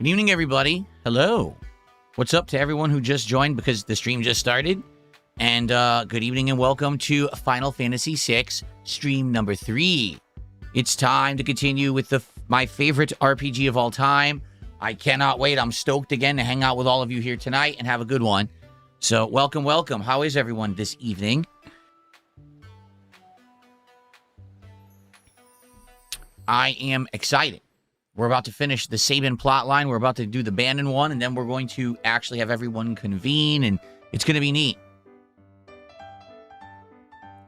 Good evening, everybody. Hello. What's up to everyone who just joined because the stream just started? And good evening and welcome to Final Fantasy VI stream number 3. It's time to continue with my favorite RPG of all time. I cannot wait. I'm stoked again to hang out with all of you here tonight and have a good one. So welcome, welcome. How is everyone this evening? I am excited. We're about to finish the Sabin plotline. We're about to do the Bandon one, and then we're going to actually have everyone convene, and it's going to be neat.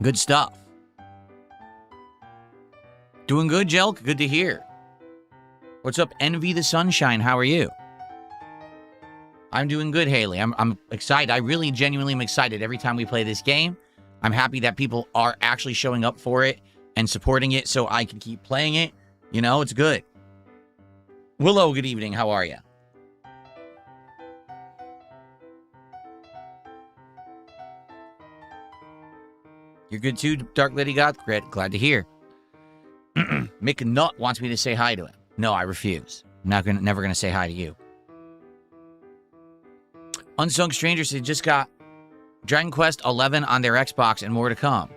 Good stuff. Doing good, Jelk? Good to hear. What's up, Envy the Sunshine? How are you? I'm doing good, Haley. I'm excited. I really genuinely am excited every time we play this game. I'm happy that people are actually showing up for it and supporting it so I can keep playing it. You know, it's good. Willow, good evening. How are you? You're good too, Dark Lady God? Great. Glad to hear. Mick Nut wants me to say hi to him. No, I refuse. I'm never gonna say hi to you. Unsung Strangers, they just got Dragon Quest 11 on their Xbox and more to come.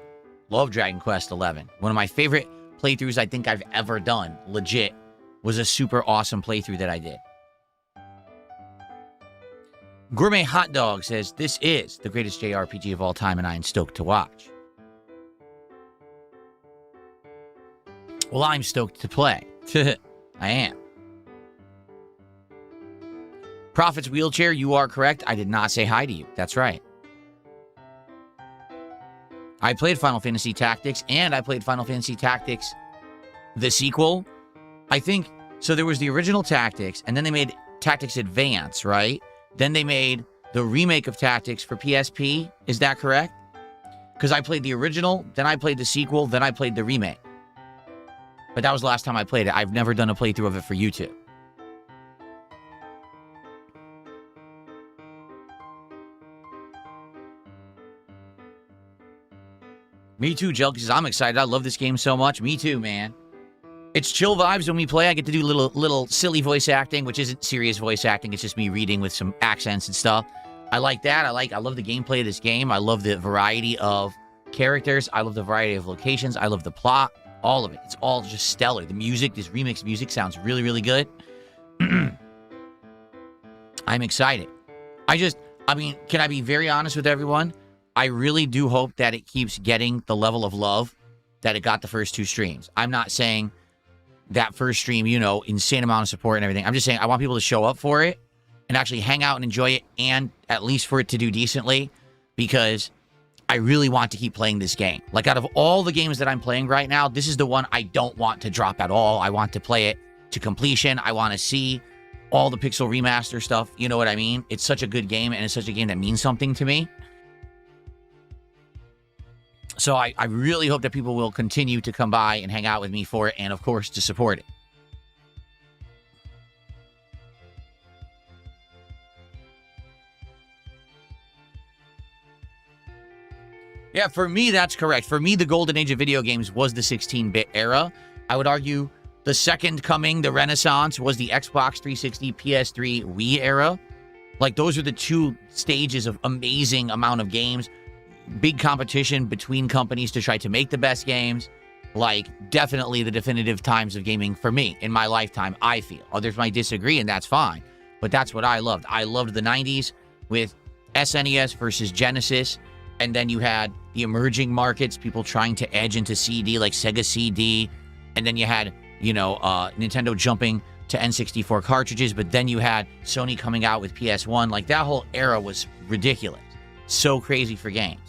Love Dragon Quest 11. One of my favorite playthroughs I think I've ever done. Legit. Was a super awesome playthrough that I did. Gourmet Hot Dog says, this is the greatest JRPG of all time and I am stoked to watch. Well, I'm stoked to play. I am. Prophet's Wheelchair, you are correct. I did not say hi to you. That's right. I played Final Fantasy Tactics, and I played Final Fantasy Tactics, the sequel. I think, so there was the original Tactics, and then they made Tactics Advance, right? Then they made the remake of Tactics for PSP. Is that correct? Because I played the original, then I played the sequel, then I played the remake. But that was the last time I played it. I've never done a playthrough of it for YouTube. Me too, Jelk, because I'm excited. I love this game so much. Me too, man. It's chill vibes when we play. I get to do little silly voice acting, which isn't serious voice acting. It's just me reading with some accents and stuff. I like that. I love the gameplay of this game. I love the variety of characters. I love the variety of locations. I love the plot. All of it. It's all just stellar. The music, this remix music sounds really, really good. I'm excited. I mean, can I be very honest with everyone? I really do hope that it keeps getting the level of love that it got the first 2 streams. I'm not saying that first stream, you know, insane amount of support and everything. I'm just saying I want people to show up for it and actually hang out and enjoy it, and at least for it to do decently, because I really want to keep playing this game. Like, out of all the games that I'm playing right now, this is the one I don't want to drop at all. I want to play it to completion. I want to see all the pixel remaster stuff. You know what I mean? It's such a good game, and it's such a game that means something to me. So I really hope that people will continue to come by and hang out with me for it, and of course to support it. Yeah, for me, that's correct. For me, the golden age of video games was the 16-bit era. I would argue the second coming, the Renaissance, was the Xbox 360, PS3, Wii era. Like, those are the 2 stages of amazing amount of games. Big competition between companies to try to make the best games. Like, definitely the definitive times of gaming for me in my lifetime, I feel. Others might disagree, and that's fine. But that's what I loved. I loved the 90s with SNES versus Genesis. And then you had the emerging markets, people trying to edge into CD, like Sega CD. And then you had, you know, Nintendo jumping to N64 cartridges. But then you had Sony coming out with PS1. Like, that whole era was ridiculous. So crazy for games.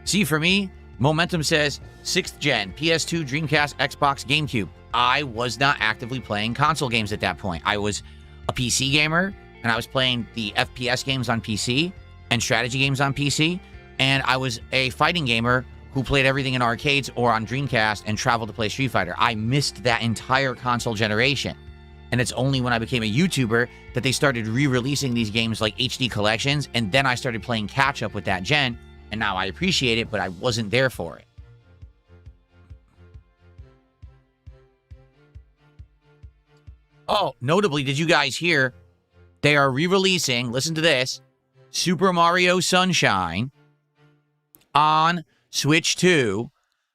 See, for me, Momentum says 6th gen, PS2, Dreamcast, Xbox, GameCube. I was not actively playing console games at that point. I was a PC gamer, and I was playing the FPS games on PC and strategy games on PC, and I was a fighting gamer who played everything in arcades or on Dreamcast and traveled to play Street Fighter. I missed that entire console generation. And it's only when I became a YouTuber that they started re-releasing these games like HD collections, and then I started playing catch-up with that gen, And now I appreciate it, but I wasn't there for it. Oh, notably, did you guys hear? They are re-releasing, listen to this, Super Mario Sunshine on Switch 2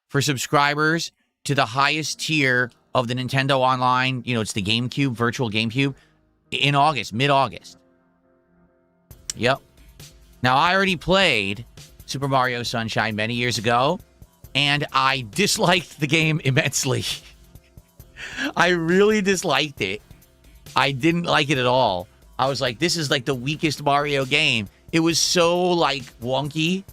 for subscribers to the highest tier of the Nintendo Online. You know, it's the GameCube, virtual GameCube, in August, mid-August. Yep. Now, I already played Super Mario Sunshine many years ago, and I disliked the game immensely. I really disliked it. I didn't like it at all. I was like, this is like the weakest Mario game. It was so, like, wonky.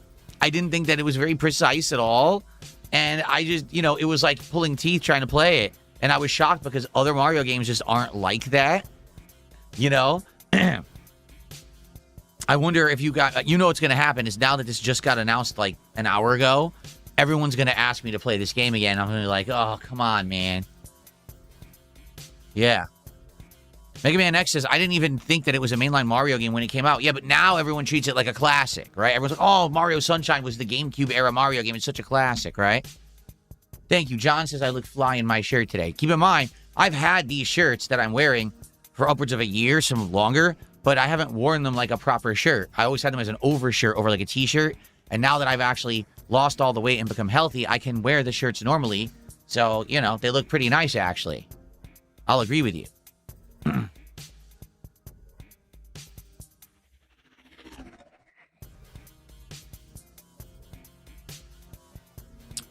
I didn't think that it was very precise at all. And I just, you know, it was like pulling teeth trying to play it. And I was shocked because other Mario games just aren't like that. You know? I wonder if you got, you know what's going to happen is now that this just got announced like an hour ago, everyone's going to ask me to play this game again. I'm going to be like, oh, come on, man. Yeah. Mega Man X says, I didn't even think that it was a mainline Mario game when it came out. Yeah, but now everyone treats it like a classic, right? Everyone's like, oh, Mario Sunshine was the GameCube era Mario game. It's such a classic, right? Thank you. John says, I look fly in my shirt today. Keep in mind, I've had these shirts that I'm wearing for upwards of a year, some longer, but I haven't worn them like a proper shirt. I always had them as an overshirt over like a t-shirt. And now that I've actually lost all the weight and become healthy, I can wear the shirts normally. So, you know, they look pretty nice, actually. I'll agree with you.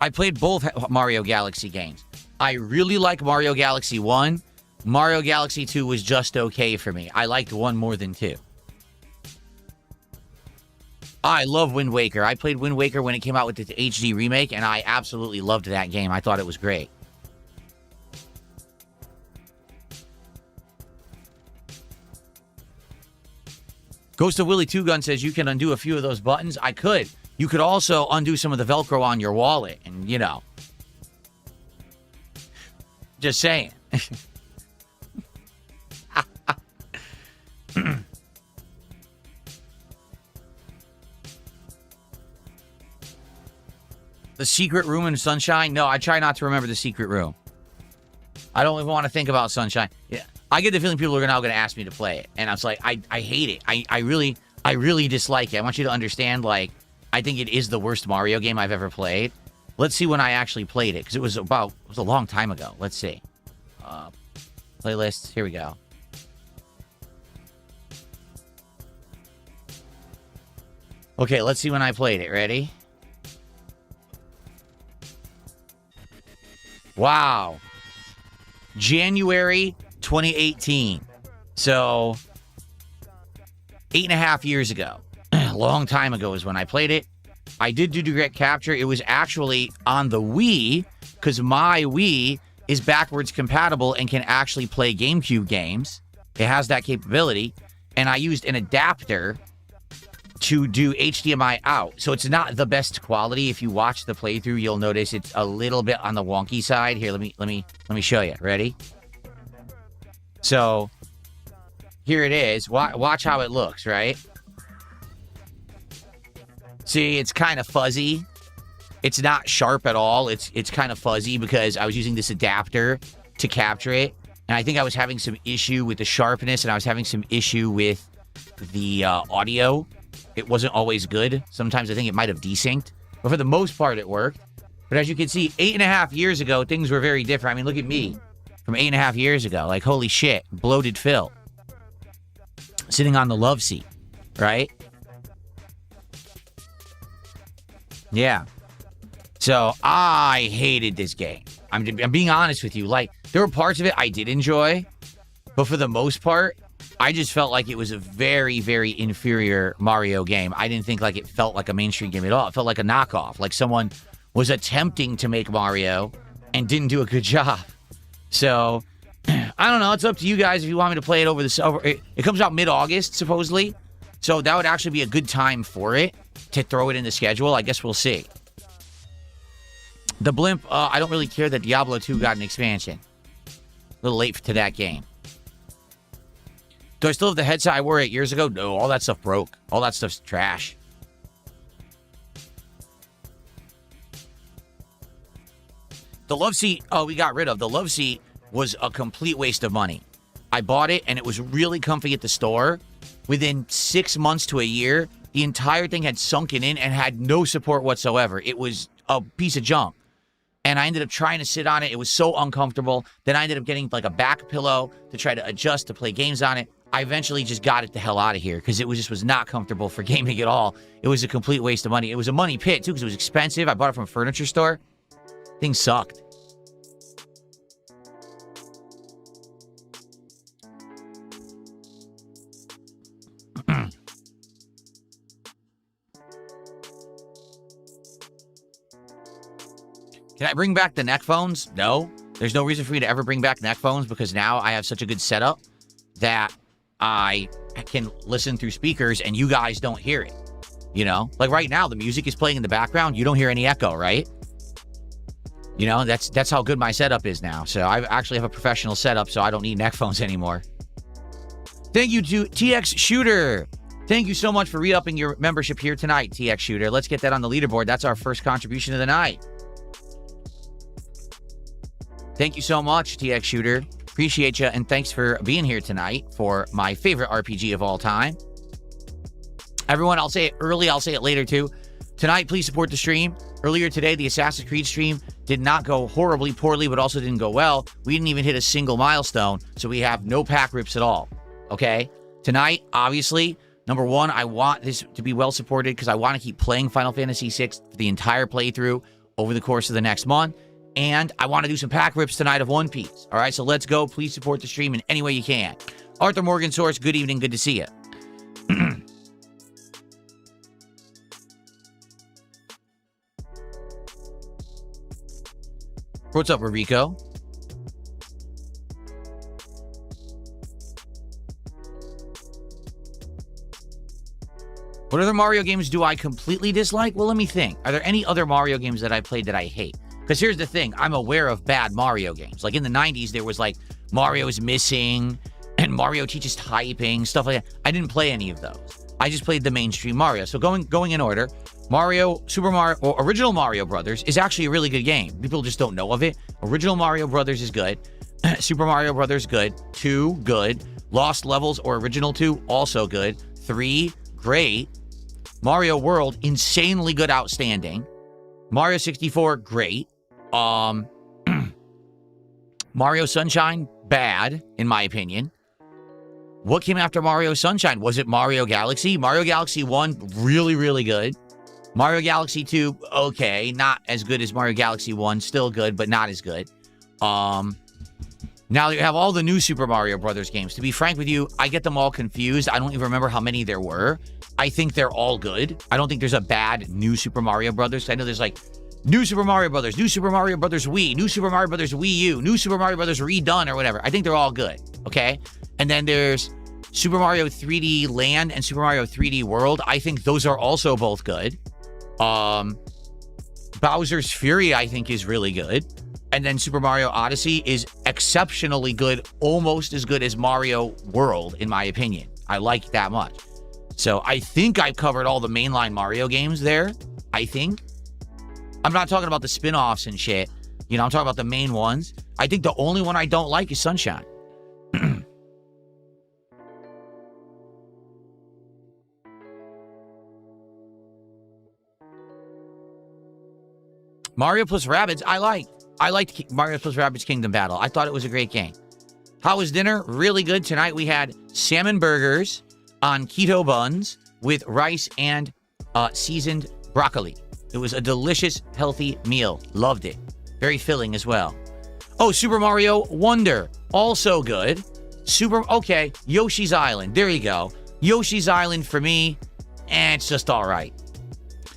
I played both Mario Galaxy games. I really like Mario Galaxy 1. Mario Galaxy 2 was just okay for me. I liked 1 more than 2. I love Wind Waker. I played Wind Waker when it came out with the HD remake, and I absolutely loved that game. I thought it was great. Ghost of Willy Two Gun says you can undo a few of those buttons. I could. You could also undo some of the Velcro on your wallet, and, you know. Just saying. The secret room in Sunshine? No, I try not to remember the secret room. I don't even want to think about Sunshine. Yeah, I get the feeling people are now going to ask me to play it, and I was like, I hate it. I really dislike it. I want you to understand, like, I think it is the worst Mario game I've ever played. Let's see when I actually played it, because it was a long time ago. Let's see. Playlists. Here we go. Okay, let's see when I played it. Ready? Wow. January 2018. So, 8.5 years ago. A long time ago is when I played it. I did do direct capture. It was actually on the Wii, because my Wii is backwards compatible and can actually play GameCube games. It has that capability. And I used an adapter to do HDMI out. So it's not the best quality. If you watch the playthrough, you'll notice it's a little bit on the wonky side. Here, let me show you. Ready? So here it is. Watch how it looks, right? See, it's kind of fuzzy. It's not sharp at all. It's kind of fuzzy because I was using this adapter to capture it. And I think I was having some issue with the sharpness, and I was having some issue with the audio. It wasn't always good. Sometimes I think it might have desynced. But for the most part, it worked. But as you can see, 8.5 years ago, things were very different. I mean, look at me from 8.5 years ago. Like, holy shit, bloated Phil. Sitting on the love seat, right? Yeah. So, I hated this game. I'm being honest with you. Like, there were parts of it I did enjoy. But for the most part, I just felt like it was a very, very inferior Mario game. I didn't think like it felt like a mainstream game at all. It felt like a knockoff. Like someone was attempting to make Mario and didn't do a good job. So, I don't know. It's up to you guys if you want me to play it over the summer. It comes out mid-August, supposedly. So, that would actually be a good time for it to throw it in the schedule. I guess we'll see. The Blimp, I don't really care that Diablo 2 got an expansion. A little late to that game. Do I still have the headset I wore 8 years ago? No, all that stuff broke. All that stuff's trash. The love seat, we got rid of. The love seat was a complete waste of money. I bought it, and it was really comfy at the store. Within 6 months to a year, the entire thing had sunken in and had no support whatsoever. It was a piece of junk. And I ended up trying to sit on it. It was so uncomfortable. Then I ended up getting like a back pillow to try to adjust to play games on it. I eventually just got it the hell out of here because it was not comfortable for gaming at all. It was a complete waste of money. It was a money pit, too, because it was expensive. I bought it from a furniture store. Thing sucked. Can I bring back the neck phones? No. There's no reason for me to ever bring back neck phones because now I have such a good setup that I can listen through speakers and you guys don't hear it. You know? Like right now, the music is playing in the background. You don't hear any echo, right? You know, that's how good my setup is now. So I actually have a professional setup, so I don't need neck phones anymore. Thank you to TX Shooter. Thank you so much for re-upping your membership here tonight, TX Shooter. Let's get that on the leaderboard. That's our first contribution of the night. Thank you so much, TX Shooter. Appreciate you, and thanks for being here tonight for my favorite RPG of all time. Everyone, I'll say it early, I'll say it later too. Tonight, please support the stream. Earlier today, the Assassin's Creed stream did not go horribly poorly, but also didn't go well. We didn't even hit a single milestone, so we have no pack rips at all, okay? Tonight, obviously, number one, I want this to be well supported because I want to keep playing Final Fantasy VI for the entire playthrough over the course of the next month. And I want to do some pack rips tonight of One Piece. All right, so let's go. Please support the stream in any way you can. Arthur Morgan Source, good evening. Good to see you. What's up, Rico? What other Mario games do I completely dislike? Well, let me think. Are there any other Mario games that I played that I hate? Because here's the thing, I'm aware of bad Mario games. Like in the 90s, there was like Mario is Missing and Mario Teaches Typing, stuff like that. I didn't play any of those. I just played the mainstream Mario. So going in order, Super Mario, or Original Mario Brothers is actually a really good game. People just don't know of it. Original Mario Brothers is good. Super Mario Brothers, good. 2, good. Lost Levels or Original 2, also good. 3, great. Mario World, insanely good, outstanding. Mario 64, great. Mario Sunshine, bad, in my opinion. What came after Mario Sunshine? Was it Mario Galaxy? Mario Galaxy 1, really, really good. Mario Galaxy 2, okay. Not as good as Mario Galaxy 1. Still good, but not as good. Now you have all the new Super Mario Brothers games. To be frank with you, I get them all confused. I don't even remember how many there were. I think they're all good. I don't think there's a bad new Super Mario Brothers. I know there's like New Super Mario Brothers, New Super Mario Brothers Wii, New Super Mario Brothers Wii U, New Super Mario Brothers Redone, or whatever. I think they're all good, okay? And then there's Super Mario 3D Land and Super Mario 3D World. I think those are also both good. Bowser's Fury, I think, is really good. And then Super Mario Odyssey is exceptionally good, almost as good as Mario World, in my opinion. I like that much. So I think I've covered all the mainline Mario games there, I think. I'm not talking about the spin-offs and shit. You know, I'm talking about the main ones. I think the only one I don't like is Sunshine. Mario plus Rabbids, I liked. I liked Mario plus Rabbids Kingdom Battle. I thought it was a great game. How was dinner? Really good. Tonight we had salmon burgers on keto buns with rice and seasoned broccoli. It was a delicious, healthy meal. Loved it. Very filling as well. Oh, Super Mario Wonder. Also good. Okay, Yoshi's Island. There you go. Yoshi's Island for me, it's just all right.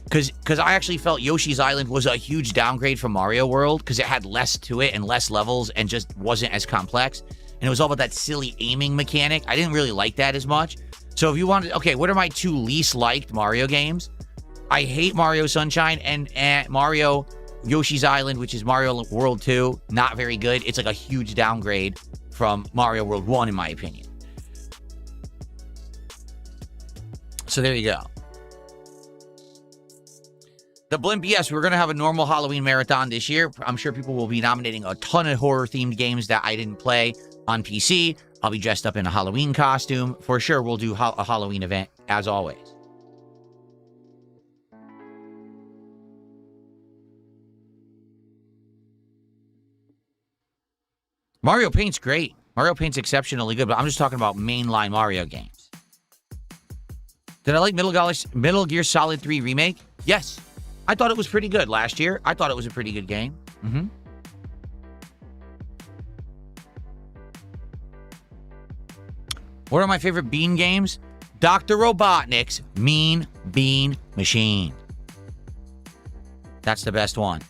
Because I actually felt Yoshi's Island was a huge downgrade from Mario World because it had less to it and less levels and just wasn't as complex. And it was all about that silly aiming mechanic. I didn't really like that as much. So if you wanted... Okay, what are my 2 least liked Mario games? I hate Mario Sunshine and Mario Yoshi's Island, which is Mario World 2. Not very good. It's like a huge downgrade from Mario World 1, in my opinion. So there you go. The Blimp, yes, we're going to have a normal Halloween marathon this year. I'm sure people will be nominating a ton of horror-themed games that I didn't play on PC. I'll be dressed up in a Halloween costume. For sure, we'll do a Halloween event, as always. Mario Paint's great. Mario Paint's exceptionally good, but I'm just talking about mainline Mario games. Did I like Metal Gear Solid 3 Remake? Yes. I thought it was pretty good last year. I thought it was a pretty good game. What are my favorite Bean games? Dr. Robotnik's Mean Bean Machine. That's the best one.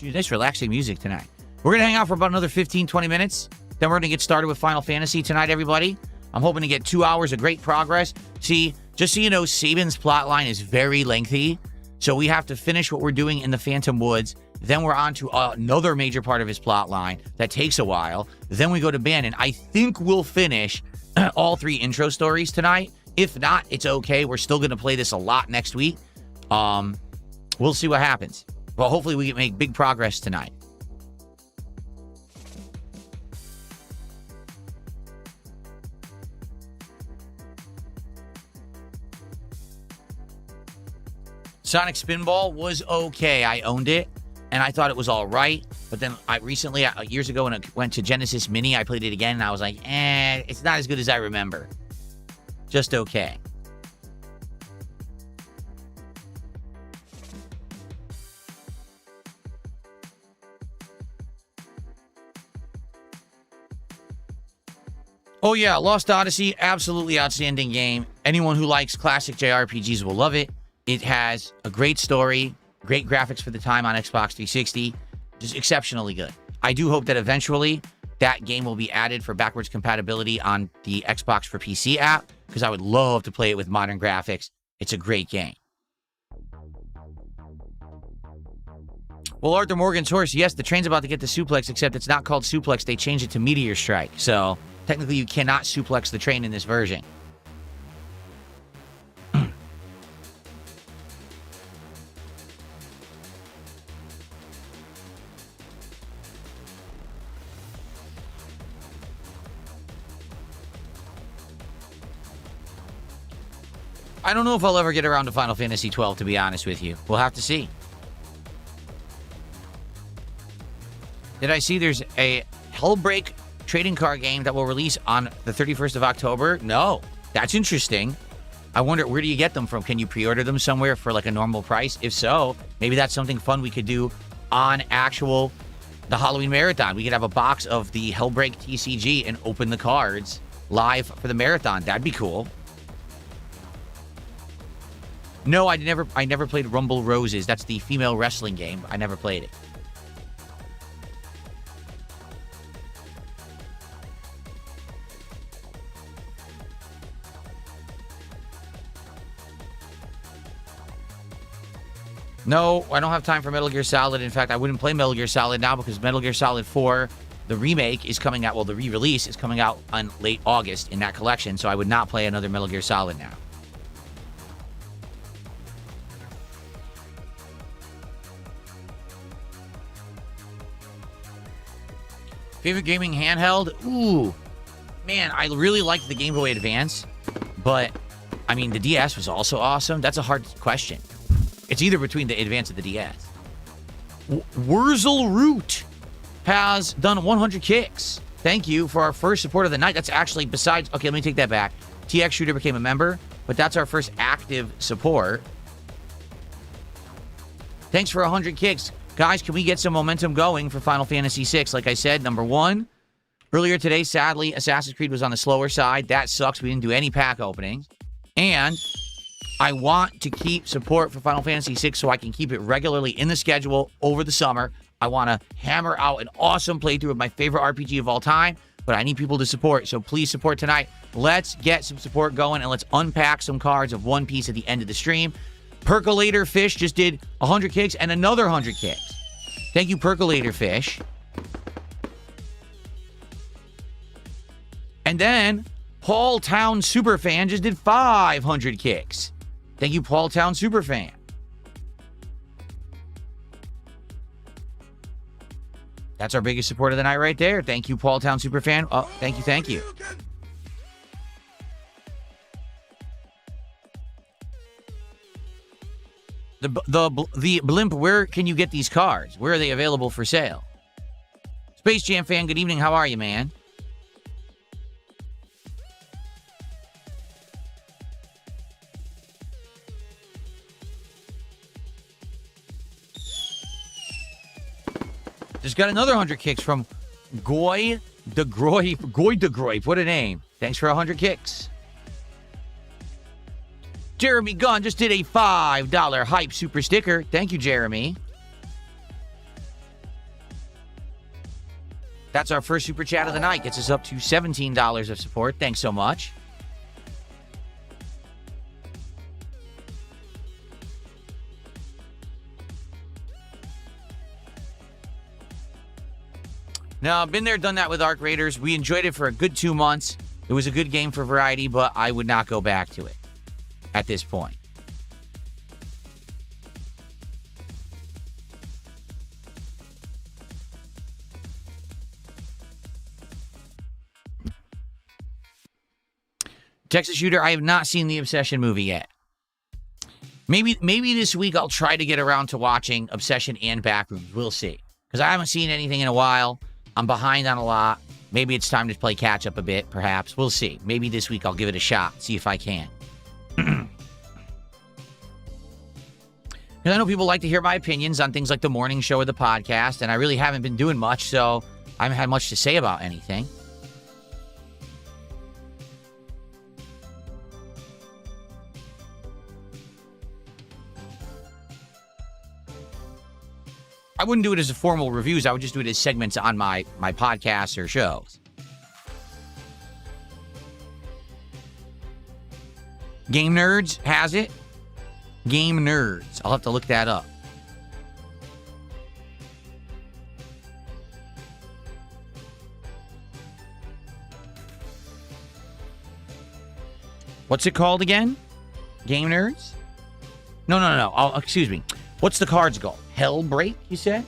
Nice relaxing music tonight. We're going to hang out for about another 15-20 minutes. Then we're going to get started with Final Fantasy tonight, everybody. I'm hoping to get 2 hours of great progress. See, just so you know, Sabin's plotline is very lengthy. So we have to finish what we're doing in the Phantom Woods. Then we're on to another major part of his plotline that takes a while. Then we go to Bannon. I think we'll finish all 3 intro stories tonight. If not, it's okay. We're still going to play this a lot next week. We'll see what happens. But hopefully we can make big progress tonight. Sonic Spinball was okay. I owned it, and I thought it was all right. But then recently, years ago, when it went to Genesis Mini, I played it again, and I was like, it's not as good as I remember. Just okay. Oh yeah, Lost Odyssey, absolutely outstanding game. Anyone who likes classic JRPGs will love it. It has a great story, great graphics for the time on Xbox 360, just exceptionally good. I do hope that eventually that game will be added for backwards compatibility on the Xbox for PC app, because I would love to play it with modern graphics. It's a great game. Well, Arthur Morgan's horse, yes, the train's about to get the suplex, except it's not called suplex. They changed it to meteor strike, so technically, you cannot suplex the train in this version. I don't know if I'll ever get around to Final Fantasy 12, to be honest with you. We'll have to see. Did I see there's a Hellbreak trading card game that will release on the 31st of October? No. That's interesting. I wonder, where do you get them from? Can you pre-order them somewhere for like a normal price? If so, maybe that's something fun we could do on the Halloween Marathon. We could have a box of the Hellbreak TCG and open the cards live for the marathon. That'd be cool. No, I never played Rumble Roses. That's the female wrestling game. I never played it. No, I don't have time for Metal Gear Solid. In fact, I wouldn't play Metal Gear Solid now because Metal Gear Solid 4, the remake, is coming out. Well, the re-release is coming out on late August in that collection, so I would not play another Metal Gear Solid now. Favorite gaming handheld? Ooh, man, I really liked the Game Boy Advance, but, I mean, the DS was also awesome. That's a hard question. It's either between the Advance and the DS. Wurzel Root has done 100 kicks. Thank you for our first support of the night. That's actually, besides... Okay, let me take that back. TX Shooter became a member, but that's our first active support. Thanks for 100 kicks. Guys, can we get some momentum going for Final Fantasy VI? Like I said, number 1. Earlier today, sadly, Assassin's Creed was on the slower side. That sucks. We didn't do any pack openings. And I want to keep support for Final Fantasy VI so I can keep it regularly in the schedule over the summer. I want to hammer out an awesome playthrough of my favorite RPG of all time. but I need people to support, so please support tonight. Let's get some support going, and let's unpack some cards of One Piece at the end of the stream. Percolator Fish just did 100 kicks and another 100 kicks. Thank you, Percolator Fish. And then Paul Town Superfan just did 500 kicks. Thank you, Paul Town Superfan. That's our biggest support of the night right there. Thank you, Paul Town Superfan. Oh, thank you, thank you. The Blimp, where can you get these cards? Where are they available for sale? Space Jam fan, good evening. How are you, man? Just got another 100 kicks from Goy DeGroy. What a name. Thanks for 100 kicks. Jeremy Gunn just did a $5 hype super sticker. Thank you, Jeremy. That's our first super chat of the night. Gets us up to $17 of support. Thanks so much. Now, I've been there, done that with Arc Raiders. We enjoyed it for a good 2 months. It was a good game for variety, but I would not go back to it at this point. Texas Shooter, I have not seen the Obsession movie yet. Maybe this week I'll try to get around to watching Obsession and Backrooms. We'll see. Because I haven't seen anything in a while. I'm behind on a lot. Maybe it's time to play catch up a bit, perhaps. We'll see. Maybe this week I'll give it a shot, see if I can. Because I know people like to hear my opinions on things like the morning show or the podcast, and I really haven't been doing much, so I haven't had much to say about anything. I wouldn't do it as a formal reviews. I would just do it as segments on my podcasts or shows. Game Nerds has it. Game Nerds. I'll have to look that up. What's it called again? Game Nerds? No. Oh, excuse me. What's the cards called? Hellbreak, you said?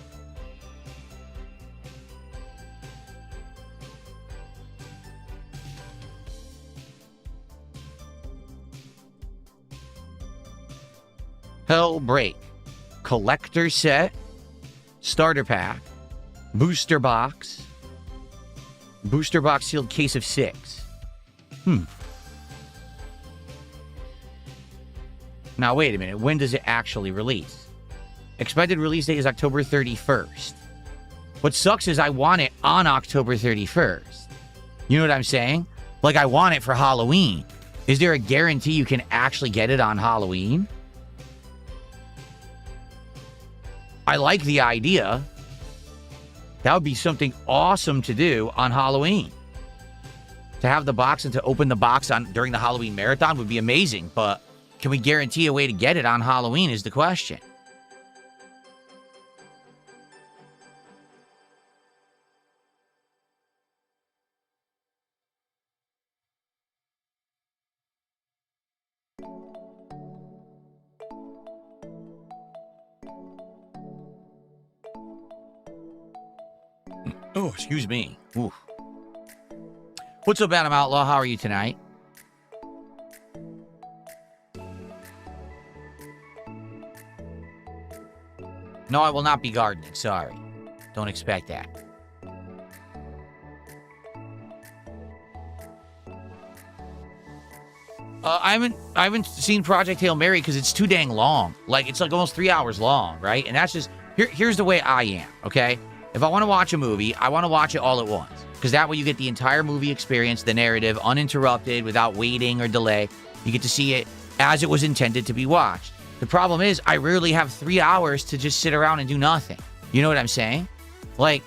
Hellbreak. Collector set. Starter pack. Booster box. Booster box sealed case of 6. Now, wait a minute. When does it actually release? Expected release date is October 31st. What sucks is I want it on October 31st. You know what I'm saying? Like, I want it for Halloween. Is there a guarantee you can actually get it on Halloween? I like the idea. That would be something awesome to do on Halloween. To have the box and to open the box during the Halloween marathon would be amazing, but can we guarantee a way to get it on Halloween is the question. Oh, excuse me. Oof. What's up, Adam Outlaw? How are you tonight? No, I will not be gardening. Sorry. Don't expect that. I haven't seen Project Hail Mary because it's too dang long. Like, it's like almost 3 hours long, right? And that's just... Here's the way I am, okay? If I want to watch a movie, I want to watch it all at once. Because that way you get the entire movie experience, the narrative, uninterrupted, without waiting or delay. You get to see it as it was intended to be watched. The problem is, I rarely have 3 hours to just sit around and do nothing. You know what I'm saying? Like,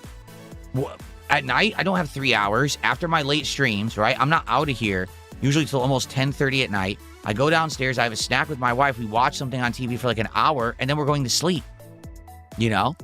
at night, I don't have 3 hours. After my late streams, right? I'm not out of here usually till almost 10:30 at night. I go downstairs. I have a snack with my wife. We watch something on TV for like an hour, and then we're going to sleep. You know?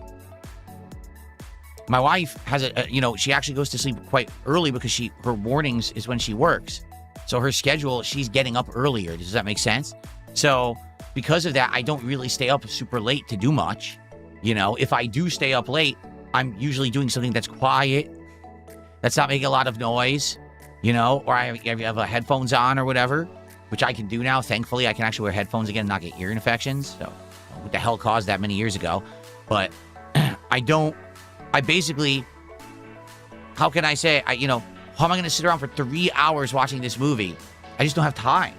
My wife has she actually goes to sleep quite early because her mornings is when she works. So her schedule, she's getting up earlier. Does that make sense? So because of that, I don't really stay up super late to do much. You know, if I do stay up late, I'm usually doing something that's quiet, that's not making a lot of noise, you know, or I have headphones on or whatever, which I can do now. Thankfully, I can actually wear headphones again and not get ear infections. So what the hell caused that many years ago? But I basically, how can I say, how am I going to sit around for 3 hours watching this movie? I just don't have time.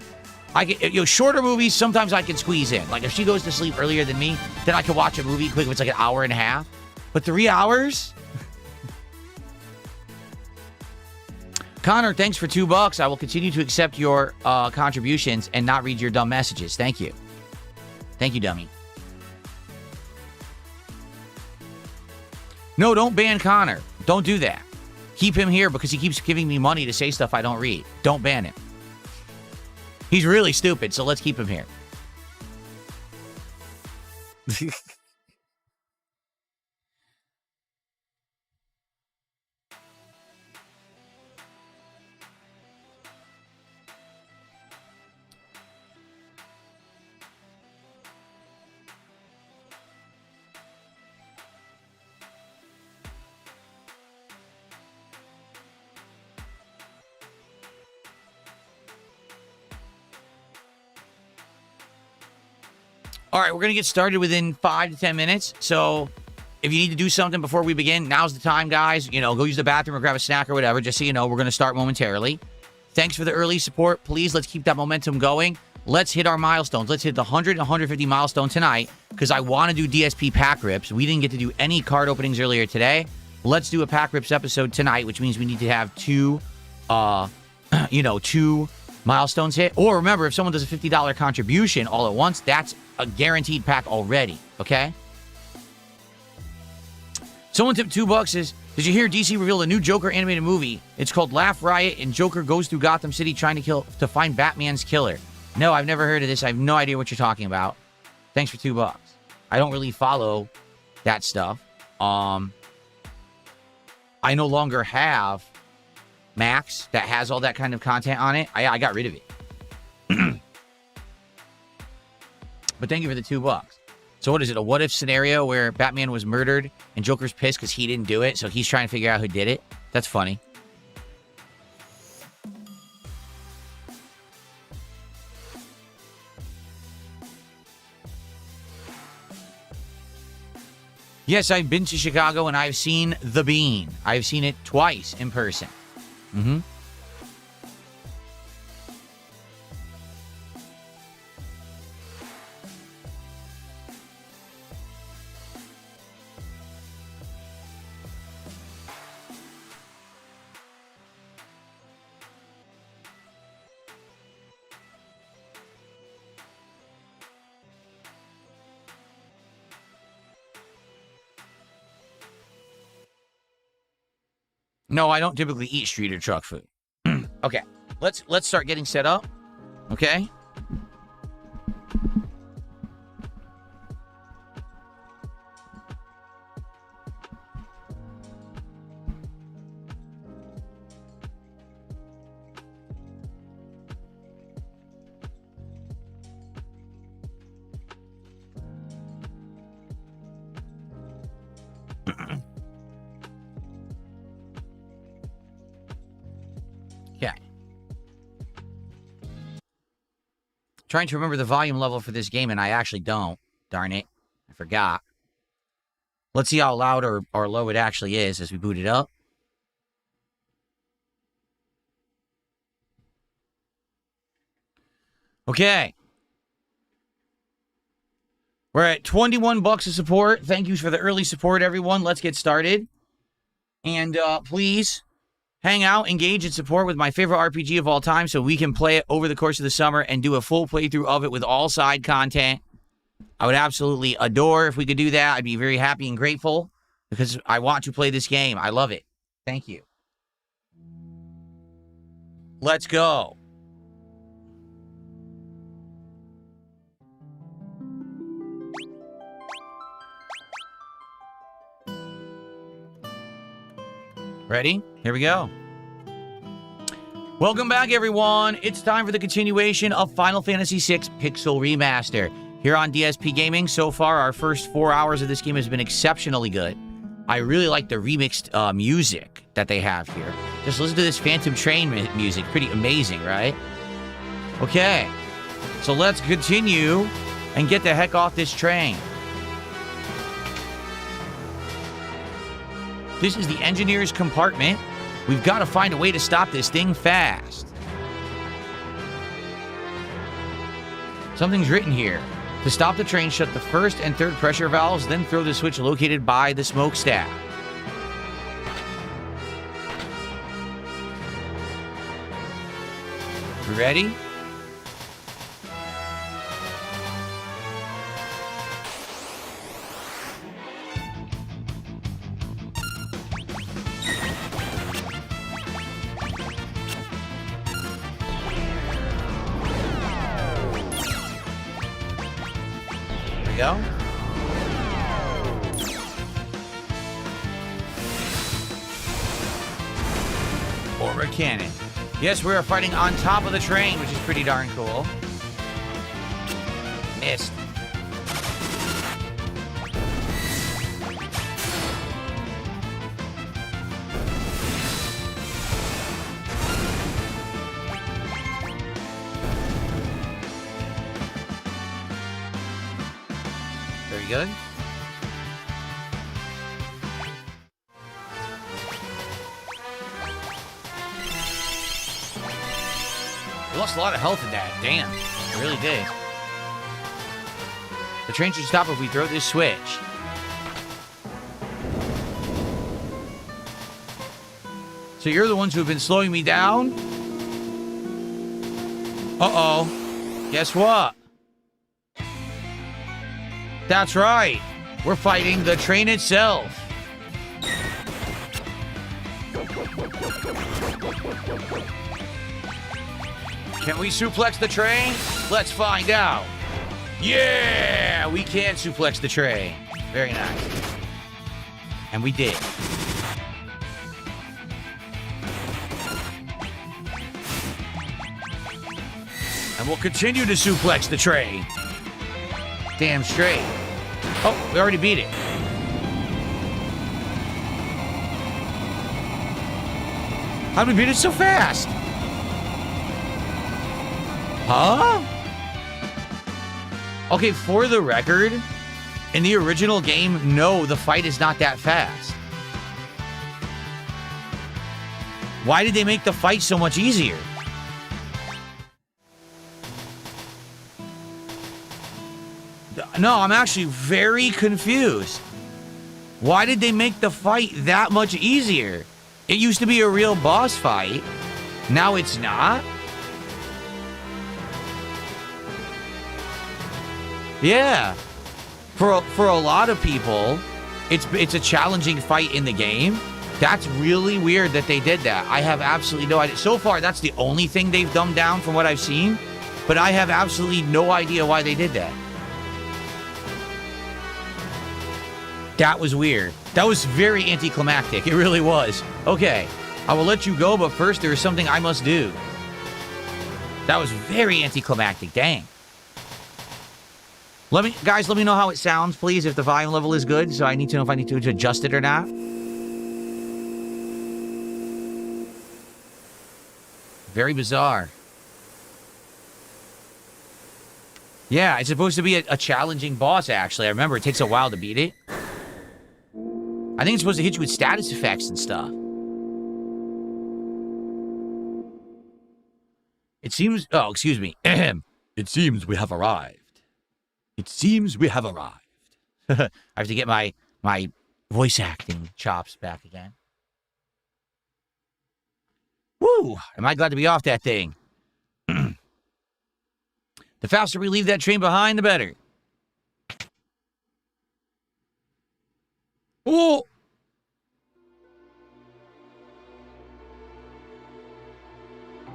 Shorter movies, sometimes I can squeeze in. Like, if she goes to sleep earlier than me, then I can watch a movie quick if it's like an hour and a half. But 3 hours? Connor, thanks for $2. I will continue to accept your contributions and not read your dumb messages. Thank you. Thank you, dummy. No, don't ban Connor. Don't do that. Keep him here because he keeps giving me money to say stuff I don't read. Don't ban him. He's really stupid, so let's keep him here. All right, we're going to get started within 5 to 10 minutes. So if you need to do something before we begin, now's the time, guys. Go use the bathroom or grab a snack or whatever. Just so you know, we're going to start momentarily. Thanks for the early support. Please, let's keep that momentum going. Let's hit our milestones. Let's hit the 100 and 150 milestone tonight because I want to do DSP pack rips. We didn't get to do any card openings earlier today. Let's do a pack rips episode tonight, which means we need to have two milestones hit. Or remember, if someone does a $50 contribution all at once, that's a guaranteed pack already, okay? Someone tipped $2 says, did you hear DC revealed a new Joker animated movie? It's called Laugh Riot, and Joker goes through Gotham City trying to find Batman's killer. No, I've never heard of this. I have no idea what you're talking about. Thanks for $2. I don't really follow that stuff. I no longer have Max that has all that kind of content on it. I got rid of it. But thank you for the $2. So what is it? A what if scenario where Batman was murdered and Joker's pissed because he didn't do it, so he's trying to figure out who did it? That's funny. Yes, I've been to Chicago and I've seen The Bean. I've seen it twice in person. Mm-hmm. No, I don't typically eat street or truck food. Okay, let's start getting set up. Okay. Trying to remember the volume level for this game, and I actually don't. Darn it. I forgot. Let's see how loud or low it actually is as we boot it up. Okay. We're at $21 of support. Thank you for the early support, everyone. Let's get started. And please hang out, engage, and support with my favorite RPG of all time so we can play it over the course of the summer and do a full playthrough of it with all side content. I would absolutely adore if we could do that. I'd be very happy and grateful because I want to play this game. I love it. Thank you. Let's go. Ready? Here we go. Welcome back, everyone. It's time for the continuation of Final Fantasy VI Pixel Remaster. Here on DSP Gaming, so far, our first 4 hours of this game has been exceptionally good. I really like the remixed music that they have here. Just listen to this Phantom Train music. Pretty amazing, right? Okay. So let's continue and get the heck off this train. This is the engineer's compartment. We've got to find a way to stop this thing fast. Something's written here. To stop the train, shut the first and third pressure valves, then throw the switch located by the smokestack. You ready? Go. Or a cannon. Yes, we are fighting on top of the train, which is pretty darn cool. Missed. Very good. We lost a lot of health in that. Damn. I really did. The train should stop if we throw this switch. So you're the ones who have been slowing me down? Uh-oh. Guess what? That's right. We're fighting the train itself. Can we suplex the train? Let's find out. Yeah, we can suplex the train. Very nice. And we did. And we'll continue to suplex the train. Damn straight. Oh, we already beat it. How'd we beat it so fast? Huh? Okay, for the record, in the original game, no, the fight is not that fast. Why did they make the fight so much easier? No, I'm actually very confused. Why did they make the fight that much easier? It used to be a real boss fight. Now it's not? Yeah. For a lot of people, it's a challenging fight in the game. That's really weird that they did that. I have absolutely no idea. So far, that's the only thing they've dumbed down from what I've seen. But I have absolutely no idea why they did that. That was weird. That was very anticlimactic. It really was. Okay, I will let you go, but first there is something I must do. That was very anticlimactic. Dang. Guys, let me know how it sounds, please, if the volume level is good. So I need to know if I need to adjust it or not. Very bizarre. Yeah, it's supposed to be a challenging boss, actually. I remember it takes a while to beat it. I think it's supposed to hit you with status effects and stuff. It seems... Oh, excuse me. It seems we have arrived. It seems we have arrived. I have to get my voice acting chops back again. Woo! Am I glad to be off that thing? The faster we leave that train behind, the better. Oh!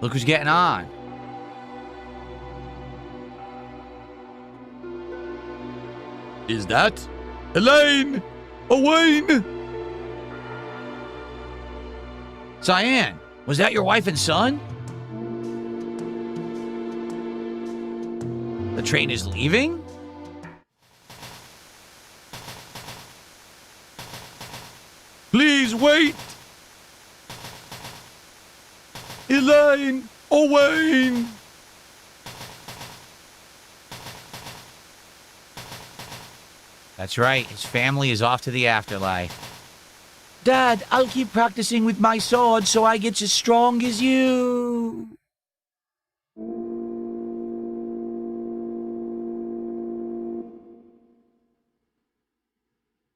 Look who's getting on. Is that Elaine? Owain? Cyan, was that your wife and son? The train is leaving? Please wait! Elaine! Owain! That's right, his family is off to the afterlife. Dad, I'll keep practicing with my sword so I get as strong as you.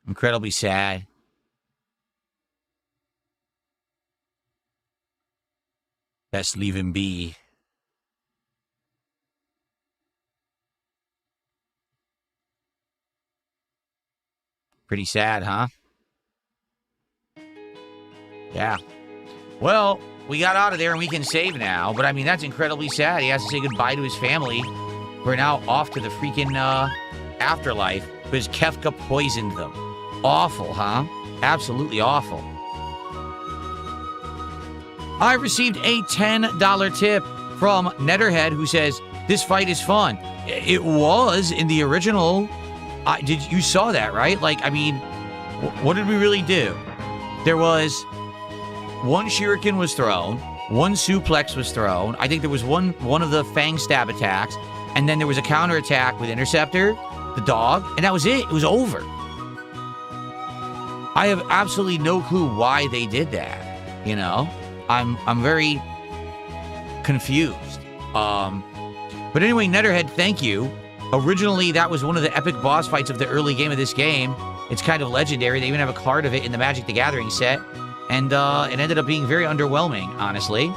Incredibly sad. Best leave him be. Pretty sad, huh? Yeah. Well, we got out of there and we can save now. But I mean, that's incredibly sad. He has to say goodbye to his family. We're now off to the freaking afterlife because Kefka poisoned them. Awful, huh? Absolutely awful. I received a $10 tip from Netterhead who says, this fight is fun. It was in the original. You saw that, right? Like, I mean, what did we really do? There was one shuriken was thrown, one suplex was thrown. I think there was one of the fang stab attacks, and then there was a counterattack with Interceptor, the dog, and that was it. It was over. I have absolutely no clue why they did that. You know, I'm very confused. But anyway, Netterhead, thank you. Originally, that was one of the epic boss fights of the early game of this game. It's kind of legendary. They even have a card of it in the Magic the Gathering set. And it ended up being very underwhelming, honestly.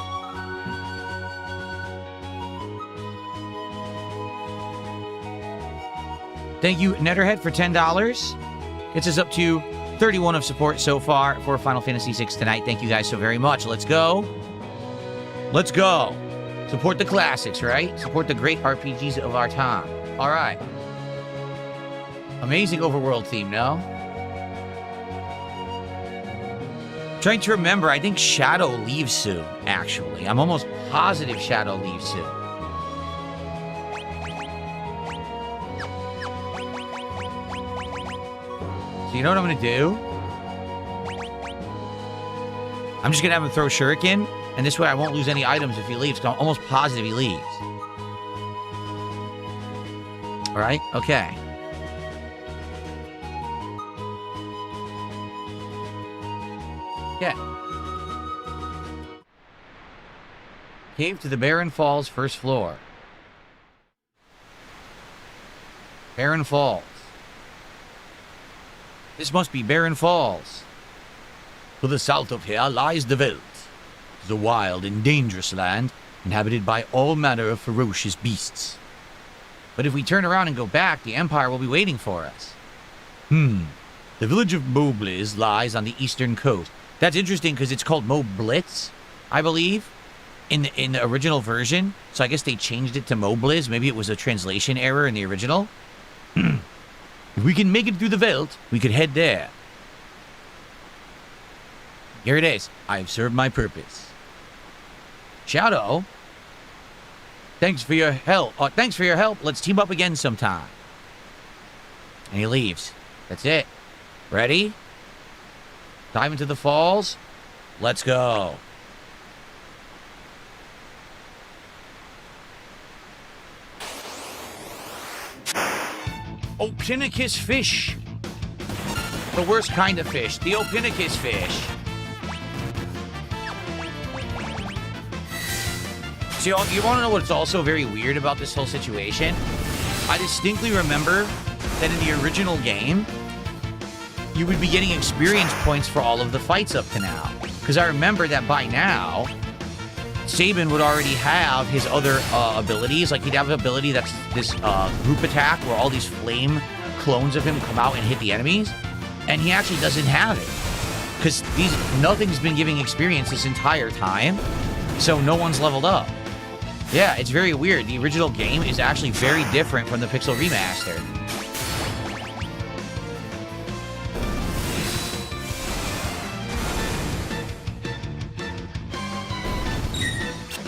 Thank you, Netterhead, for $10. Gets us up to 31 of support so far for Final Fantasy VI tonight. Thank you guys so very much. Let's go. Let's go. Support the classics, right? Support the great RPGs of our time. All right. Amazing overworld theme, no? Trying to remember, I think Shadow leaves soon, actually. I'm almost positive Shadow leaves soon. So you know what I'm going to do? I'm just going to have him throw Shuriken, and this way I won't lose any items if he leaves, because I'm almost positive he leaves. All right? Okay. Yeah. Cave to the Barren Falls, first floor. Barren Falls. This must be Barren Falls. To the south of here lies the Veldt. It is a wild and dangerous land, inhabited by all manner of ferocious beasts. But if we turn around and go back, the Empire will be waiting for us. The village of Mobliz lies on the eastern coast. That's interesting because it's called Moblitz, I believe, in the original version. So I guess they changed it to Mobliz. Maybe it was a translation error in the original. If we can make it through the Veldt, we could head there. Here it is. I have served my purpose. Shadow, thanks for your help. Thanks for your help. Let's team up again sometime. And he leaves. That's it. Ready? Dive into the falls. Let's go. Ophiuchus fish. The worst kind of fish. The Ophiuchus fish. So you want to know what's also very weird about this whole situation? I distinctly remember that in the original game, you would be getting experience points for all of the fights up to now. Because I remember that by now, Sabin would already have his other abilities. Like, he'd have an ability that's this group attack where all these flame clones of him come out and hit the enemies. And he actually doesn't have it. Because nothing's been giving experience this entire time. So no one's leveled up. Yeah, it's very weird. The original game is actually very different from the Pixel Remaster.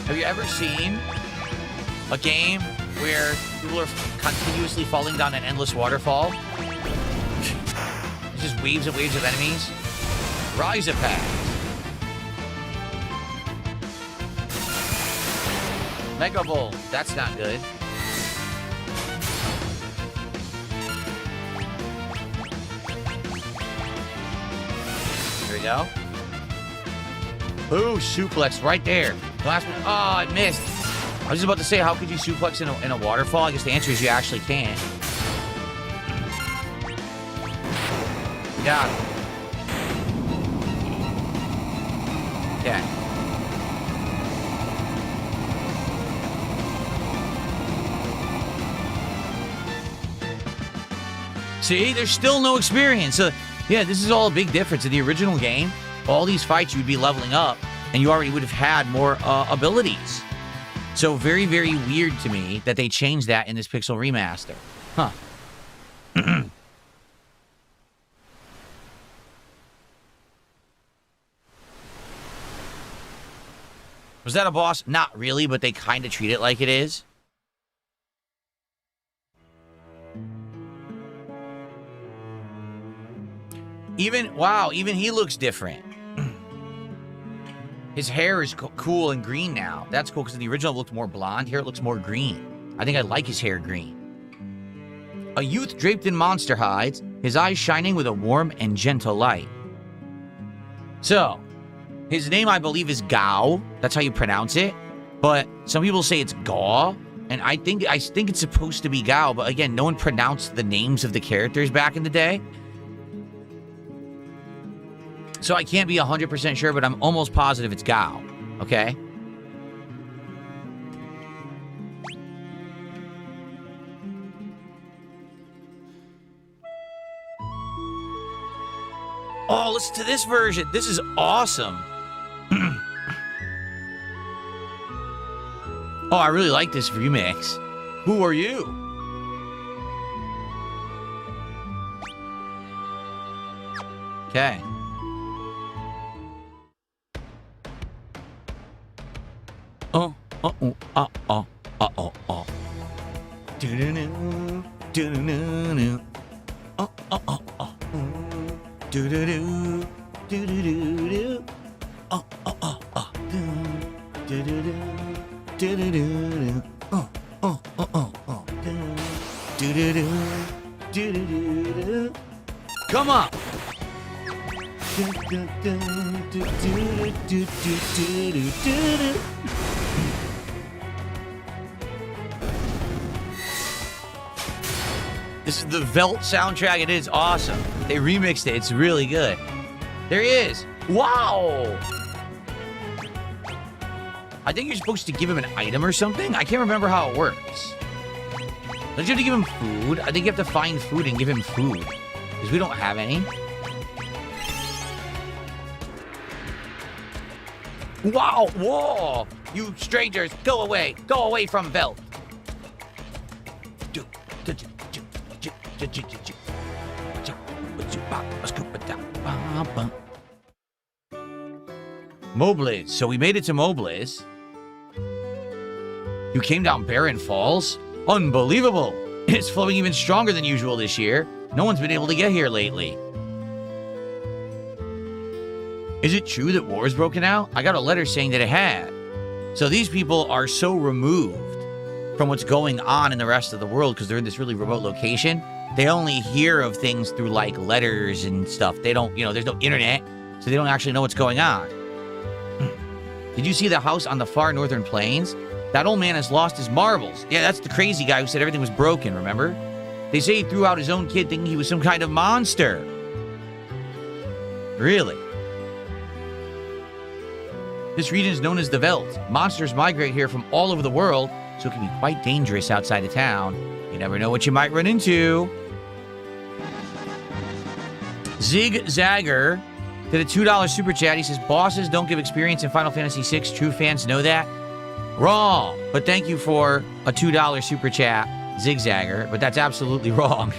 Have you ever seen a game where people are continuously falling down an endless waterfall? It's just waves and waves of enemies. Rise Pack. Mega Bolt. That's not good. Here we go. Ooh, suplex right there. The last one. Oh, I missed. I was just about to say, how could you suplex in a waterfall? I guess the answer is you actually can. Got it. Okay. See, there's still no experience. So, yeah, this is all a big difference. In the original game, all these fights you'd be leveling up, and you already would have had more abilities. So very, very weird to me that they changed that in this Pixel Remaster. Huh. Was that a boss? Not really, but they kind of treat it like it is. Wow, even he looks different. His hair is cool and green now. That's cool because in the original it looked more blonde. Here it looks more green. I think I like his hair green. A youth draped in monster hides, his eyes shining with a warm and gentle light. So, his name I believe is Gao. That's how you pronounce it. But some people say it's Gaw. And I think it's supposed to be Gao. But again, no one pronounced the names of the characters back in the day. So I can't be 100% sure, but I'm almost positive it's Gao. Okay? Oh, listen to this version. This is awesome. Oh, I really like this remix. Who are you? Okay. Oh. Do-do-do, do-do-do-do. Oh. Do-do-do, do-do-do-do. Oh. Do-do-do, do-do-do-do. Oh. Do-do-do, do-do-do-do. Come on. This is the Velt soundtrack. It is awesome. They remixed it. It's really good. There he is. Wow. I think you're supposed to give him an item or something. I can't remember how it works. Don't you have to give him food? I think you have to find food and give him food. Because we don't have any. Wow. Whoa. You strangers, go away. Go away from Velt. Mobliz. So we made it to Mobliz. You came down Barren Falls? Unbelievable. It's flowing even stronger than usual this year. No one's been able to get here lately. Is it true that war's broken out? I got a letter saying that it had. So these people are so removed from what's going on in the rest of the world because they're in this really remote location. They only hear of things through, like, letters and stuff. They don't, there's no internet, so they don't actually know what's going on. Did you see the house on the far northern plains? That old man has lost his marbles. Yeah, that's the crazy guy who said everything was broken, remember? They say he threw out his own kid thinking he was some kind of monster. Really? This region is known as the Velt. Monsters migrate here from all over the world, so it can be quite dangerous outside of town. You never know what you might run into. Zig Zagger To the $2 super chat, he says, bosses don't give experience in Final Fantasy VI. True fans know that. Wrong. But thank you for a $2 super chat, Zigzagger. But that's absolutely wrong.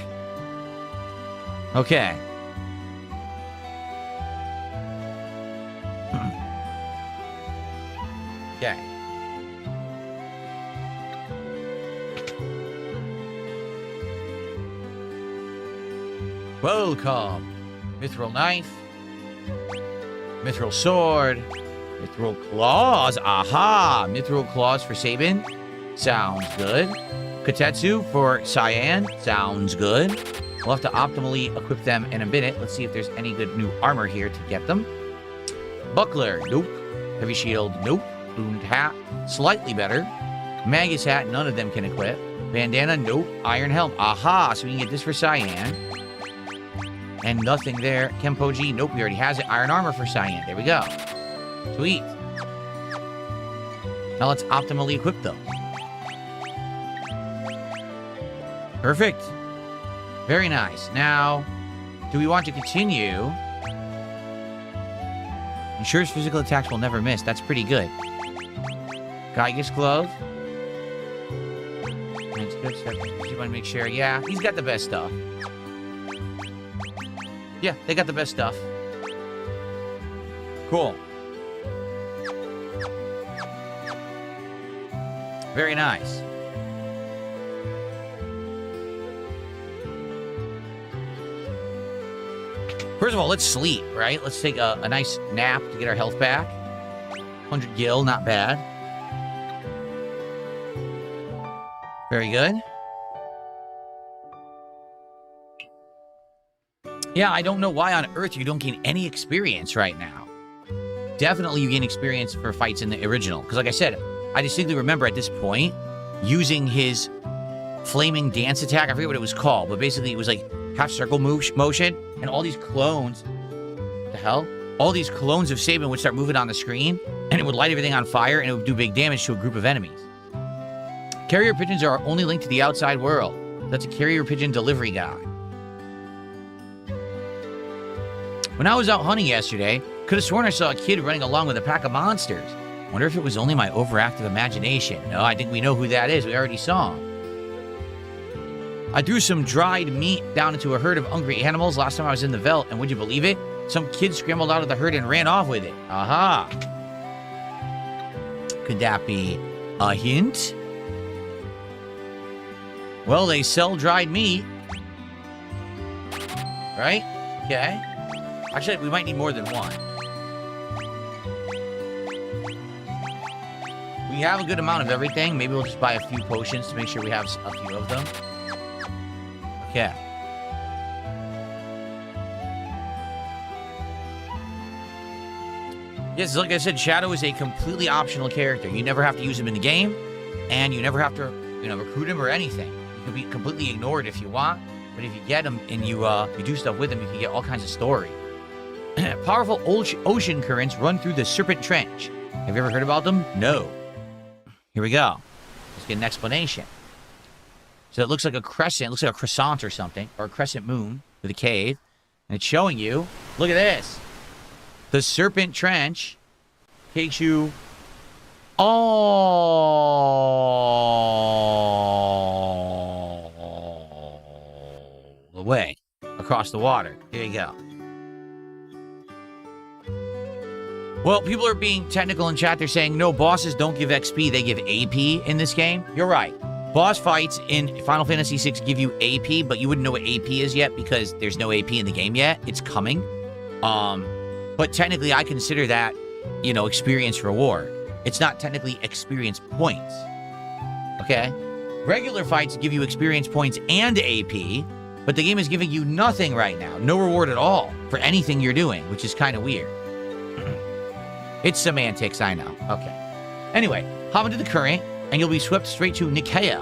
Okay. Okay. Welcome. Mithril knife. Mithril sword. Mithril claws. Aha! Mithril claws for Sabin. Sounds good. Kotetsu for Cyan. Sounds good. We'll have to optimally equip them in a minute. Let's see if there's any good new armor here to get them. Buckler. Nope. Heavy shield. Nope. Plumed hat. Slightly better. Magus hat. None of them can equip. Bandana. Nope. Iron helm. Aha! So we can get this for Cyan. And nothing there. Kenpoji. Nope. He already has it. Iron armor for Cyan. There we go. Sweet. Now let's optimally equip them. Perfect. Very nice. Now, do we want to continue? Ensures physical attacks will never miss. That's pretty good. Gaigus glove. That's good stuff. You want to make sure. Yeah, he's got the best stuff. Yeah, they got the best stuff. Cool. Very nice. First of all, let's sleep, right? Let's take a nice nap to get our health back. 100 gil, not bad. Very good. Yeah, I don't know why on earth you don't gain any experience right now. Definitely you gain experience for fights in the original. Because like I said, I distinctly remember at this point using his flaming dance attack. I forget what it was called, but basically it was like half circle motion, and all these clones, the hell? All these clones of Sabin would start moving on the screen, and it would light everything on fire, and it would do big damage to a group of enemies. Carrier pigeons are our only link to the outside world. That's a carrier pigeon delivery guy. When I was out hunting yesterday, could have sworn I saw a kid running along with a pack of monsters. Wonder if it was only my overactive imagination. No, I think we know who that is. We already saw him. I threw some dried meat down into a herd of hungry animals last time I was in the Veldt, and would you believe it? Some kid scrambled out of the herd and ran off with it. Aha. Could that be a hint? Well, they sell dried meat. Right? Okay. Actually, we might need more than one. We have a good amount of everything. Maybe we'll just buy a few potions to make sure we have a few of them. Okay. Yes, like I said, Shadow is a completely optional character. You never have to use him in the game, and you never have to, recruit him or anything. You can be completely ignored if you want, but if you get him and you do stuff with him, you can get all kinds of story. Powerful ocean currents run through the Serpent Trench. Have you ever heard about them? No. Here we go. Let's get an explanation. So it looks like a crescent. It looks like a croissant or something. Or a crescent moon with a cave. And it's showing you, look at this. The Serpent Trench takes you all the way across the water. Here you go. Well, people are being technical in chat. They're saying, no, bosses don't give XP. They give AP in this game. You're right. Boss fights in Final Fantasy VI give you AP, but you wouldn't know what AP is yet because there's no AP in the game yet. It's coming. But technically, I consider that, experience reward. It's not technically experience points. Okay? Regular fights give you experience points and AP, but the game is giving you nothing right now. No reward at all for anything you're doing, which is kind of weird. It's semantics, I know. Okay. Anyway, hop into the current, and you'll be swept straight to Nicaea.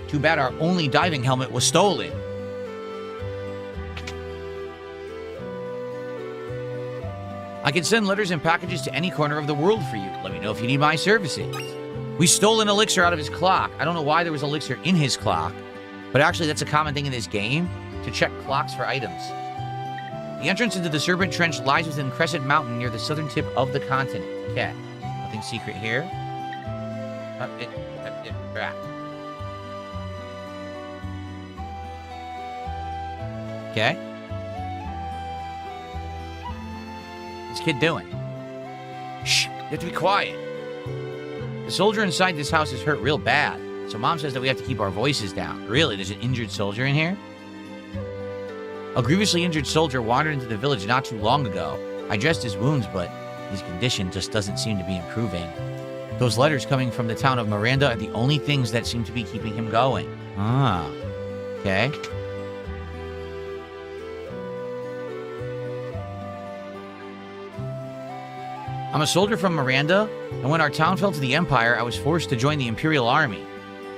Too bad our only diving helmet was stolen. I can send letters and packages to any corner of the world for you. Let me know if you need my services. We stole an elixir out of his clock. I don't know why there was elixir in his clock, but actually that's a common thing in this game, to check clocks for items. The entrance into the Serpent Trench lies within Crescent Mountain near the southern tip of the continent. Okay. Nothing secret here. Okay. What's this kid doing? Shh. You have to be quiet. The soldier inside this house is hurt real bad. So Mom says that we have to keep our voices down. Really? There's an injured soldier in here? A grievously injured soldier wandered into the village not too long ago. I dressed his wounds, but his condition just doesn't seem to be improving. Those letters coming from the town of Miranda are the only things that seem to be keeping him going. Ah. Okay. I'm a soldier from Miranda, and when our town fell to the Empire, I was forced to join the Imperial Army.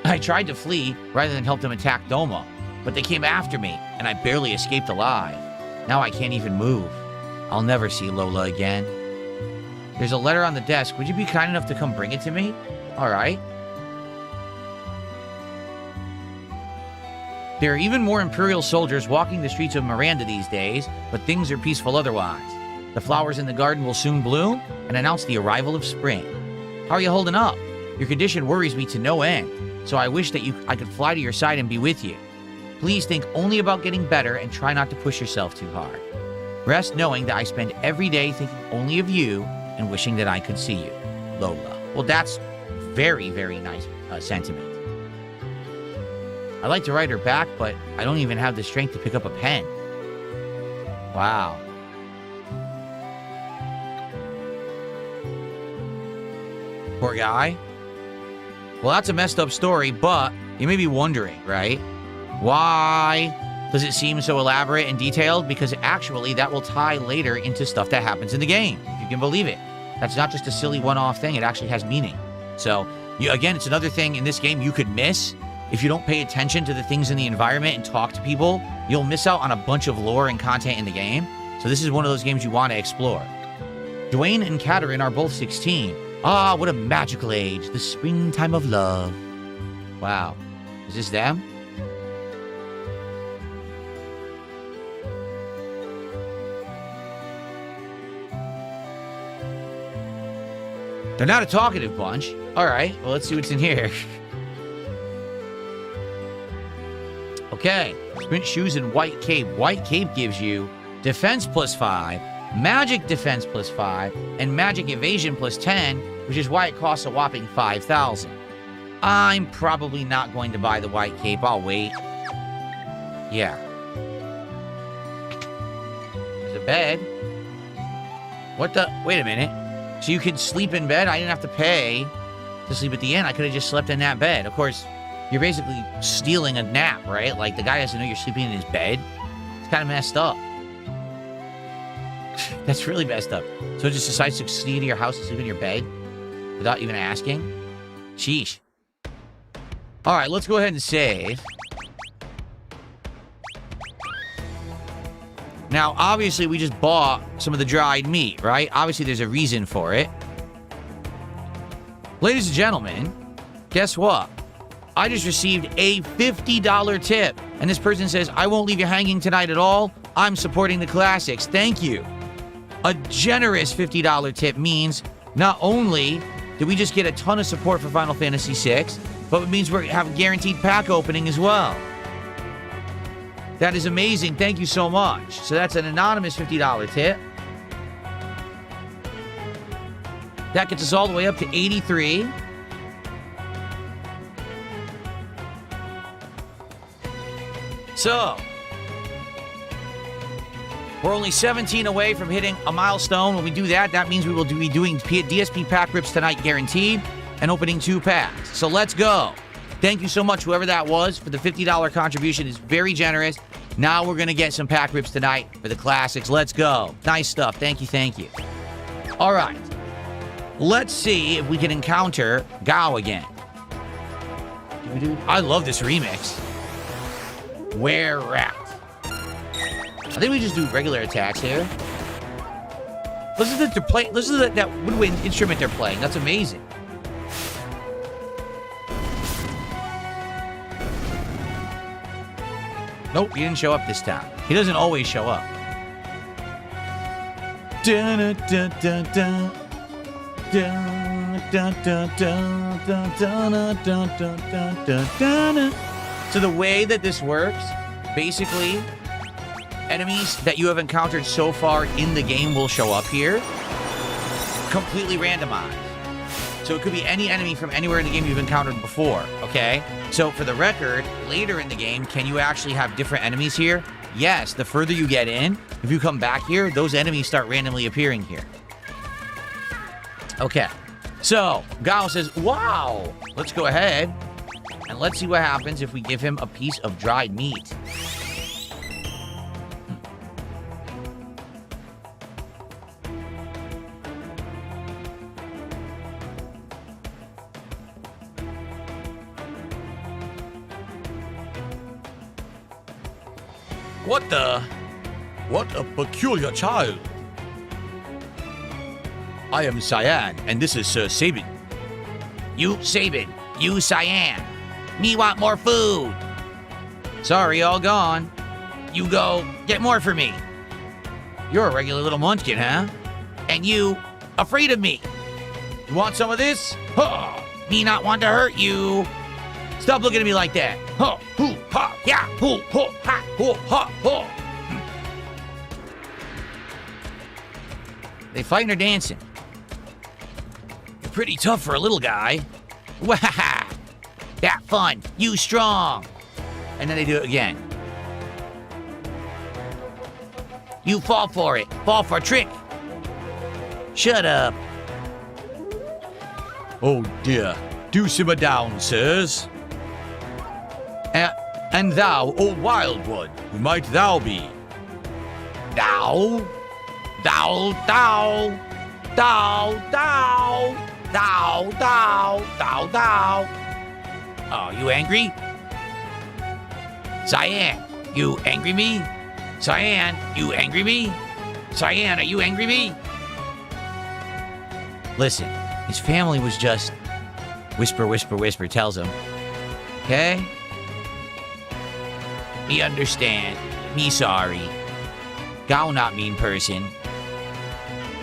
I tried to flee rather than help them attack Doma, but they came after me, and I barely escaped alive. Now I can't even move. I'll never see Lola again. There's a letter on the desk. Would you be kind enough to come bring it to me? All right. There are even more Imperial soldiers walking the streets of Miranda these days, but things are peaceful otherwise. The flowers in the garden will soon bloom and announce the arrival of spring. How are you holding up? Your condition worries me to no end, so I wish that I could fly to your side and be with you. Please think only about getting better and try not to push yourself too hard. Rest knowing that I spend every day thinking only of you and wishing that I could see you. Lola. Well, that's very, very nice sentiment. I'd like to write her back, but I don't even have the strength to pick up a pen. Wow. Poor guy. Well, that's a messed up story, but you may be wondering, right? Why does it seem so elaborate and detailed? Because actually, that will tie later into stuff that happens in the game, if you can believe it. That's not just a silly one-off thing. It actually has meaning. So, again, it's another thing in this game you could miss. If you don't pay attention to the things in the environment and talk to people, you'll miss out on a bunch of lore and content in the game. So this is one of those games you want to explore. Dwayne and Katerin are both 16. Ah, what a magical age. The springtime of love. Wow. Is this them? They're not a talkative bunch. All right, well, let's see what's in here. Okay, sprint shoes and white cape. White cape gives you defense +5, magic defense +5, and magic evasion +10, which is why it costs a whopping 5,000. I'm probably not going to buy the white cape. I'll wait. Yeah. There's a bed. What the? Wait a minute. So you could sleep in bed? I didn't have to pay to sleep at the inn. I could have just slept in that bed. Of course, you're basically stealing a nap, right? Like, the guy doesn't know you're sleeping in his bed. It's kind of messed up. That's really messed up. So it just decides to sneak into your house and sleep in your bed without even asking? Sheesh. All right, let's go ahead and save. Now, obviously, we just bought some of the dried meat, right? Obviously, there's a reason for it. Ladies and gentlemen, guess what? I just received a $50 tip. And this person says, I won't leave you hanging tonight at all. I'm supporting the classics. Thank you. A generous $50 tip means not only did we just get a ton of support for Final Fantasy VI, but it means we have a guaranteed pack opening as well. That is amazing. Thank you so much. So that's an anonymous $50 tip. That gets us all the way up to 83. So, we're only 17 away from hitting a milestone. When we do that, that means we will be doing DSP pack rips tonight guaranteed and opening 2 packs. So let's go. Thank you so much, whoever that was, for the $50 contribution. Is very generous. Now we're going to get some pack rips tonight for the classics. Let's go. Nice stuff. Thank you, thank you. All right. Let's see if we can encounter Gao again. I love this remix. Where at? I think we just do regular attacks here. Listen to that woodwind instrument they're playing. That's amazing. Nope, he didn't show up this time. He doesn't always show up. So the way that this works, basically, enemies that you have encountered so far in the game will show up here, completely randomized. So it could be any enemy from anywhere in the game you've encountered before, okay? So for the record, later in the game, can you actually have different enemies here? Yes, the further you get in, if you come back here, those enemies start randomly appearing here. Okay, so Gao says, wow, let's go ahead and let's see what happens if we give him a piece of dried meat. What a peculiar child. I am Cyan, and this is Sir Sabin. You, Sabin. You, Cyan. Me want more food. Sorry, all gone. You go get more for me. You're a regular little munchkin, huh? And you, afraid of me. You want some of this? Huh. Me not want to hurt you. Stop looking at me like that. Huh, hoo, ha, yeah, hoo, ho, ha, ho, ha, ho. They fighting or dancing? You're pretty tough for a little guy. Wahaha! That fun. You strong. And then they do it again. You fall for it. Fall for a trick. Shut up. Oh dear. Do simmer down, sirs. And thou, O wild one, who might thou be? Thou? Thou, thou, thou, thou, thou, thou, thou, thou. Oh, you angry? Cyan, you angry me? Cyan, you angry me? Cyan, are you angry me? Listen, his family was just whisper, whisper, whisper tells him. Okay? Me understand. Me sorry. Gao not mean person.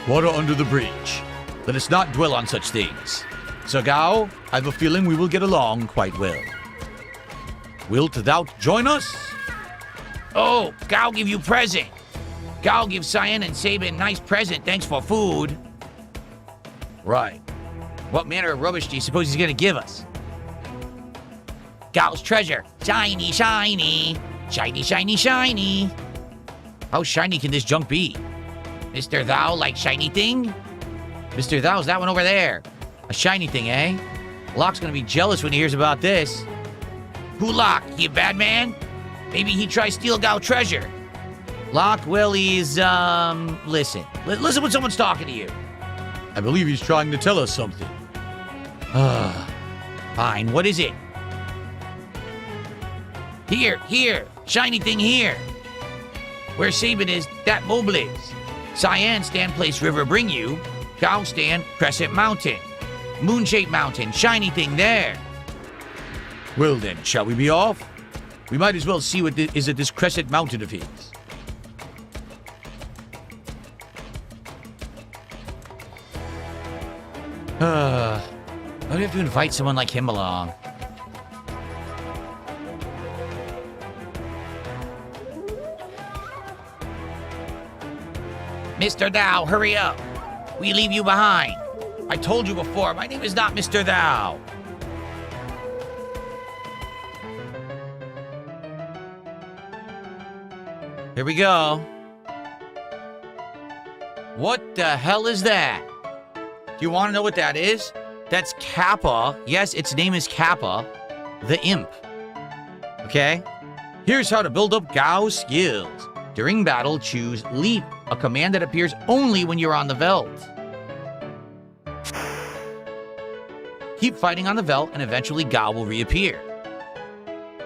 Water under the bridge. Let us not dwell on such things. So Gao, I have a feeling we will get along quite well. Wilt thou join us? Oh, Gao give you present. Gao give Cyan and Sabin nice present. Thanks for food. Right. What manner of rubbish do you suppose he's gonna give us? Gao's treasure. Shiny, shiny. Shiny, shiny, shiny. How shiny can this junk be? Mr. Thou like shiny thing? Mr. Thou's that one over there. A shiny thing, eh? Locke's gonna be jealous when he hears about this. Who Locke? He a bad man? Maybe he tries steal Gao treasure. Locke, well, he's, listen. Listen when someone's talking to you. I believe he's trying to tell us something. Fine, what is it? Here. Shiny thing here. Where Sabin is, that mobile is. Cyan stand place river bring you. Gao stand crescent mountain. Moon-shaped mountain, shiny thing there. Well then, shall we be off? We might as well see what is at this crescent mountain of his. Why do we have to invite someone like him along? Mr. Thou, hurry up. We leave you behind. I told you before, my name is not Mr. Thou. Here we go. What the hell is that? Do you want to know what that is? That's Kappa. Yes, its name is Kappa, the imp. Okay? Here's how to build up Gao's skills. During battle, choose Leap, a command that appears only when you're on the Veld. Keep fighting on the Veld, and eventually Gao will reappear.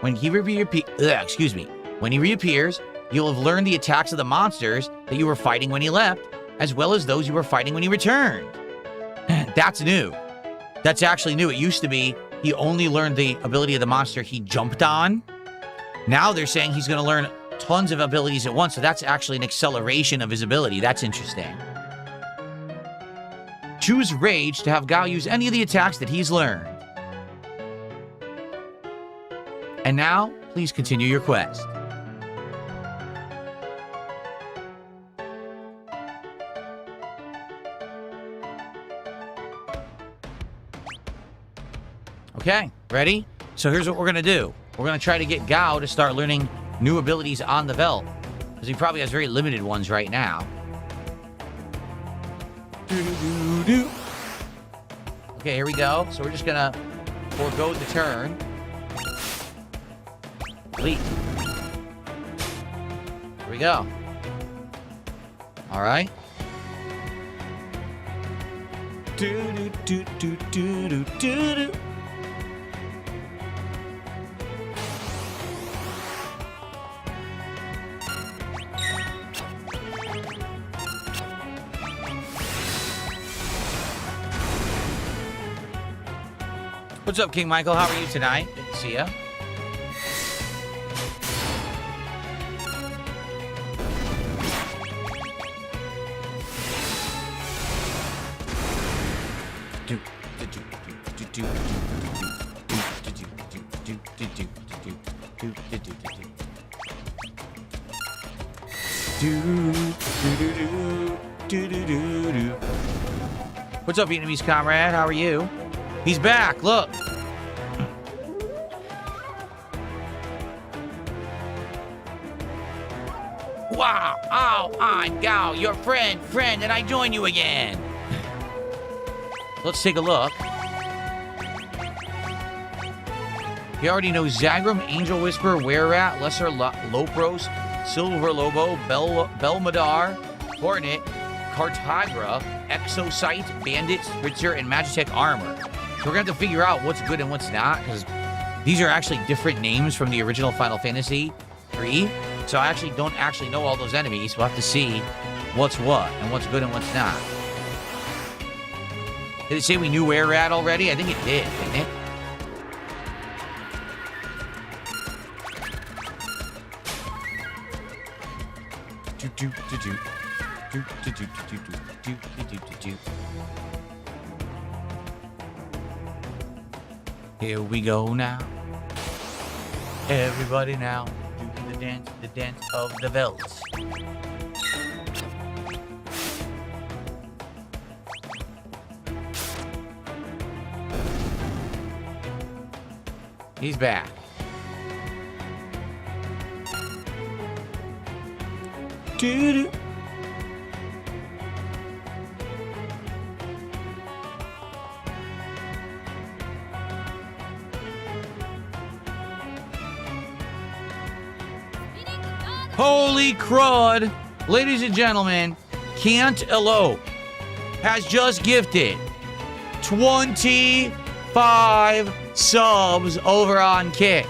When he reappears, you'll have learned the attacks of the monsters that you were fighting when he left, as well as those you were fighting when he returned. That's new. That's actually new. It used to be he only learned the ability of the monster he jumped on. Now they're saying he's going to learn tons of abilities at once, so that's actually an acceleration of his ability. That's interesting. Choose Rage to have Gao use any of the attacks that he's learned. And now, please continue your quest. Okay, ready? So here's what we're going to do. We're going to try to get Gao to start learning new abilities on the Veld, because he probably has very limited ones right now. Okay, here we go. So we're just going to forego the turn. Leap. Here we go. All right. What's up, King Michael? How are you tonight? Good to see ya. What's up, Vietnamese comrade? How are you? He's back, look. Wow, oh, I'm Gao, your friend, and I join you again. Let's take a look. You already know Zagrum, Angel Whisper, Were-Rat, Lesser Lopros, Silver Lobo, Belmadar, Hornet, Cartagra, Exocyte, Bandit, Spritzer, and Magitech Armor. So we're going to have to figure out what's good and what's not, because these are actually different names from the original Final Fantasy 3. So I actually don't know all those enemies. We'll have to see what's what and what's good and what's not. Did it say we knew Were-Rat already? I think it did, didn't it? Here we go now. Everybody now. Do the dance of the Velds. He's back. Doo-doo. Holy crud! Ladies and gentlemen, Can't Elope has just gifted 25 subs over on Kick.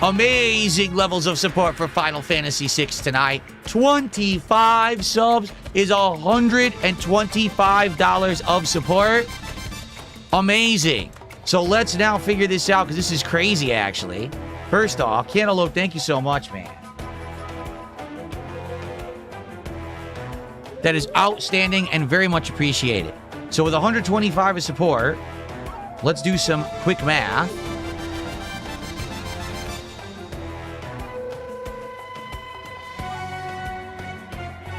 Amazing levels of support for Final Fantasy VI tonight. 25 subs is $125 of support. Amazing. So let's now figure this out, because this is crazy, actually. First off, Cantaloupe, thank you so much, man. That is outstanding and very much appreciated. So with 125 of support, let's do some quick math.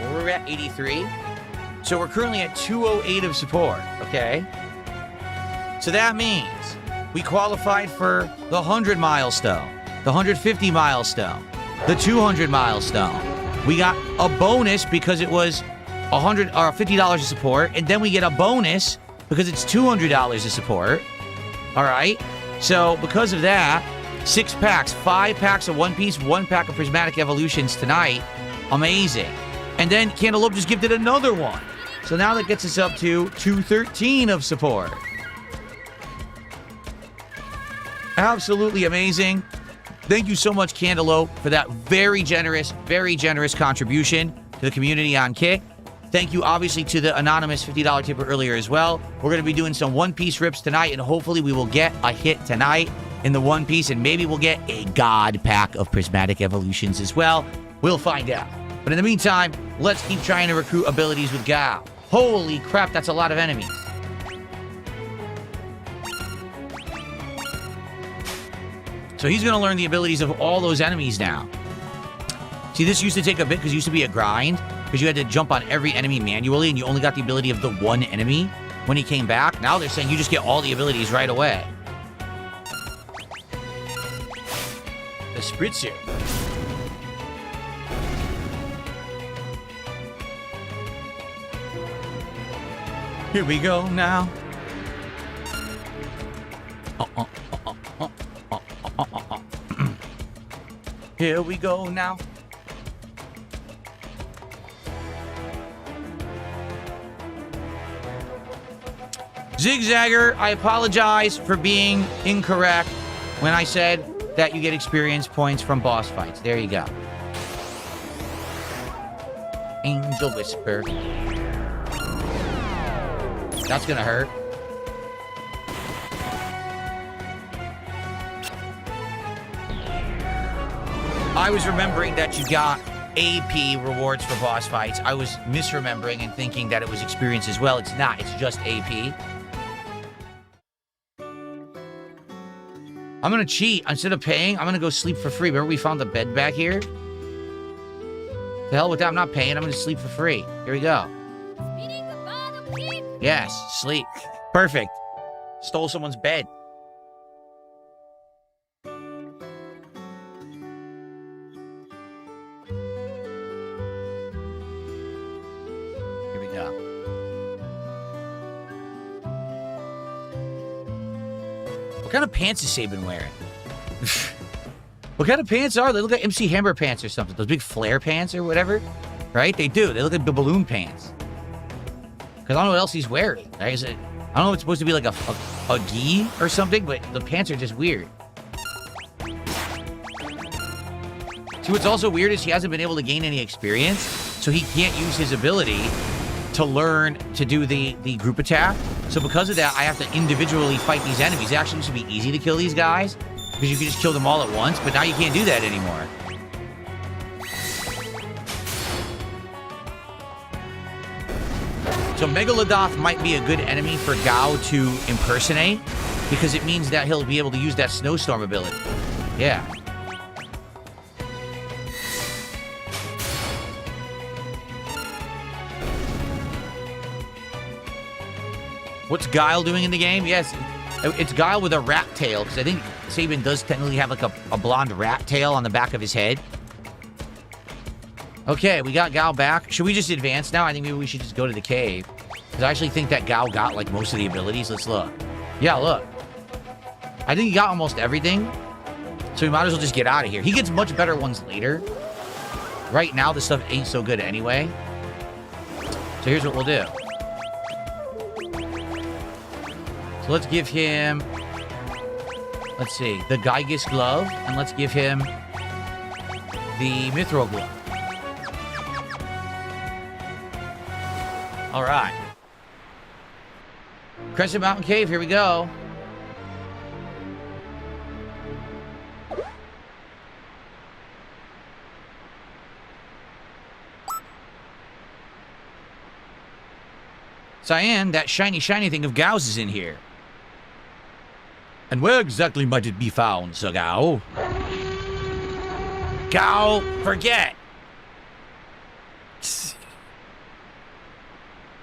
We're at 83. So we're currently at 208 of support, okay? So that means we qualified for the 100 milestone, the 150 milestone, the 200 milestone. We got a bonus because it was $100 or $50 of support, and then we get a bonus because it's $200 of support. All right. So because of that, 6 packs, 5 packs of One Piece, 1 pack of Prismatic Evolutions tonight. Amazing. And then Cantaloupe just gifted another one. So now that gets us up to 213 of support. Absolutely amazing. Thank you so much, Cantaloupe, for that very generous contribution to the community on Kick. Thank you, obviously, to the anonymous $50 tipper earlier as well. We're going to be doing some One Piece rips tonight, and hopefully we will get a hit tonight in the One Piece, and maybe we'll get a God pack of Prismatic Evolutions as well. We'll find out. But in the meantime, let's keep trying to recruit abilities with Gao. Holy crap, that's a lot of enemies. So he's going to learn the abilities of all those enemies now. See, this used to take a bit because it used to be a grind. Because you had to jump on every enemy manually, and you only got the ability of the one enemy when he came back. Now they're saying you just get all the abilities right away. The Spritzer. Here we go now. Here we go now. Zigzagger, I apologize for being incorrect when I said that you get experience points from boss fights. There you go. Angel Whisper. That's gonna hurt. I was remembering that you got AP rewards for boss fights. I was misremembering and thinking that it was experience as well. It's not. It's just AP. I'm gonna cheat. Instead of paying, I'm gonna go sleep for free. Remember we found the bed back here? The hell with that. I'm not paying. I'm gonna sleep for free. Here we go. Yes, sleep. Perfect. Stole someone's bed. Here we go. What kind of pants is Sabin wearing? What kind of pants are they? Look like MC Hammer pants or something. Those big flare pants or whatever. Right? They do. They look like the balloon pants. Because I don't know what else he's wearing. Right? I don't know if it's supposed to be like a gi or something, but the pants are just weird. See, what's also weird is he hasn't been able to gain any experience, so he can't use his ability to learn to do the group attack. So because of that, I have to individually fight these enemies. It actually used to be easy to kill these guys, because you could just kill them all at once, but now you can't do that anymore. So Megalodoth might be a good enemy for Gao to impersonate, because it means that he'll be able to use that snowstorm ability. Yeah. What's Guile doing in the game? Yes, it's Guile with a rat tail, because I think Sabin does technically have like a blonde rat tail on the back of his head. Okay, we got Gao back. Should we just advance now? I think maybe we should just go to the cave. Because I actually think that Gao got like most of the abilities. Let's look. Yeah, look. I think he got almost everything. So we might as well just get out of here. He gets much better ones later. Right now, this stuff ain't so good anyway. So here's what we'll do. So let's give him... Let's see. The Gygus Glove. And let's give him the Mithril Glove. All right. Crescent Mountain Cave, here we go. Cyan, that shiny thing of Gao's is in here. And where exactly might it be found, Sir Gao? Gao, forget!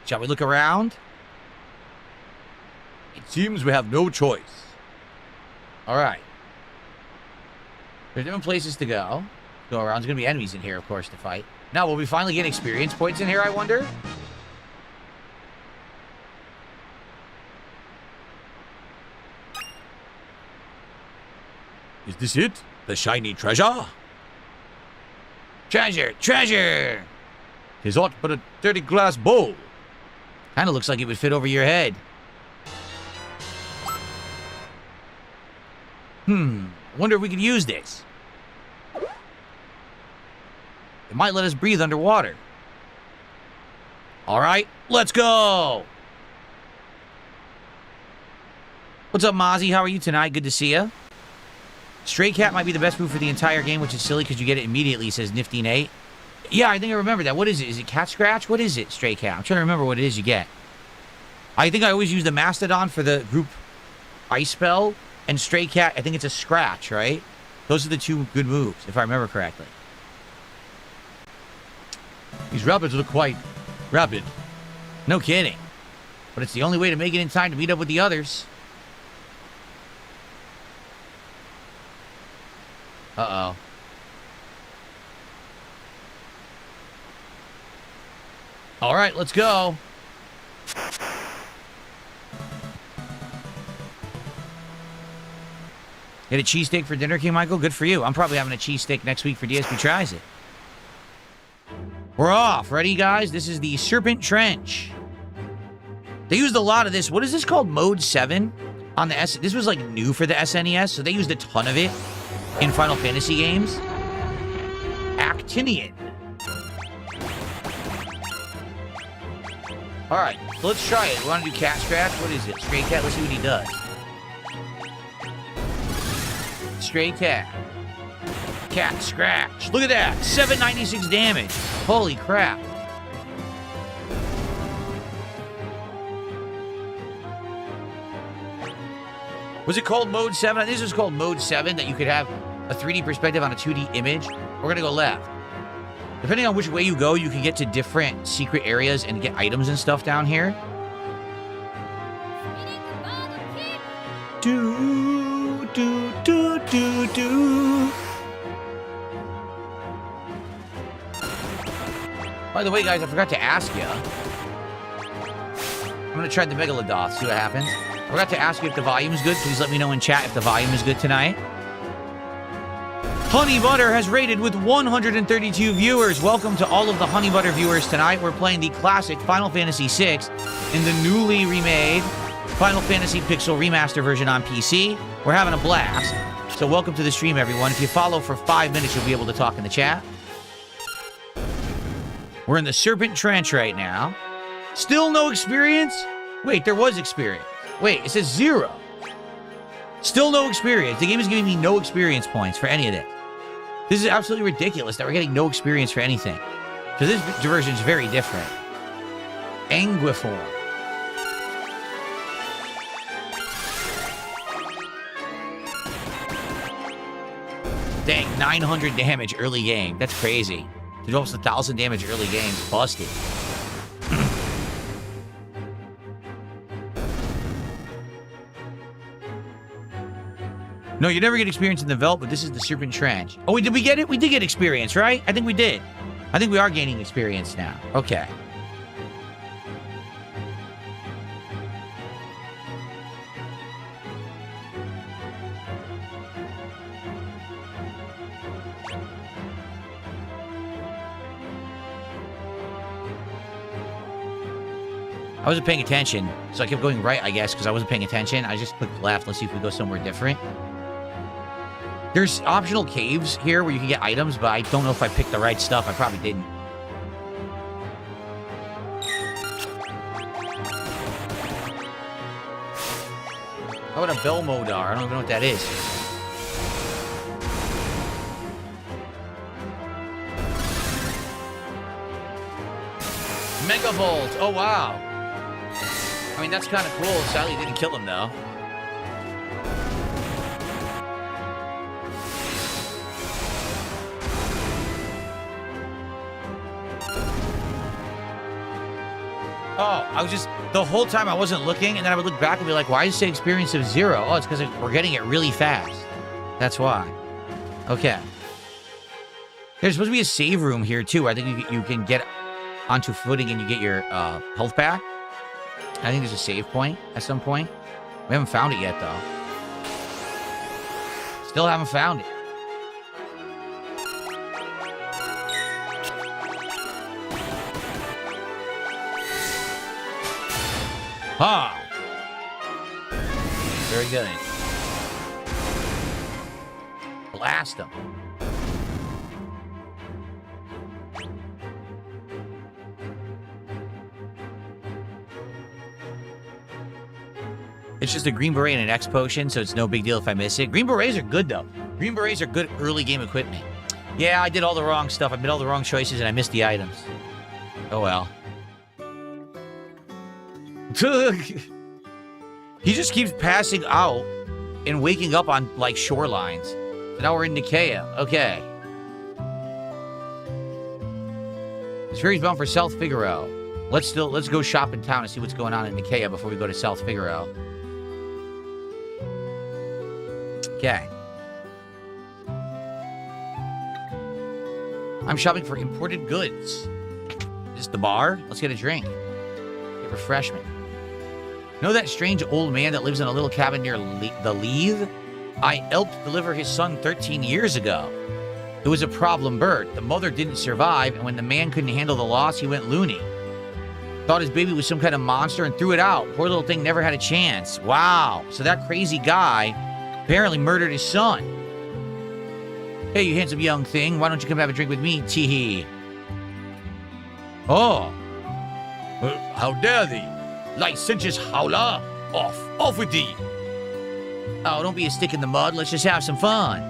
Shall we look around? It seems we have no choice. All right. There's different places to go. Go around. There's going to be enemies in here, of course, to fight. Now, will we finally get experience points in here, I wonder? Is this it? The shiny treasure? Treasure! Treasure! 'Tis aught but a dirty glass bowl. Kind of looks like it would fit over your head. Wonder if we could use this. It might let us breathe underwater. All right, let's go. What's up, Mozzie? How are you tonight? Good to see you. Stray Cat might be the best move for the entire game, which is silly because you get it immediately, says Nifty Nate. Yeah, I think I remember that. What is it? Is it Cat Scratch? What is it, Stray Cat? I'm trying to remember what it is you get. I think I always use the Mastodon for the group Ice Spell, and Stray Cat, I think it's a Scratch, right? Those are the two good moves, if I remember correctly. These rapids look quite rapid. No kidding. But it's the only way to make it in time to meet up with the others. Uh-oh. All right, let's go. Get a cheesesteak for dinner, King Michael? Good for you. I'm probably having a cheesesteak next week for DSP Tries It. We're off. Ready, guys? This is the Serpent Trench. They used a lot of this. What is this called? Mode 7 on the S. This was like new for the SNES, so they used a ton of it in Final Fantasy games. Actinian. All right, so let's try it. We want to do Cat Scratch? What is it? Stray Cat? Let's see what he does. Stray Cat. Cat Scratch. Look at that. 796 damage. Holy crap. Was it called Mode 7? I think this was called Mode 7, that you could have a 3D perspective on a 2D image. We're going to go left. Depending on which way you go, you can get to different secret areas and get items and stuff down here. Do, do, do, do, do. By the way, guys, I forgot to ask you. I'm going to try the Megalodoth, see what happens. I forgot to ask you if the volume is good. Please let me know in chat if the volume is good tonight. Honey Butter has rated with 132 viewers. Welcome to all of the Honey Butter viewers tonight. We're playing the classic Final Fantasy VI in the newly remade Final Fantasy Pixel Remaster version on PC. We're having a blast. So welcome to the stream, everyone. If you follow for 5 minutes, you'll be able to talk in the chat. We're in the Serpent Trench right now. Still no experience? Wait, there was experience. Wait, it says 0. Still no experience. The game is giving me no experience points for any of this. This is absolutely ridiculous that we're getting no experience for anything. So this version is very different. Anguiform. Dang, 900 damage early game. That's crazy. There's almost 1,000 damage early game. Busted. No, you never get experience in the Veldt, but this is the Serpent Trench. Oh, did we get it? We did get experience, right? I think we did. I think we are gaining experience now. Okay. I wasn't paying attention, so I kept going right, I guess, because I wasn't paying attention. I just clicked left. Let's see if we go somewhere different. There's optional caves here where you can get items, but I don't know if I picked the right stuff. I probably didn't. How about a Belmodar? I don't even know what that is. Megavolt. Oh, wow. I mean, that's kind of cool. Sadly, didn't kill him, though. Oh, I was just, the whole time I wasn't looking, and then I would look back and be like, why does it say experience of 0? Oh, it's because we're getting it really fast. That's why. Okay. There's supposed to be a save room here, too. I think you can get onto footing and you get your health back. I think there's a save point at some point. We haven't found it yet, though. Still haven't found it. Huh. Very good. Blast them. It's just a Green Beret and an X Potion, so it's no big deal if I miss it. Green Berets are good, though. Green Berets are good early game equipment. Yeah, I did all the wrong stuff. I made all the wrong choices, and I missed the items. Oh, well. He just keeps passing out and waking up on, like, shorelines. So now we're in Nicaea. Okay. This ferry's bound for South Figaro. Let's go shop in town and see what's going on in Nicaea before we go to South Figaro. Okay. I'm shopping for imported goods. Is this the bar? Let's get a drink. Get refreshment. Know that strange old man that lives in a little cabin near the Leith? I helped deliver his son 13 years ago. It was a problem bird. The mother didn't survive, and when the man couldn't handle the loss, he went loony. Thought his baby was some kind of monster and threw it out. Poor little thing never had a chance. Wow. So that crazy guy apparently murdered his son. Hey, you handsome young thing. Why don't you come have a drink with me? Tee-hee. Oh. How dare thee? Licentious howler. Off with thee. Oh, don't be a stick in the mud. Let's just have some fun.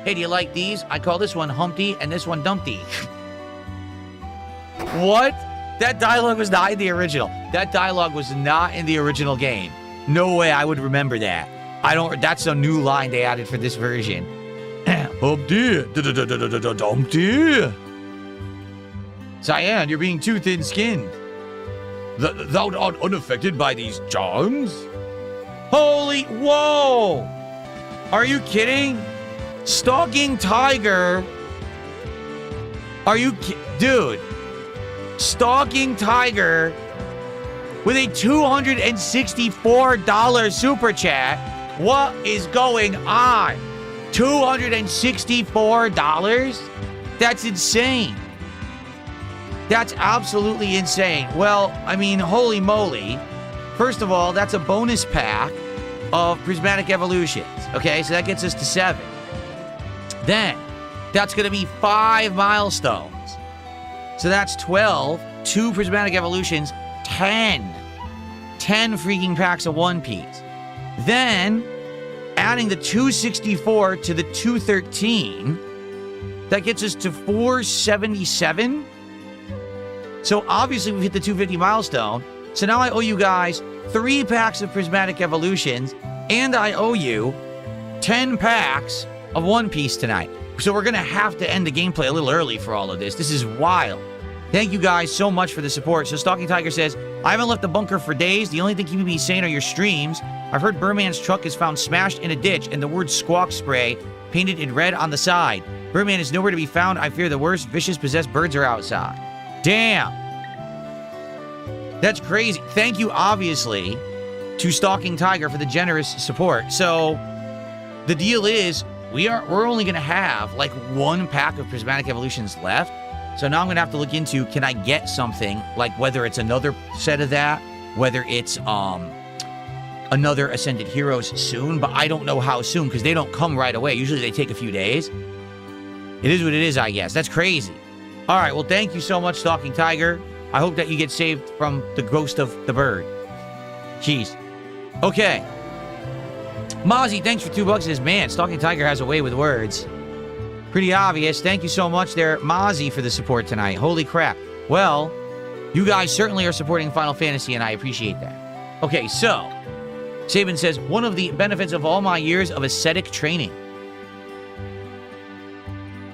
Hey, do you like these? I call this one Humpty and this one Dumpty. What? That dialogue was not in the original. That dialogue was not in the original game. No way I would remember that. That's a new line they added for this version. Humpty. Dumpty. Cyan, you're being too thin-skinned. Thou art unaffected by these charms? Holy, whoa! Are you kidding? Stalking Tiger? Are you dude? Stalking Tiger with a $264 super chat. What is going on? $264? That's insane. That's absolutely insane. Well, I mean, holy moly. First of all, that's a bonus pack of Prismatic Evolutions. Okay, so that gets us to 7. Then, that's going to be 5 milestones. So that's 12, 2 Prismatic Evolutions, 10. 10 freaking packs of One Piece. Then, adding the 264 to the 213, that gets us to 477. So obviously we've hit the 250 milestone. So now I owe you guys 3 packs of Prismatic Evolutions, and I owe you 10 packs of One Piece tonight. So we're going to have to end the gameplay a little early for all of this. This is wild. Thank you guys so much for the support. So Stalking Tiger says, I haven't left the bunker for days. The only thing keeping me sane are your streams. I've heard Birdman's truck is found smashed in a ditch and the word squawk spray painted in red on the side. Birdman is nowhere to be found. I fear the worst. Vicious possessed birds are outside. Damn. That's crazy. Thank you, obviously, to Stalking Tiger for the generous support. So the deal is we're only going to have like 1 pack of Prismatic Evolutions left. So now I'm going to have to look into, can I get something, like whether it's another set of that, whether it's another Ascended Heroes soon, but I don't know how soon because they don't come right away. Usually they take a few days. It is what it is, I guess. That's crazy. All right, well, thank you so much, Stalking Tiger. I hope that you get saved from the ghost of the bird. Jeez. Okay. Mozzie, thanks for $2. Says, man, Stalking Tiger has a way with words. Pretty obvious. Thank you so much there, Mozzie, for the support tonight. Holy crap. Well, you guys certainly are supporting Final Fantasy, and I appreciate that. Okay, so, Saban says, one of the benefits of all my years of ascetic training.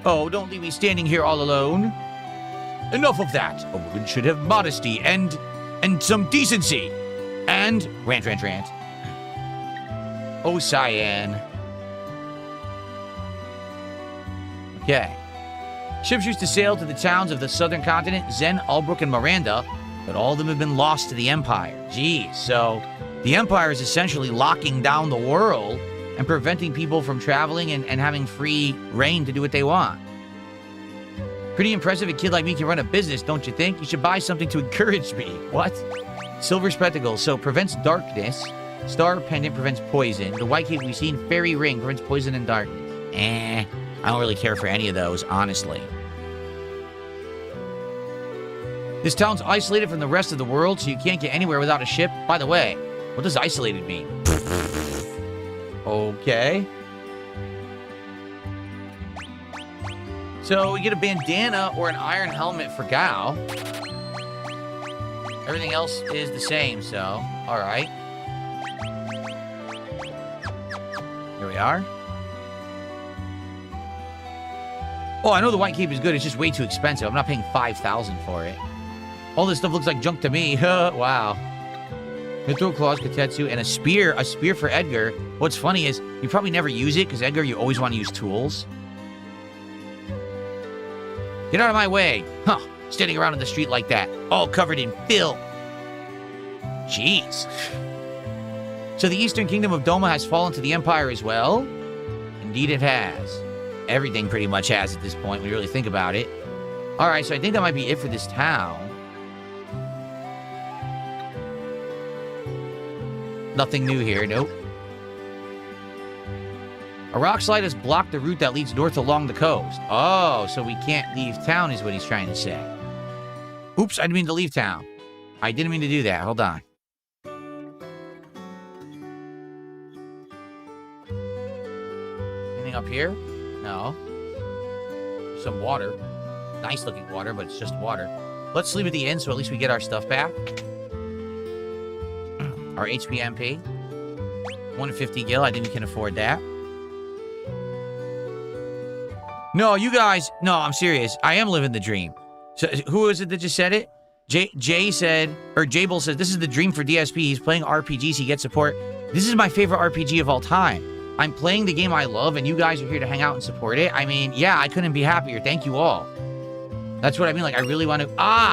Oh, don't leave me standing here all alone. Enough of that. A woman should have modesty and some decency. And rant. Oh, Cyan. Okay. Ships used to sail to the towns of the southern continent, Zen, Albrook, and Miranda, but all of them have been lost to the Empire. Geez, so the Empire is essentially locking down the world and preventing people from traveling and having free reign to do what they want. Pretty impressive a kid like me can run a business, don't you think? You should buy something to encourage me. What? Silver Spectacles, so prevents darkness. Star Pendant prevents poison. The White Cape we've seen, Fairy Ring prevents poison and darkness. I don't really care for any of those, honestly. This town's isolated from the rest of the world, so you can't get anywhere without a ship. By the way, what does isolated mean? Okay. So we get a bandana or an iron helmet for Gao. Everything else is the same, so all right. Here we are. Oh, I know the white cape is good. It's just way too expensive. I'm not paying 5,000 for it. All this stuff looks like junk to me. Wow. Mithril claws, Katetsu, and a spear. A spear for Edgar. What's funny is you probably never use it because Edgar, you always want to use tools. Get out of my way. Huh. Standing around in the street like that. All covered in filth. Jeez. So the Eastern Kingdom of Doma has fallen to the Empire as well? Indeed it has. Everything pretty much has at this point when you really think about it. All right, so I think that might be it for this town. Nothing new here, nope. A rock slide has blocked the route that leads north along the coast. Oh, so we can't leave town is what he's trying to say. Oops, I didn't mean to leave town. I didn't mean to do that. Hold on. Anything up here? No. Some water. Nice looking water, but it's just water. Let's sleep at the inn so at least we get our stuff back. Our HP MP. 150 gil. I think we can afford that. No, you guys. No, I'm serious. I am living the dream. So who is it that just said it? Jay said, or Jable says, this is the dream for DSP. He's playing RPGs. He gets support. This is my favorite RPG of all time. I'm playing the game I love, and you guys are here to hang out and support it. I mean, yeah, I couldn't be happier. Thank you all. That's what I mean. Like, I really want to...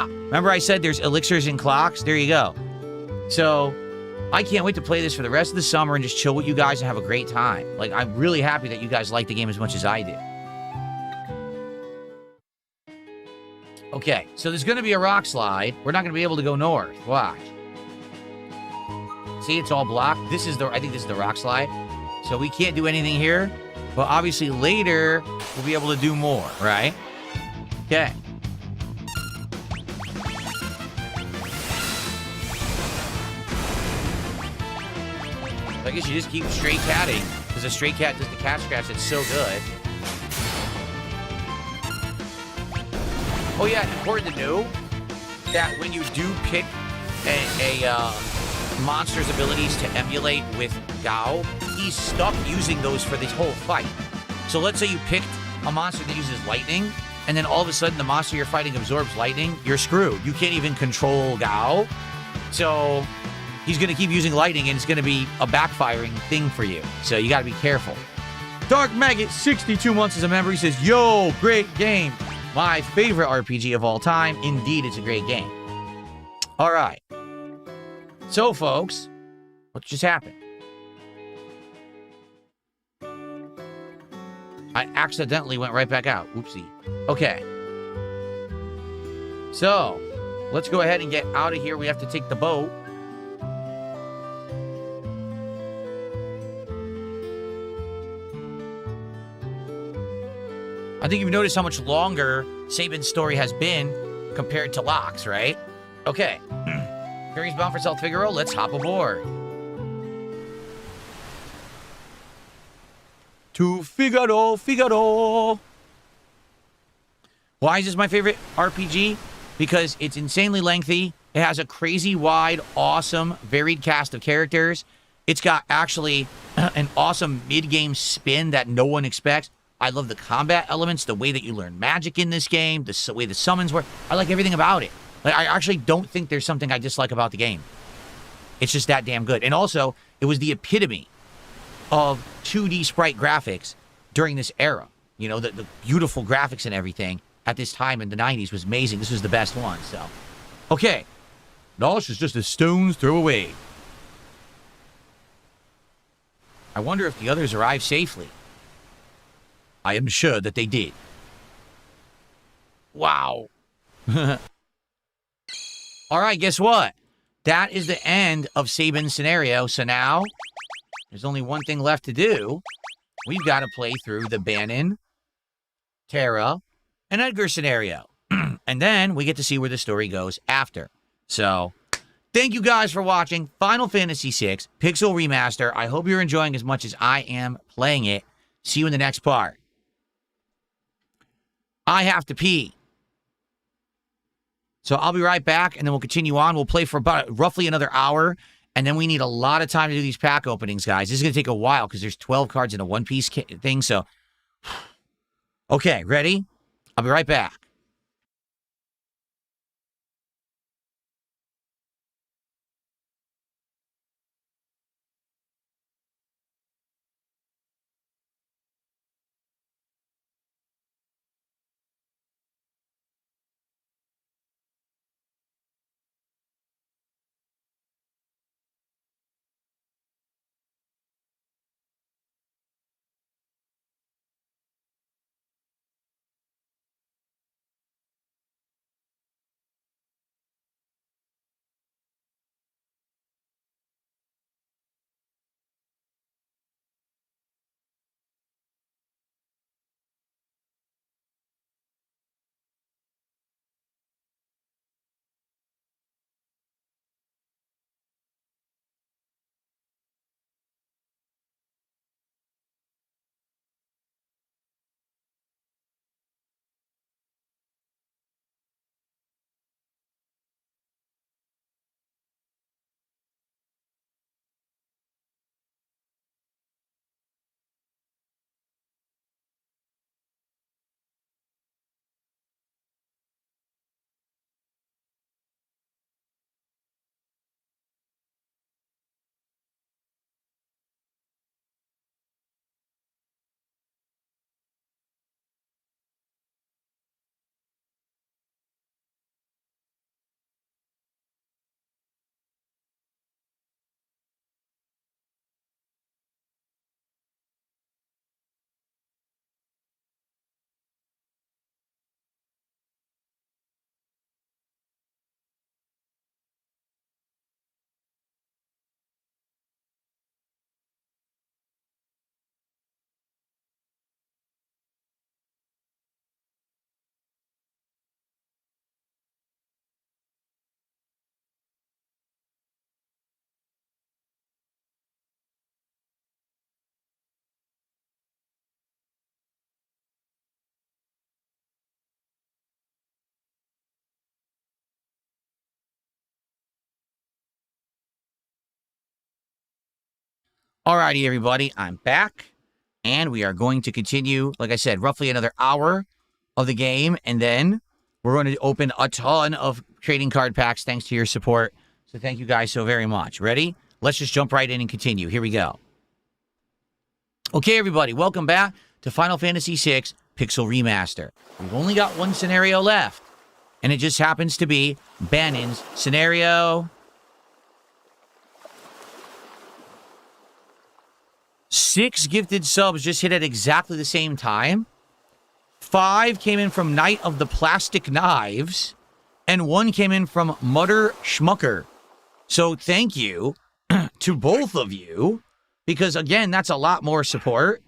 remember I said there's elixirs and clocks? There you go. So, I can't wait to play this for the rest of the summer and just chill with you guys and have a great time. Like, I'm really happy that you guys like the game as much as I do. Okay, so there's going to be a rock slide. We're not going to be able to go north. Watch. See, it's all blocked. I think this is the rock slide. So we can't do anything here. But obviously later, we'll be able to do more, right? Okay. I guess you just keep straight catting. Because a straight cat does the cat scratch. It's so good. Oh yeah, important to know that when you do pick a monster's abilities to emulate with Gao, he's stuck using those for this whole fight. So let's say you picked a monster that uses lightning, and then all of a sudden the monster you're fighting absorbs lightning, you're screwed. You can't even control Gao. So he's going to keep using lightning, and it's going to be a backfiring thing for you. So you got to be careful. Dark Maggot, 62 months as a member. He says, yo, great game. My favorite RPG of all time. Indeed, it's a great game. All right. So, folks, what just happened? I accidentally went right back out. Oopsie. Okay. So, let's go ahead and get out of here. We have to take the boat. I think you've noticed how much longer Sabin's story has been compared to Locke's, right? Okay. Ferry's bound for South Figaro. Let's hop aboard. To Figaro, Figaro. Why is this my favorite RPG? Because it's insanely lengthy. It has a crazy wide, awesome, varied cast of characters. It's got actually an awesome mid-game spin that no one expects. I love the combat elements, the way that you learn magic in this game, the way the summons work. I like everything about it. Like, I actually don't think there's something I dislike about the game. It's just that damn good. And also, it was the epitome of 2D sprite graphics during this era. You know, the beautiful graphics and everything at this time in the 90s was amazing. This was the best one, so. Okay. Nosh is just a stone's throw away. I wonder if the others arrived safely. I am sure that they did. Wow. All right, guess what? That is the end of Sabin's scenario. So now, there's only one thing left to do. We've got to play through the Bannon, Terra, and Edgar scenario. And then we get to see where the story goes after. So, thank you guys for watching Final Fantasy VI Pixel Remaster. I hope you're enjoying as much as I am playing it. See you in the next part. I have to pee. So I'll be right back, and then we'll continue on. We'll play for about roughly another hour, and then we need a lot of time to do these pack openings, guys. This is going to take a while because there's 12 cards in a one-piece thing, so... Okay, ready? I'll be right back. Alrighty, everybody, I'm back, and we are going to continue, like I said, roughly another hour of the game, and then we're going to open a ton of trading card packs thanks to your support, so thank you guys so very much. Ready? Let's just jump right in and continue. Here we go. Okay, everybody, welcome back to Final Fantasy VI Pixel Remaster. We've only got one scenario left, and it just happens to be Banon's scenario. 6 gifted subs just hit at exactly the same time. 5 came in from Knight of the Plastic Knives. And 1 came in from Mutter Schmucker. So thank you to both of you. Because, again, that's a lot more support.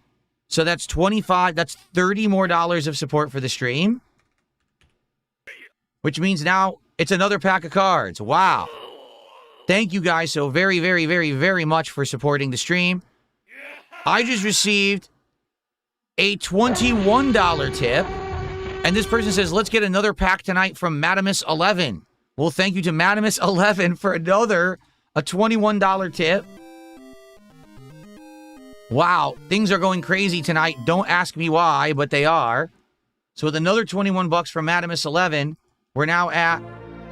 So that's 25, that's $30 more of support for the stream. Which means now it's another pack of cards. Wow. Thank you guys so very, very, very, very much for supporting the stream. I just received a $21 tip, and this person says, let's get another pack tonight from Madamus11. Well, thank you to Madamus11 for a $21 tip. Wow, things are going crazy tonight. Don't ask me why, but they are. So with another 21 bucks from Madamus11, we're now at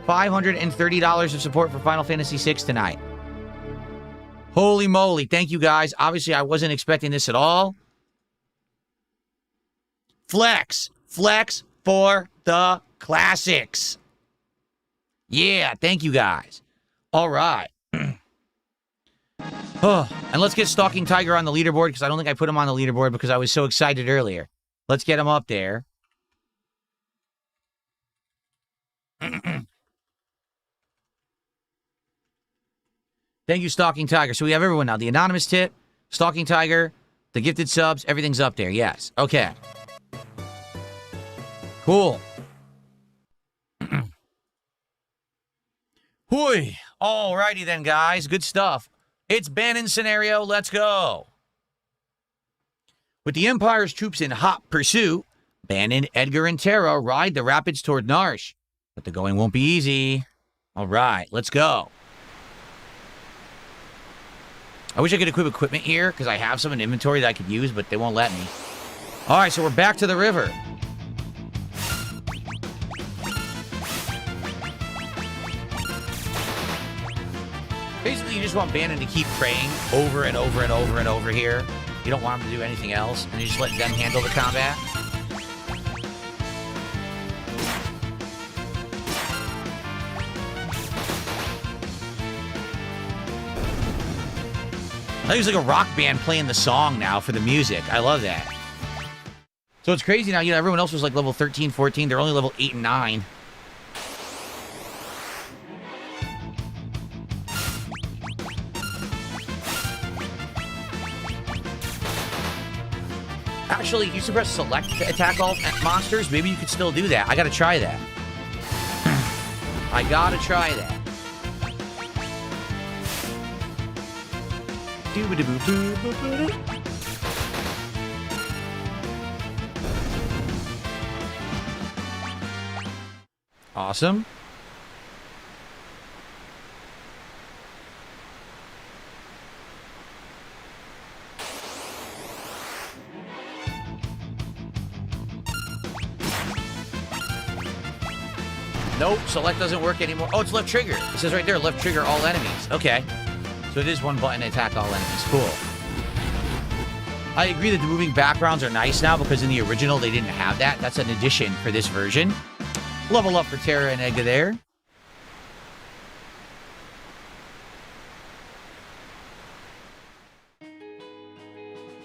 $530 of support for Final Fantasy VI tonight. Holy moly. Thank you, guys. Obviously, I wasn't expecting this at all. Flex. Flex for the classics. Yeah, thank you, guys. All right. Oh, and let's get Stalking Tiger on the leaderboard, because I don't think I put him on the leaderboard because I was so excited earlier. Let's get him up there. Thank you, Stalking Tiger. So we have everyone now. The anonymous tip, Stalking Tiger, the gifted subs, everything's up there. Yes. Okay. Cool. Hooey. Alrighty then, guys. Good stuff. It's Bannon scenario. Let's go. With the Empire's troops in hot pursuit, Bannon, Edgar, and Tara ride the rapids toward Narsh. But the going won't be easy. All right, let's go. I wish I could equip equipment here, because I have some in inventory that I could use, but they won't let me. All right, so we're back to the river. Basically, you just want Bannon to keep praying over and over and over and over here. You don't want him to do anything else, and you just let them handle the combat. I think it's like a rock band playing the song now for the music. I love that. So it's crazy now, everyone else was like level 13, 14. They're only level 8 and 9. Actually, you should press select to attack all monsters. Maybe you could still do that. I gotta try that. I gotta try that. Awesome. Nope, select doesn't work anymore. Oh, it's left trigger. It says right there, left trigger all enemies. Okay. So it is one button to attack all enemies. Cool. I agree that the moving backgrounds are nice now because in the original they didn't have that. That's an addition for this version. Level up for Tara and Edgar there.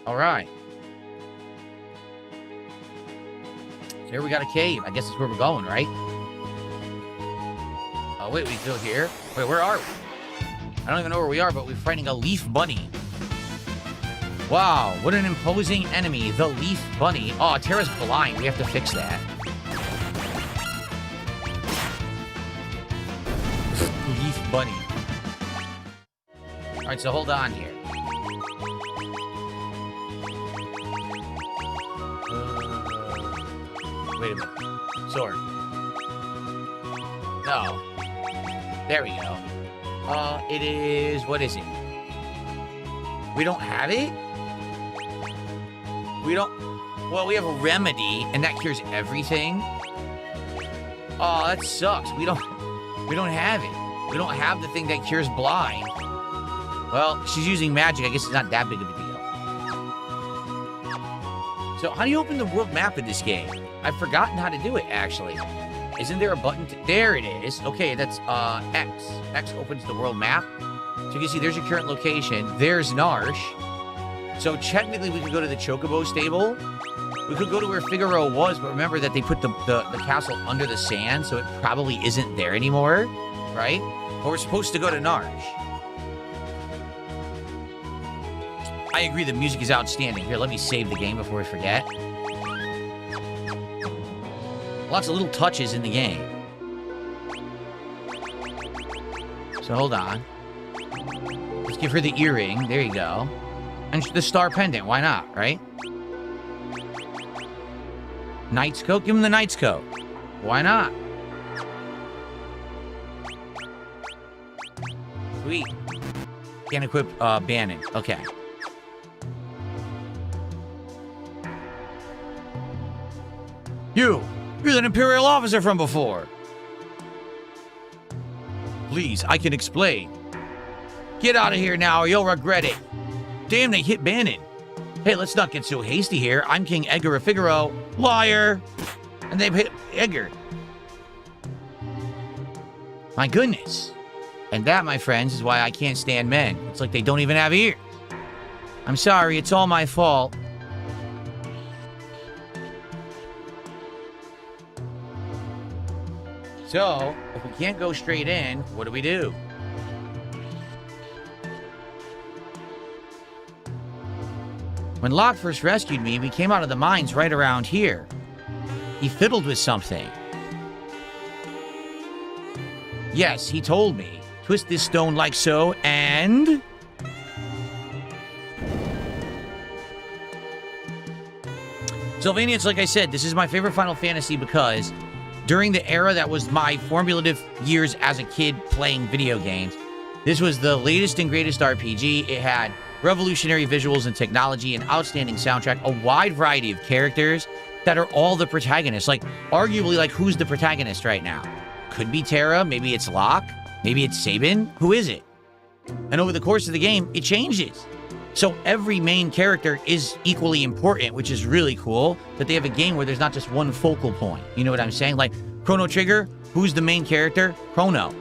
All right. So here we got a cave. I guess that's where we're going, right? Oh, wait, we still here? Wait, where are we? I don't even know where we are, but we're fighting a leaf bunny. Wow, what an imposing enemy, the leaf bunny. Oh, Tara's blind. We have to fix that. Leaf bunny. All right, so hold on here. Wait a minute. Sword. No. There we go. It is... What is it? We don't have it? We don't... Well, we have a remedy, and that cures everything. Oh, that sucks. We don't have it. We don't have the thing that cures blind. Well, she's using magic. I guess it's not that big of a deal. So, how do you open the world map in this game? I've forgotten how to do it, actually. Isn't there a button? There it is. Okay, that's X. X opens the world map. So you can see there's your current location. There's Narsh. So technically we could go to the Chocobo stable. We could go to where Figaro was, but remember that they put the castle under the sand, so it probably isn't there anymore, right? But we're supposed to go to Narsh. I agree, the music is outstanding. Here, let me save the game before we forget. Lots of little touches in the game. So hold on. Let's give her the earring. There you go. And the star pendant. Why not, right? Knight's coat. Give him the Knight's coat. Why not? Sweet. Can't equip Bannon. Okay. You're that Imperial officer from before. Please, I can explain. Get out of here now or you'll regret it. Damn, they hit Bannon. Hey, let's not get so hasty here. I'm King Edgar of Figaro. Liar. And they've hit Edgar. My goodness. And that, my friends, is why I can't stand men. It's like they don't even have ears. I'm sorry, it's all my fault. So, if we can't go straight in, what do we do? When Locke first rescued me, we came out of the mines right around here. He fiddled with something. Yes, he told me. Twist this stone like so, and... Sylvania, it's like I said, this is my favorite Final Fantasy because during the era that was my formative years as a kid playing video games, this was the latest and greatest RPG. It had revolutionary visuals and technology, an outstanding soundtrack, a wide variety of characters that are all the protagonists. Like, arguably, like, who's the protagonist right now? Could be Terra, maybe it's Locke, maybe it's Sabin. Who is it? And over the course of the game, it changes. So every main character is equally important, which is really cool that they have a game where there's not just one focal point. You know what I'm saying? Like Chrono Trigger, who's the main character? Chrono.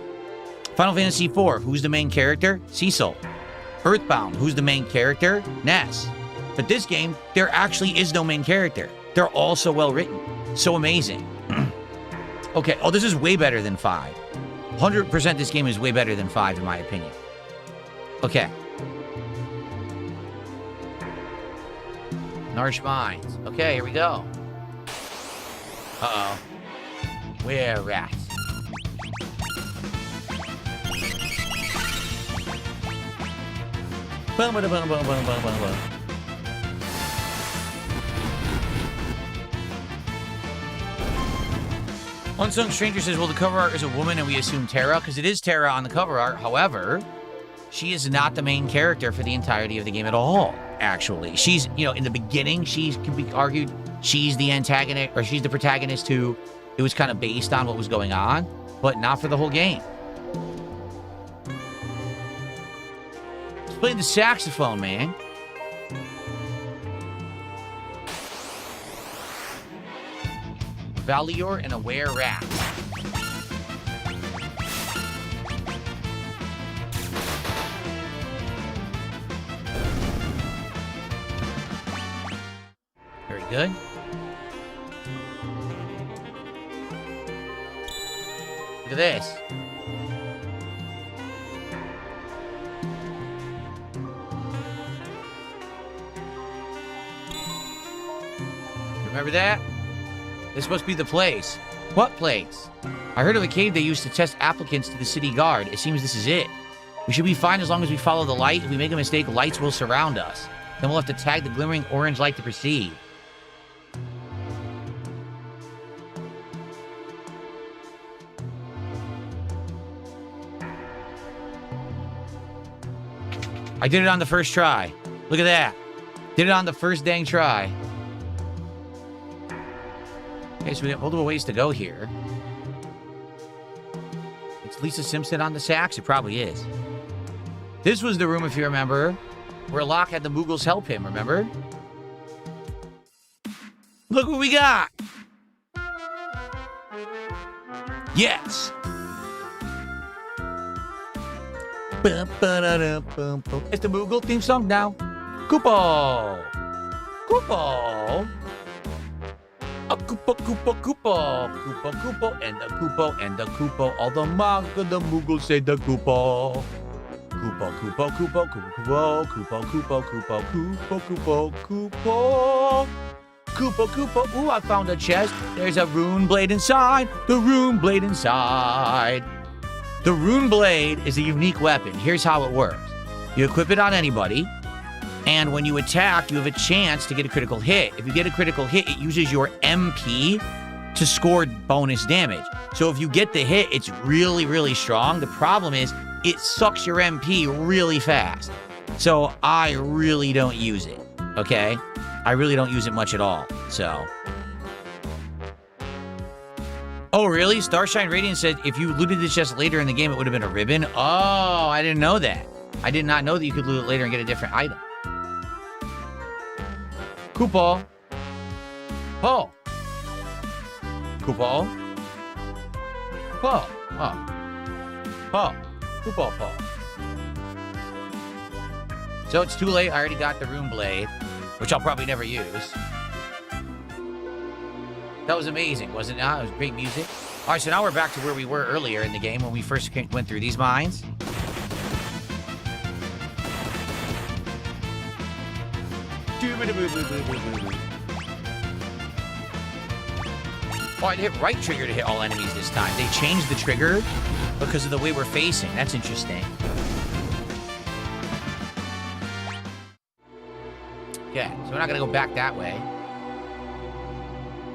Final Fantasy IV, who's the main character? Cecil. Earthbound, who's the main character? Ness. But this game, there actually is no main character. They're all so well written. So amazing. Okay, oh, this is way better than 5. 100% this game is way better than 5 in my opinion. Okay. Nourish Minds. Okay, here we go. Uh-oh. We're at. Unsung Stranger says, well, the cover art is a woman and we assume Terra, because it is Terra on the cover art. However, she is not the main character for the entirety of the game at all, actually. She's, you know, in the beginning, she can be argued she's the antagonist, or she's the protagonist who it was kind of based on what was going on, but not for the whole game. He's playing the saxophone, man. Valior and a were-rat. Very good. Look at this. Remember that? This must be the place. What place? I heard of a cave they used to test applicants to the city guard. It seems this is it. We should be fine as long as we follow the light. If we make a mistake, lights will surround us. Then we'll have to tag the glimmering orange light to proceed. I did it on the first try. Look at that. Did it on the first dang try. Okay, so we have multiple ways to go here. It's Lisa Simpson on the sax? It probably is. This was the room, if you remember, where Locke had the Moogles help him, remember? Look what we got! Yes! It's the Moogle theme song now. Koopo! Koopo! A Koopa, Koopa, Koopa, Koopa, Koopa, and the Koopa, and the Koopa. All the Moogles say the Koopa. Koopa, Koopa, Koopa, Koopa, Koopa, Koopa, Koopa, Koopa, Koopa, Koopa. Koopa, Koopa. Ooh, I found a chest. There's a rune blade inside. The rune blade inside. The rune blade is a unique weapon. Here's how it works. You equip it on anybody. And when you attack, you have a chance to get a critical hit. If you get a critical hit, it uses your MP to score bonus damage. So if you get the hit, it's really, really strong. The problem is it sucks your MP really fast. So I really don't use it, okay? I really don't use it much at all, so. Oh, really? Starshine Radiant said if you looted the chest later in the game, it would have been a ribbon? Oh, I didn't know that. I did not know that you could loot it later and get a different item. Koopa. Oh. Koopa. Oh. Oh. Oh. Koopa. Oh. So it's too late. I already got the rune blade, which I'll probably never use. That was amazing, wasn't it? It was great music. All right, so now we're back to where we were earlier in the game when we first went through these mines. Oh, I hit right trigger to hit all enemies this time. They changed the trigger because of the way we're facing. That's interesting. Okay, so we're not going to go back that way.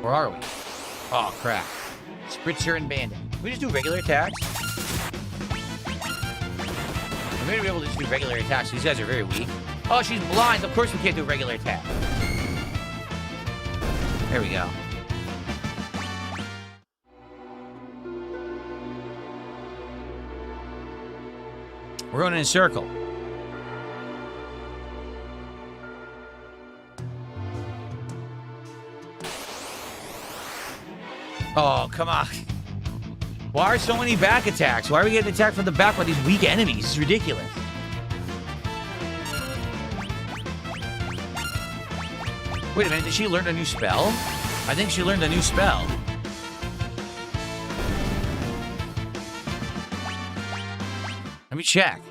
Where are we? Oh, crap. Spritzer and Bandit. Can we just do regular attacks? We're going to be able to just do regular attacks. These guys are very weak. Oh, she's blind. Of course we can't do regular attack. There we go. We're going in a circle. Oh, come on. Why are so many back attacks? Why are we getting attacked from the back by these weak enemies? It's ridiculous. Wait a minute, did she learn a new spell? I think she learned a new spell. Let me check.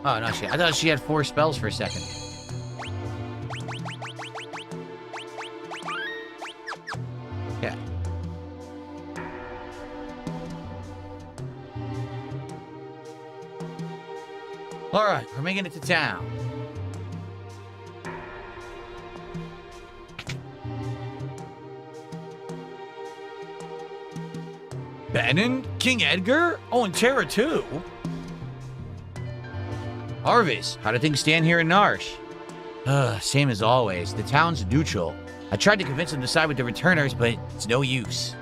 Oh, no, I thought she had 4 spells for a second. Yeah. All right, we're making it to town. Bannon? King Edgar? Oh, and Terra too. Harvis, how do things stand here in Narsh? Same as always. The town's neutral. I tried to convince them to side with the returners, but it's no use.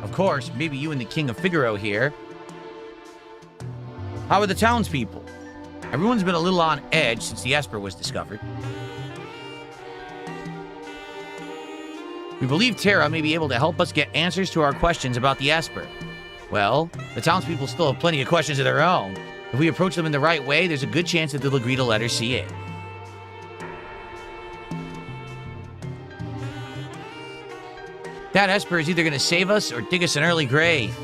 Of course, maybe you and the King of Figaro here. How are the townspeople? Everyone's been a little on edge since the Esper was discovered. We believe Terra may be able to help us get answers to our questions about the Esper. Well, the townspeople still have plenty of questions of their own. If we approach them in the right way, there's a good chance that they'll agree to let her see it. That Esper is either going to save us or dig us an early grave.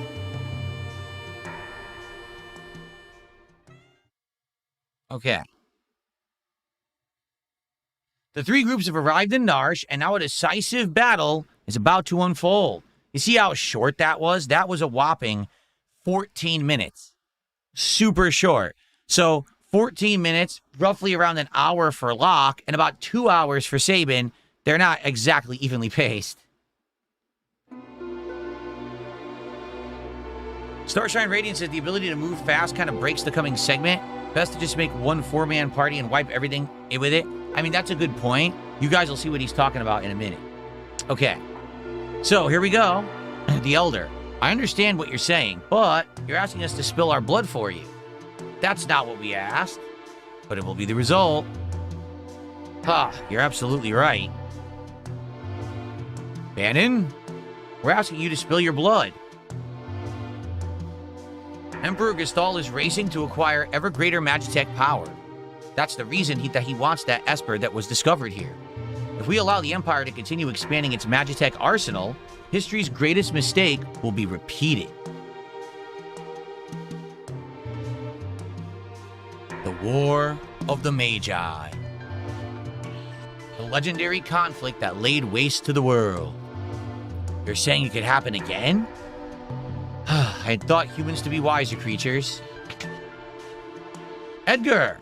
Okay. The 3 groups have arrived in Narsh, and now a decisive battle is about to unfold. You see how short that was? That was a whopping 14 minutes. Super short. So 14 minutes, roughly around an hour for Locke, and about 2 hours for Sabin. They're not exactly evenly paced. Starshine Radiant says the ability to move fast kind of breaks the coming segment. Best to just make one 4-man party and wipe everything with it. I mean, that's a good point. You guys will see what he's talking about in a minute. Okay. So, here we go. The Elder. I understand what you're saying, but you're asking us to spill our blood for you. That's not what we asked, but it will be the result. You're absolutely right. Bannon, we're asking you to spill your blood. Emperor Gestal is racing to acquire ever greater Magitech power. That's the reason that he wants that Esper that was discovered here. If we allow the Empire to continue expanding its Magitech arsenal, history's greatest mistake will be repeated. The War of the Magi. The legendary conflict that laid waste to the world. You're saying it could happen again? I had thought humans to be wiser creatures. Edgar!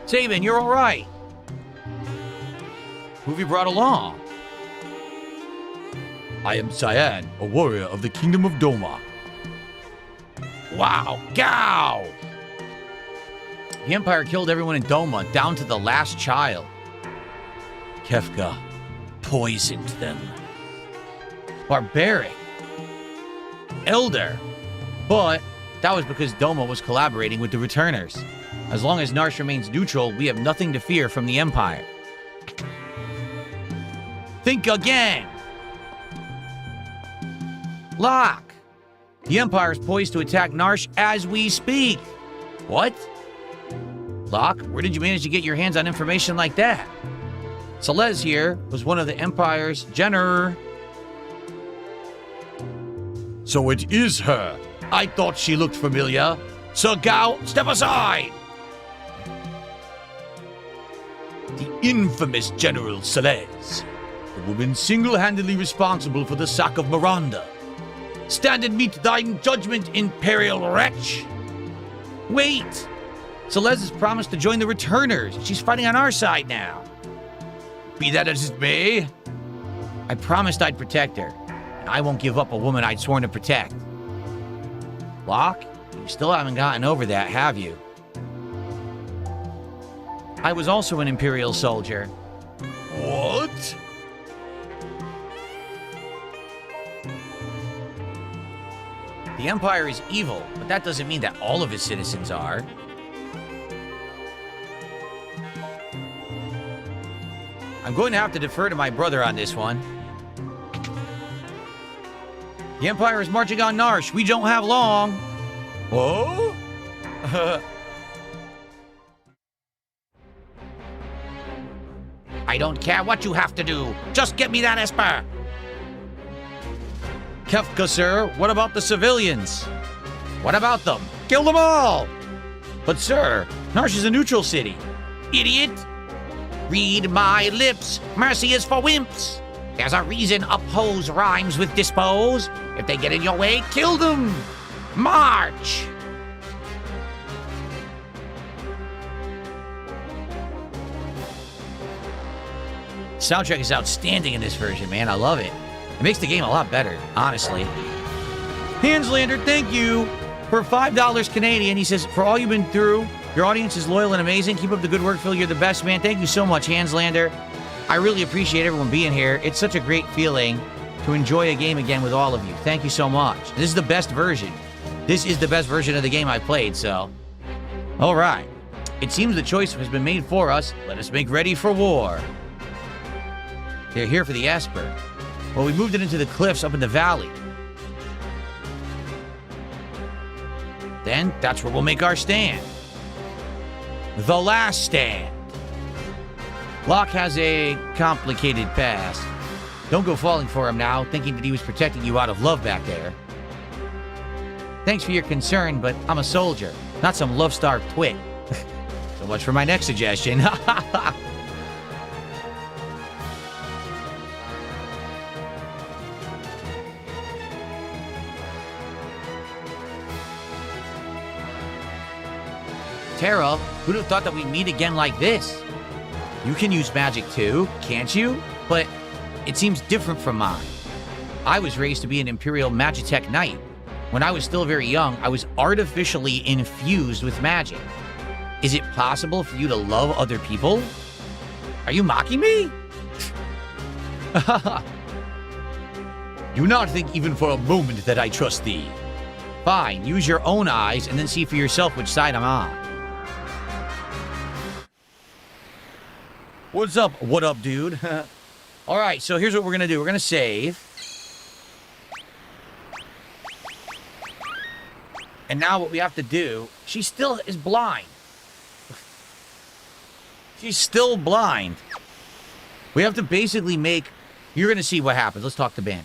Sabin, you're all right. Who have you brought along? I am Cyan, a warrior of the Kingdom of Doma. Wow, Gow! The Empire killed everyone in Doma, down to the last child. Kefka poisoned them. Barbaric. Elder. But that was because Doma was collaborating with the Returners. As long as Narsh remains neutral, we have nothing to fear from the Empire. Think again! Locke! The Empire is poised to attack Narsh as we speak. What? Locke, where did you manage to get your hands on information like that? Celeste here was one of the Empire's general. So it is her. I thought she looked familiar. Sir Gao, step aside! The infamous General Celeste, the woman single-handedly responsible for the sack of Miranda. Stand and meet thine judgment, imperial wretch! Wait! Celeste has promised to join the Returners. She's fighting on our side now. Be that as it may, I promised I'd protect her, and I won't give up a woman I'd sworn to protect. Locke, you still haven't gotten over that, have you? I was also an Imperial soldier. What? The Empire is evil, but that doesn't mean that all of its citizens are. I'm going to have to defer to my brother on this one. The Empire is marching on Narsh. We don't have long. Whoa? I don't care what you have to do. Just get me that Esper. Kefka, sir, what about the civilians? What about them? Kill them all! But, sir, Narsh is a neutral city. Idiot! Read my lips. Mercy is for wimps. There's a reason oppose rhymes with dispose. If they get in your way, kill them. March! Soundtrack is outstanding in this version, man. I love it. It makes the game a lot better, honestly. Hanslander, thank you for $5 Canadian. He says, for all you've been through, your audience is loyal and amazing. Keep up the good work, Phil. You're the best, man. Thank you so much, Hanslander. I really appreciate everyone being here. It's such a great feeling to enjoy a game again with all of you. Thank you so much. This is the best version. This is the best version of the game I've played, so. All right. It seems the choice has been made for us. Let us make ready for war. They're here for the Esper. Well, we moved it into the cliffs up in the valley. Then, that's where we'll make our stand. The last stand. Locke has a complicated past. Don't go falling for him now, thinking that he was protecting you out of love back there. Thanks for your concern, but I'm a soldier, not some love-starved twit. So much for my next suggestion. Terra, who'd have thought that we'd meet again like this? You can use magic too, can't you? But it seems different from mine. I was raised to be an Imperial Magitech Knight. When I was still very young, I was artificially infused with magic. Is it possible for you to love other people? Are you mocking me? Do not think even for a moment that I trust thee. Fine, use your own eyes and then see for yourself which side I'm on. What's up? What up, dude? All right, so here's what we're going to do. We're going to save. And now what we have to do, she still is blind. She's still blind. We have to basically make, you're going to see what happens. Let's talk to Ben.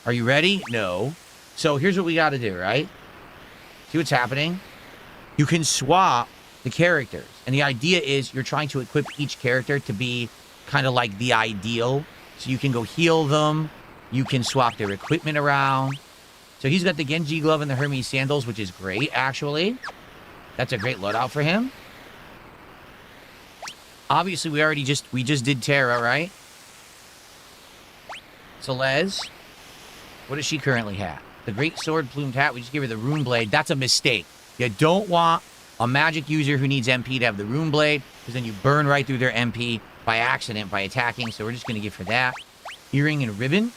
Are you ready? No. So here's what we got to do, right? See what's happening? You can swap the characters. And the idea is you're trying to equip each character to be kind of like the ideal. So you can go heal them. You can swap their equipment around. So he's got the Genji glove and the Hermes sandals, which is great, actually. That's a great loadout for him. Obviously, we just did Terra, right? So Les, what does she currently have? The Great Sword Plumed Hat. We just gave her the Rune Blade. That's a mistake. You don't want a magic user who needs MP to have the Rune Blade, because then you burn right through their MP by accident by attacking. So we're just going to give her that. Earring and ribbon.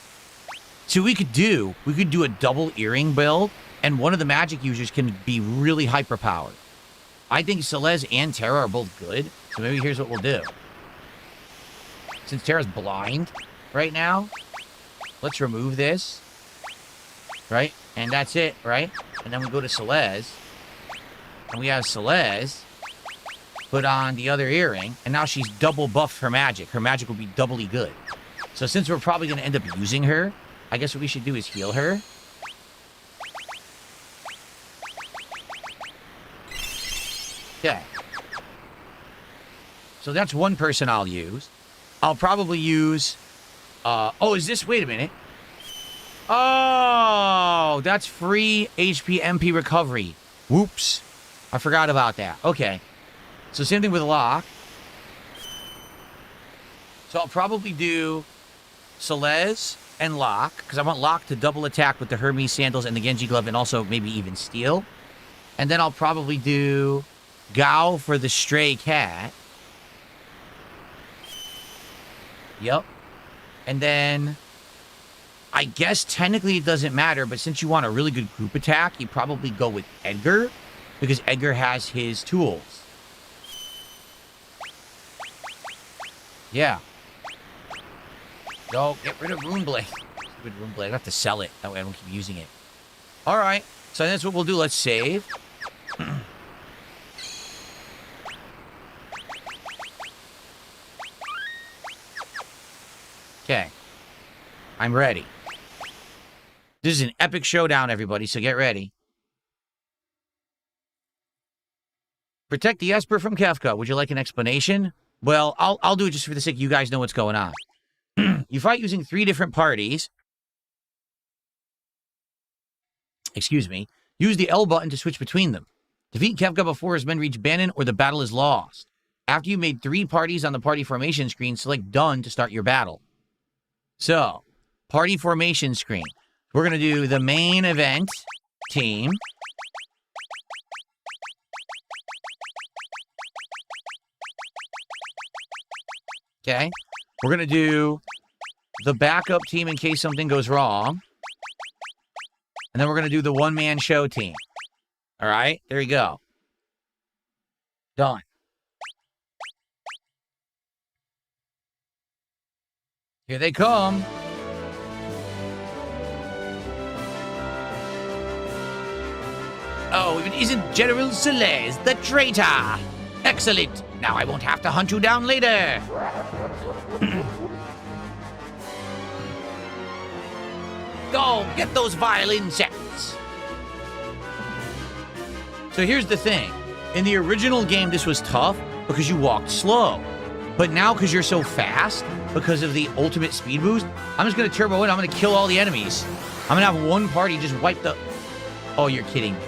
So we could do a double earring build, and one of the magic users can be really hyper-powered. I think Celeste and Terra are both good, so maybe here's what we'll do. Since Terra's blind right now, let's remove this, right? And that's it, right? And then we go to Celeste, and we have Celeste put on the other earring, and now she's double buffed her magic. Her magic will be doubly good. So since we're probably going to end up using her, I guess what we should do is heal her. Okay. So that's one person I'll use. I'll probably use... oh, is this... Wait a minute. Oh, that's free HP MP recovery. Whoops. I forgot about that. Okay. So same thing with Locke. So I'll probably do Celeste and Locke, because I want Locke to double attack with the Hermes sandals and the Genji glove, and also maybe even steal. And then I'll probably do Gao for the stray cat. Yep. And then I guess technically it doesn't matter, but since you want a really good group attack, you probably go with Edgar, because Edgar has his tools. Yeah. Go, get rid of Runeblade. Stupid Runeblade. I have to sell it. That way I don't keep using it. Alright. So that's what we'll do. Let's save. Okay. I'm ready. This is an epic showdown, everybody, so get ready. Protect the Esper from Kefka. Would you like an explanation? Well, I'll do it just for the sake you guys know what's going on. You fight using 3 different parties. Excuse me. Use the L button to switch between them. Defeat Kefka before his men reach Bannon or the battle is lost. After you made 3 parties on the party formation screen, select Done to start your battle. So, party formation screen. We're going to do the main event team. Okay. We're going to do the backup team in case something goes wrong. And then we're going to do the one-man show team. All right? There you go. Done. Here they come. Oh, it isn't General Celeste, the traitor. Excellent. Now I won't have to hunt you down later. Go, get those vile insects. So here's the thing. In the original game, this was tough because you walked slow. But now, because you're so fast, because of the ultimate speed boost, I'm just going to turbo in. I'm going to kill all the enemies. I'm going to have one party just wipe the... Oh, you're kidding me.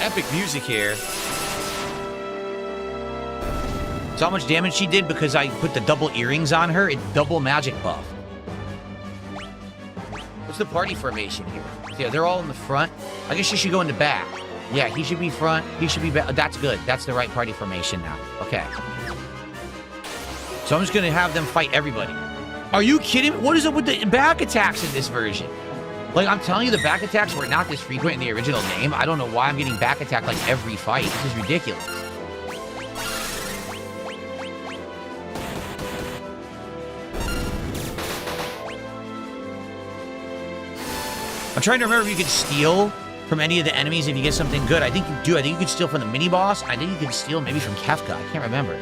Epic music here. So how much damage she did because I put the double earrings on her? It double magic buff. What's the party formation here? Yeah, they're all in the front. I guess she should go in the back. Yeah, he should be front. He should be back. That's good. That's the right party formation now. Okay. So I'm just going to have them fight everybody. Are you kidding me? What is up with the back attacks in this version? Like, I'm telling you, the back attacks were not this frequent in the original game. I don't know why I'm getting back attacked like every fight. This is ridiculous. I'm trying to remember if you could steal from any of the enemies if you get something good. I think you do. I think you could steal from the mini-boss. I think you could steal maybe from Kefka. I can't remember.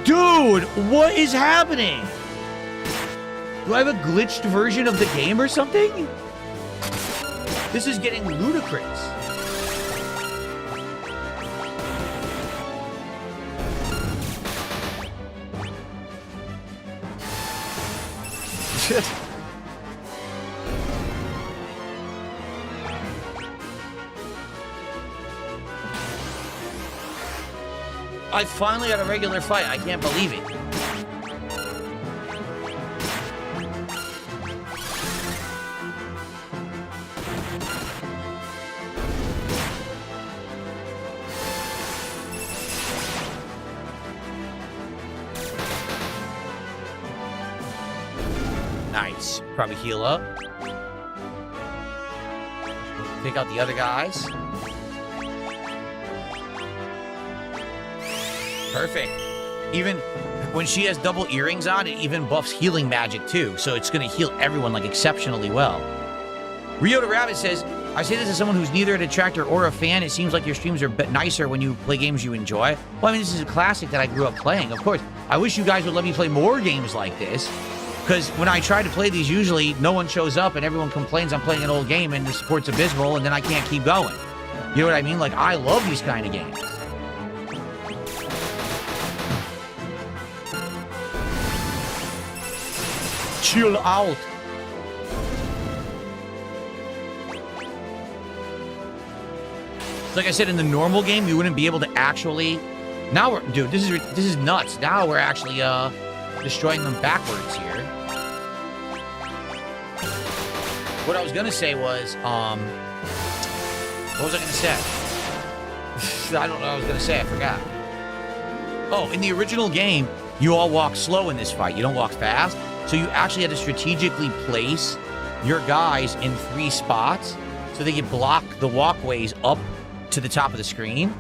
Dude, what is happening? Do I have a glitched version of the game or something? This is getting ludicrous. I finally had a regular fight. I can't believe it. Nice. Probably heal up. Take out the other guys. Perfect. Even when she has double earrings on, it even buffs healing magic too. So it's going to heal everyone like exceptionally well. Rio the Rabbit says, I say this as someone who's neither a detractor or a fan. It seems like your streams are a bit nicer when you play games you enjoy. Well, I mean, this is a classic that I grew up playing. Of course, I wish you guys would let me play more games like this. Because when I try to play these, usually no one shows up and everyone complains I'm playing an old game and the support's abysmal, and then I can't keep going. You know what I mean? Like, I love these kind of games. Chill out. Like I said, in the normal game, you wouldn't be able to actually... Now we're... Dude, this is nuts. Now we're actually destroying them backwards here. What I was going to say was... What was I going to say? I don't know what I was going to say. I forgot. Oh, in the original game, you all walk slow in this fight. You don't walk fast. So you actually had to strategically place your guys in 3 spots so they could block the walkways up to the top of the screen.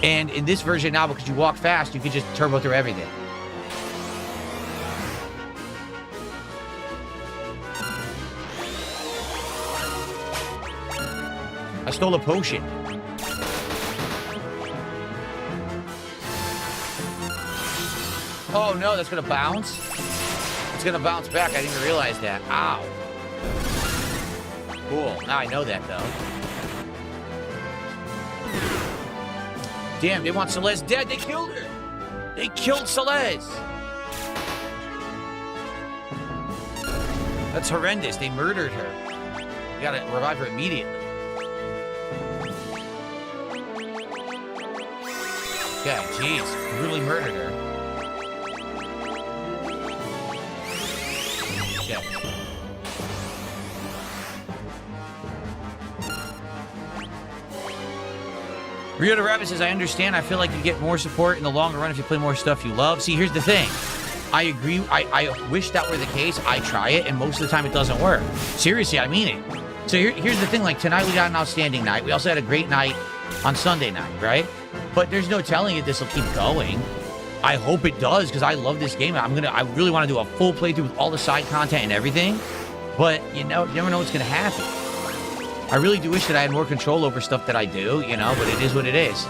And in this version now, because you walk fast, you can just turbo through everything. I stole a potion. Oh no, that's gonna bounce? It's gonna bounce back. I didn't realize that. Ow. Cool. Now I know that though. Damn, they want Celeste dead. They killed her. They killed Celeste. That's horrendous. They murdered her. We gotta revive her immediately. Okay, jeez. Brutally murdered her. Okay. Rio de Rabbit says, I understand. I feel like you get more support in the longer run if you play more stuff you love. See, here's the thing. I agree. I wish that were the case. I try it, and most of the time it doesn't work. Seriously, I mean it. So here's the thing. Like, tonight we got an outstanding night. We also had a great night on Sunday night, right? But there's no telling if this will keep going. I hope it does, because I love this game. I really want to do a full playthrough with all the side content and everything. But, you never know what's going to happen. I really do wish that I had more control over stuff that I do, you know, but it is what it is.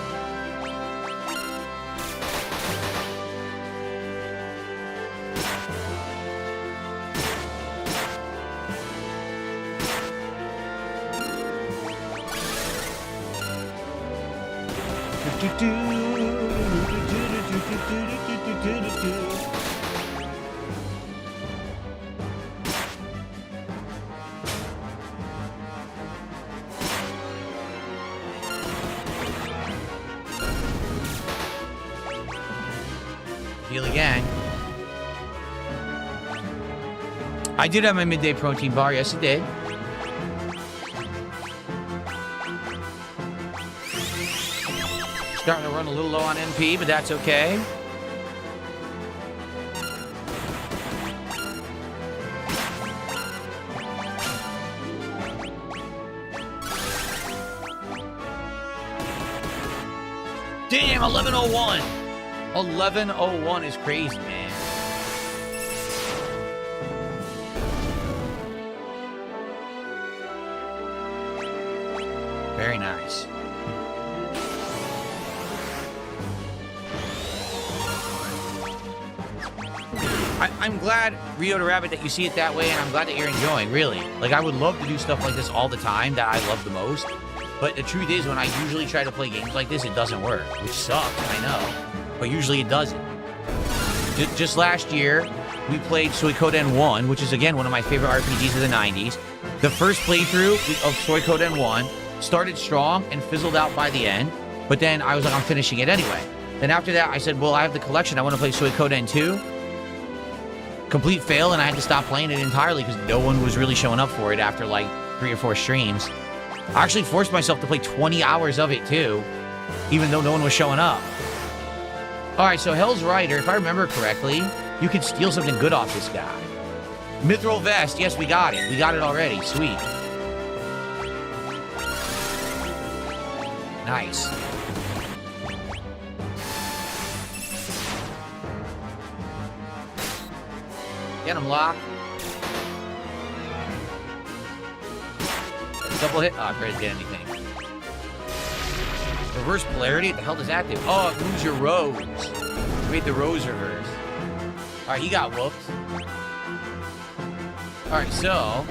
Heal again. I did have my midday protein bar. Yes, it did. Starting to run a little low on MP, but that's okay. Damn, 1101. 1101 is crazy, man. Very nice. I'm glad, Rio de Rabbit, that you see it that way, and I'm glad that you're enjoying, really. Like, I would love to do stuff like this all the time that I love the most. But the truth is, when I usually try to play games like this, it doesn't work, which sucks, I know. But usually it doesn't. Just last year, we played Suikoden 1, which is, again, one of my favorite RPGs of the 90s. The first playthrough of Suikoden 1 started strong and fizzled out by the end. But then I was like, I'm finishing it anyway. Then after that, I said, well, I have the collection. I want to play Suikoden 2. Complete fail, and I had to stop playing it entirely because no one was really showing up for it after, like, 3 or 4 streams. I actually forced myself to play 20 hours of it, too, even though no one was showing up. All right, so Hell's Rider, if I remember correctly, you could steal something good off this guy. Mithril Vest, yes, we got it. We got it already. Sweet. Nice. Get him, Lock. Double hit. Oh, I barely did anything. Reverse polarity? What the hell does that do? Oh, it moves your rose. It made the rose reverse. Alright, he got whooped. Alright, so...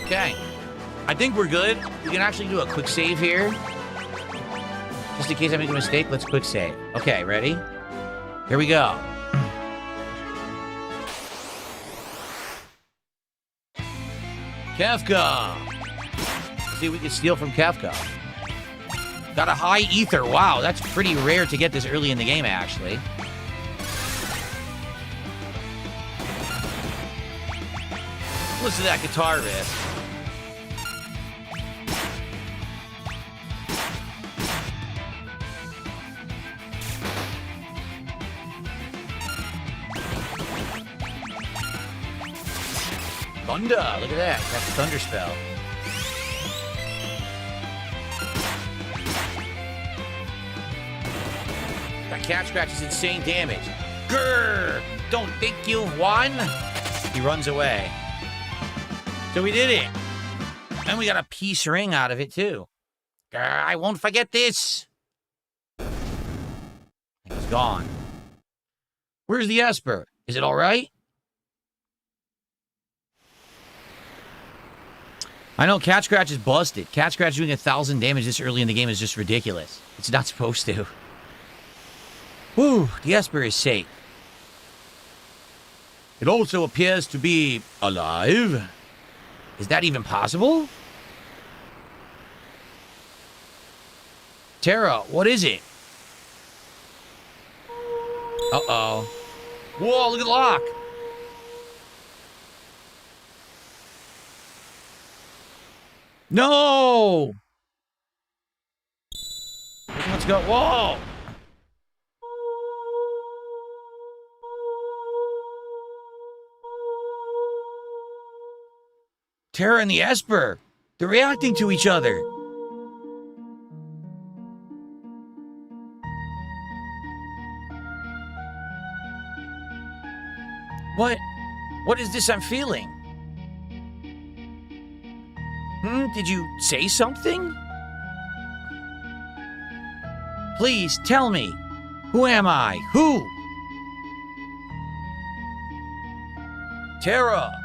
Okay. I think we're good. We can actually do a quick save here. Just in case I make a mistake, let's quick save. Okay, ready? Here we go. Kefka. See if we can steal from Kefka. Got a high ether. Wow, that's pretty rare to get this early in the game, actually. Listen to that guitar riff. Thunder, look at that. That's a thunder spell. That cat scratch is insane damage. Grrr! Don't think you've won? He runs away. So we did it. And we got a peace ring out of it, too. Grrr, I won't forget this. He's gone. Where's the Esper? Is it all right? I know Cat Scratch is busted. Cat Scratch doing 1,000 damage this early in the game is just ridiculous. It's not supposed to. Whew, the Esper is safe. It also appears to be alive. Is that even possible? Terra, what is it? Uh-oh. Whoa, look at the lock. No! Let's go. Whoa! Terra and the Esper. They're reacting to each other. What is this I'm feeling? Did you say something? Please tell me. Who am I? Who? Terra.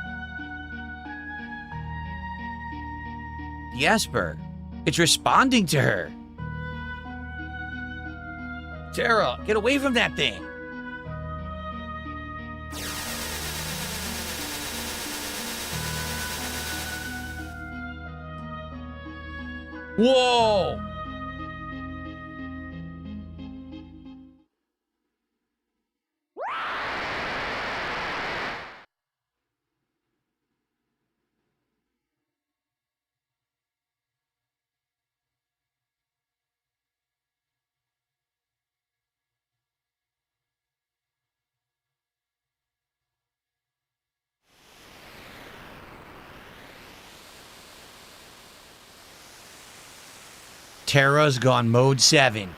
The Esper. It's responding to her. Terra, get away from that thing. Whoa! Terra's gone mode 7.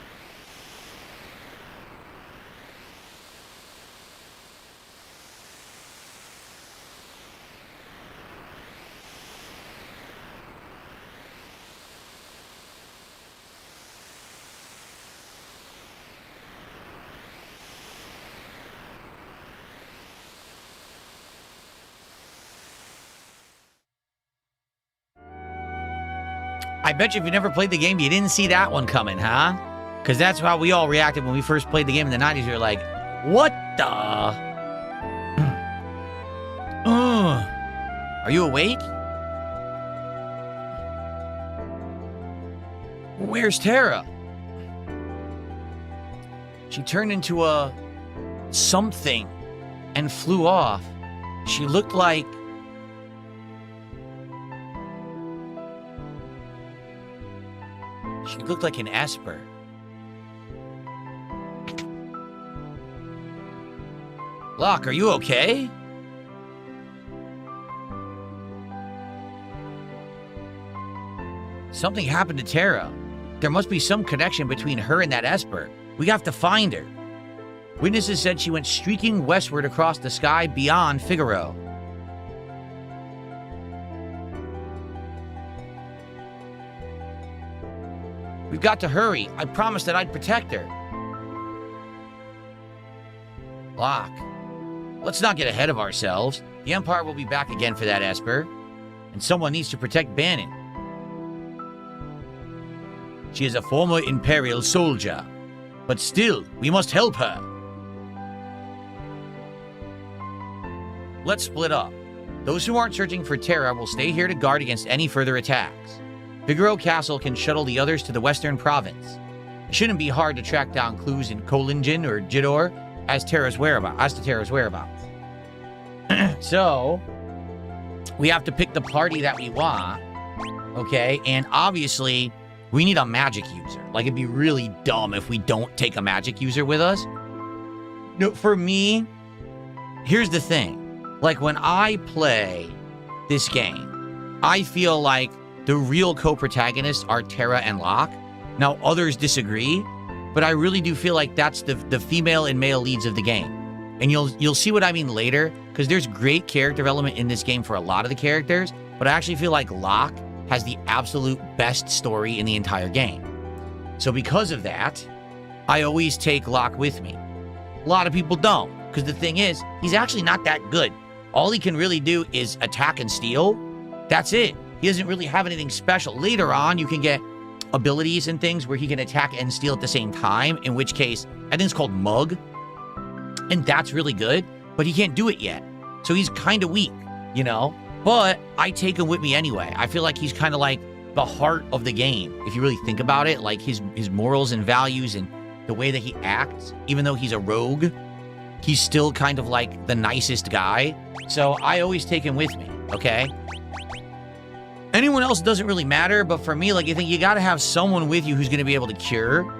I bet you if you never played the game, you didn't see that one coming, huh? Because that's how we all reacted when we first played the game in the 90s. We were like, what the? Are you awake? Where's Terra? She turned into a something and flew off. She looked like... She looked like an Esper. Locke, are you okay? Something happened to Terra. There must be some connection between her and that Esper. We have to find her. Witnesses said she went streaking westward across the sky beyond Figaro. We've got to hurry. I promised that I'd protect her. Locke. Let's not get ahead of ourselves. The Empire will be back again for that Esper. And someone needs to protect Bannon. She is a former Imperial soldier. But still, we must help her. Let's split up. Those who aren't searching for Terra will stay here to guard against any further attacks. Figaro Castle can shuttle the others to the Western Province. It shouldn't be hard to track down clues in Kolingin or Jidor as to Terra's whereabouts. So, we have to pick the party that we want, okay? And obviously, we need a magic user. Like, it'd be really dumb if we don't take a magic user with us. No, for me, here's the thing. Like, when I play this game, I feel like the real co-protagonists are Terra and Locke. Now, others disagree, but I really do feel like that's the female and male leads of the game. And you'll see what I mean later, because there's great character development in this game for a lot of the characters, but I actually feel like Locke has the absolute best story in the entire game. So because of that, I always take Locke with me. A lot of people don't, because the thing is, he's actually not that good. All he can really do is attack and steal. That's it. He doesn't really have anything special. Later on, you can get abilities and things where he can attack and steal at the same time, in which case, I think it's called Mug. And that's really good, but he can't do it yet. So he's kind of weak, you know? But I take him with me anyway. I feel like he's kind of like the heart of the game, if you really think about it. Like his morals and values and the way that he acts, even though he's a rogue, he's still kind of like the nicest guy. So I always take him with me, okay? Anyone else doesn't really matter, but for me, like, I think you got to have someone with you who's going to be able to cure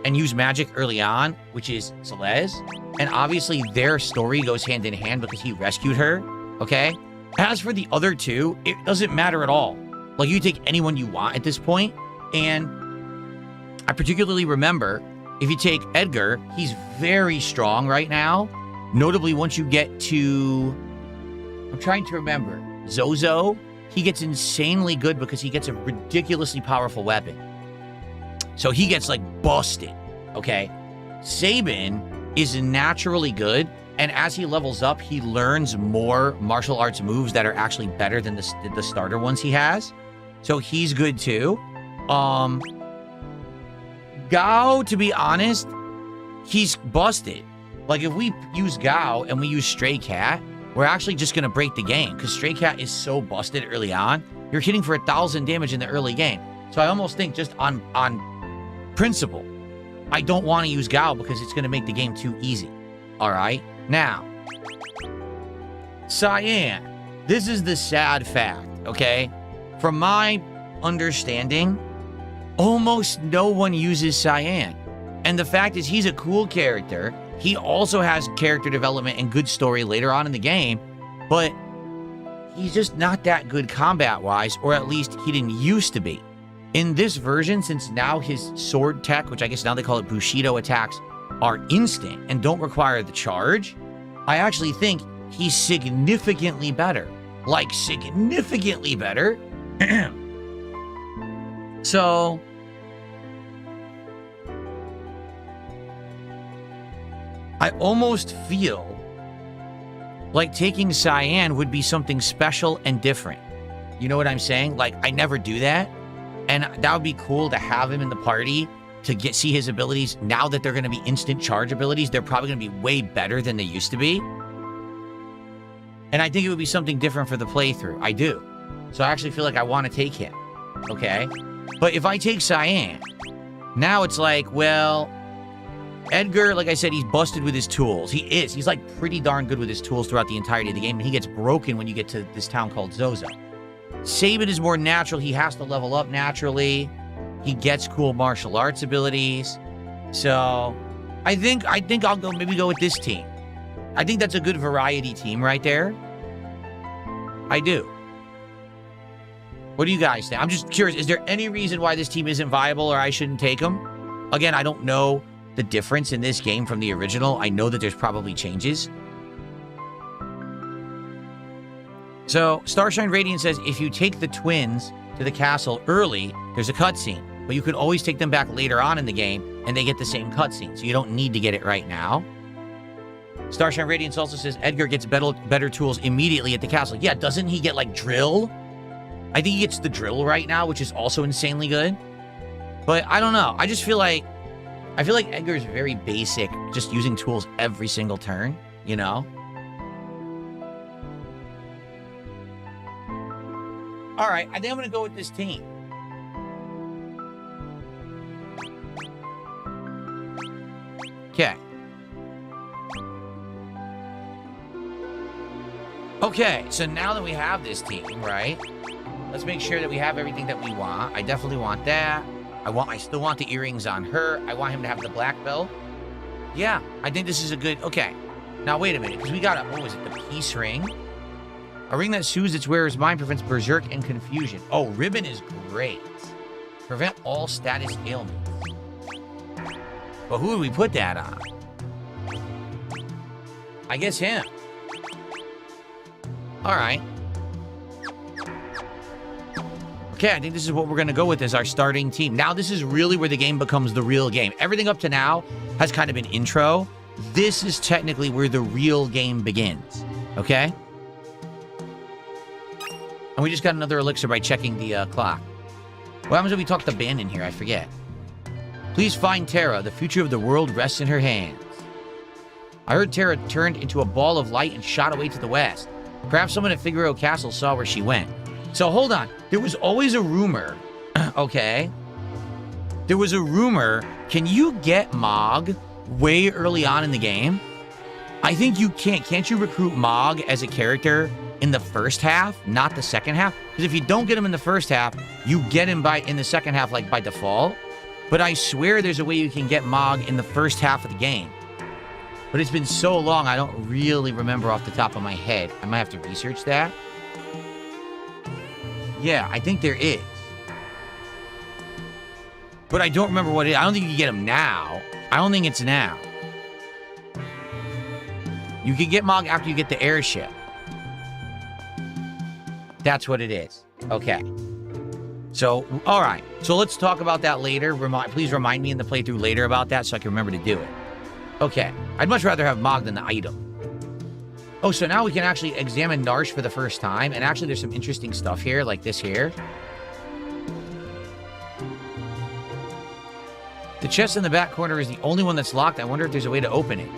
and use magic early on, which is Celeste. And obviously their story goes hand in hand because he rescued her, okay? As for the other two, it doesn't matter at all. Like, you take anyone you want at this point. And I particularly remember, if you take Edgar, he's very strong right now. Notably, once you get to, I'm trying to remember, Zozo, he gets insanely good because he gets a ridiculously powerful weapon. So he gets, like, busted, okay? Sabin is naturally good, and as he levels up, he learns more martial arts moves that are actually better than the starter ones he has. So he's good, too. Gao, to be honest, he's busted. Like, if we use Gao and we use Stray Cat, we're actually just going to break the game, because Stray Cat is so busted early on. You're hitting for 1,000 damage in the early game. So I almost think, just on principle, I don't want to use Gao because it's going to make the game too easy. All right? Now, Cyan. This is the sad fact, okay? From my understanding, almost no one uses Cyan. And the fact is, he's a cool character. He also has character development and good story later on in the game, but he's just not that good combat-wise, or at least he didn't used to be. In this version, since now his sword tech, which I guess now they call it Bushido attacks, are instant and don't require the charge, I actually think he's significantly better. Like, significantly better. So, I almost feel like taking Cyan would be something special and different. You know what I'm saying? Like, I never do that. And that would be cool to have him in the party to see his abilities. Now that they're going to be instant charge abilities, they're probably going to be way better than they used to be. And I think it would be something different for the playthrough. I do. So I actually feel like I want to take him. Okay? But if I take Cyan, now it's like, well, Edgar, like I said, he's busted with his tools. He is. He's like pretty darn good with his tools throughout the entirety of the game. And he gets broken when you get to this town called Zozo. Sabin is more natural. He has to level up naturally. He gets cool martial arts abilities. So I think I'll maybe go with this team. I think that's a good variety team right there. I do. What do you guys think? I'm just curious. Is there any reason why this team isn't viable or I shouldn't take them? Again, I don't know the difference in this game from the original. I know that there's probably changes. So, Starshine Radiant says, if you take the twins to the castle early, there's a cutscene. But you can always take them back later on in the game, and they get the same cutscene. So you don't need to get it right now. Starshine Radiance also says Edgar gets better tools immediately at the castle. Yeah, doesn't he get, like, drill? I think he gets the drill right now, which is also insanely good. But I don't know. I just feel like... I feel like Edgar is very basic, just using tools every single turn, you know? All right, I think I'm going to go with this team. Okay. Okay, so now that we have this team, right? Let's make sure that we have everything that we want. I definitely want that. I still want the earrings on her. I want him to have the black belt. Yeah, I think this is a good... Okay. Now, wait a minute, because we got a... What was it? The peace ring? A ring that soothes its wearer's mind, prevents berserk and confusion. Oh, ribbon is great. Prevent all status ailments. But who would we put that on? I guess him. All right. Okay, I think this is what we're going to go with as our starting team. Now, this is really where the game becomes the real game. Everything up to now has kind of been intro. This is technically where the real game begins. Okay? And we just got another elixir by checking the clock. What happens when we talk to Ben in here? I forget. Please find Terra. The future of the world rests in her hands. I heard Terra turned into a ball of light and shot away to the west. Perhaps someone at Figaro Castle saw where she went. So hold on. There was always a rumor. Okay. There was a rumor. Can you get Mog way early on in the game? I think you can't. Can't you recruit Mog as a character in the first half, not the second half? Because if you don't get him in the first half, you get him in the second half, like by default. But I swear there's a way you can get Mog in the first half of the game. But it's been so long, I don't really remember off the top of my head. I might have to research that. Yeah, I think there is. But I don't remember what it is. I don't think you can get him now. I don't think it's now. You can get Mog after you get the airship. That's what it is. Okay. So, all right. So let's talk about that later. Please remind me in the playthrough later about that so I can remember to do it. Okay. I'd much rather have Mog than the item. Oh, so now we can actually examine Narsh for the first time. And actually, there's some interesting stuff here, like this here. The chest in the back corner is the only one that's locked. I wonder if there's a way to open it.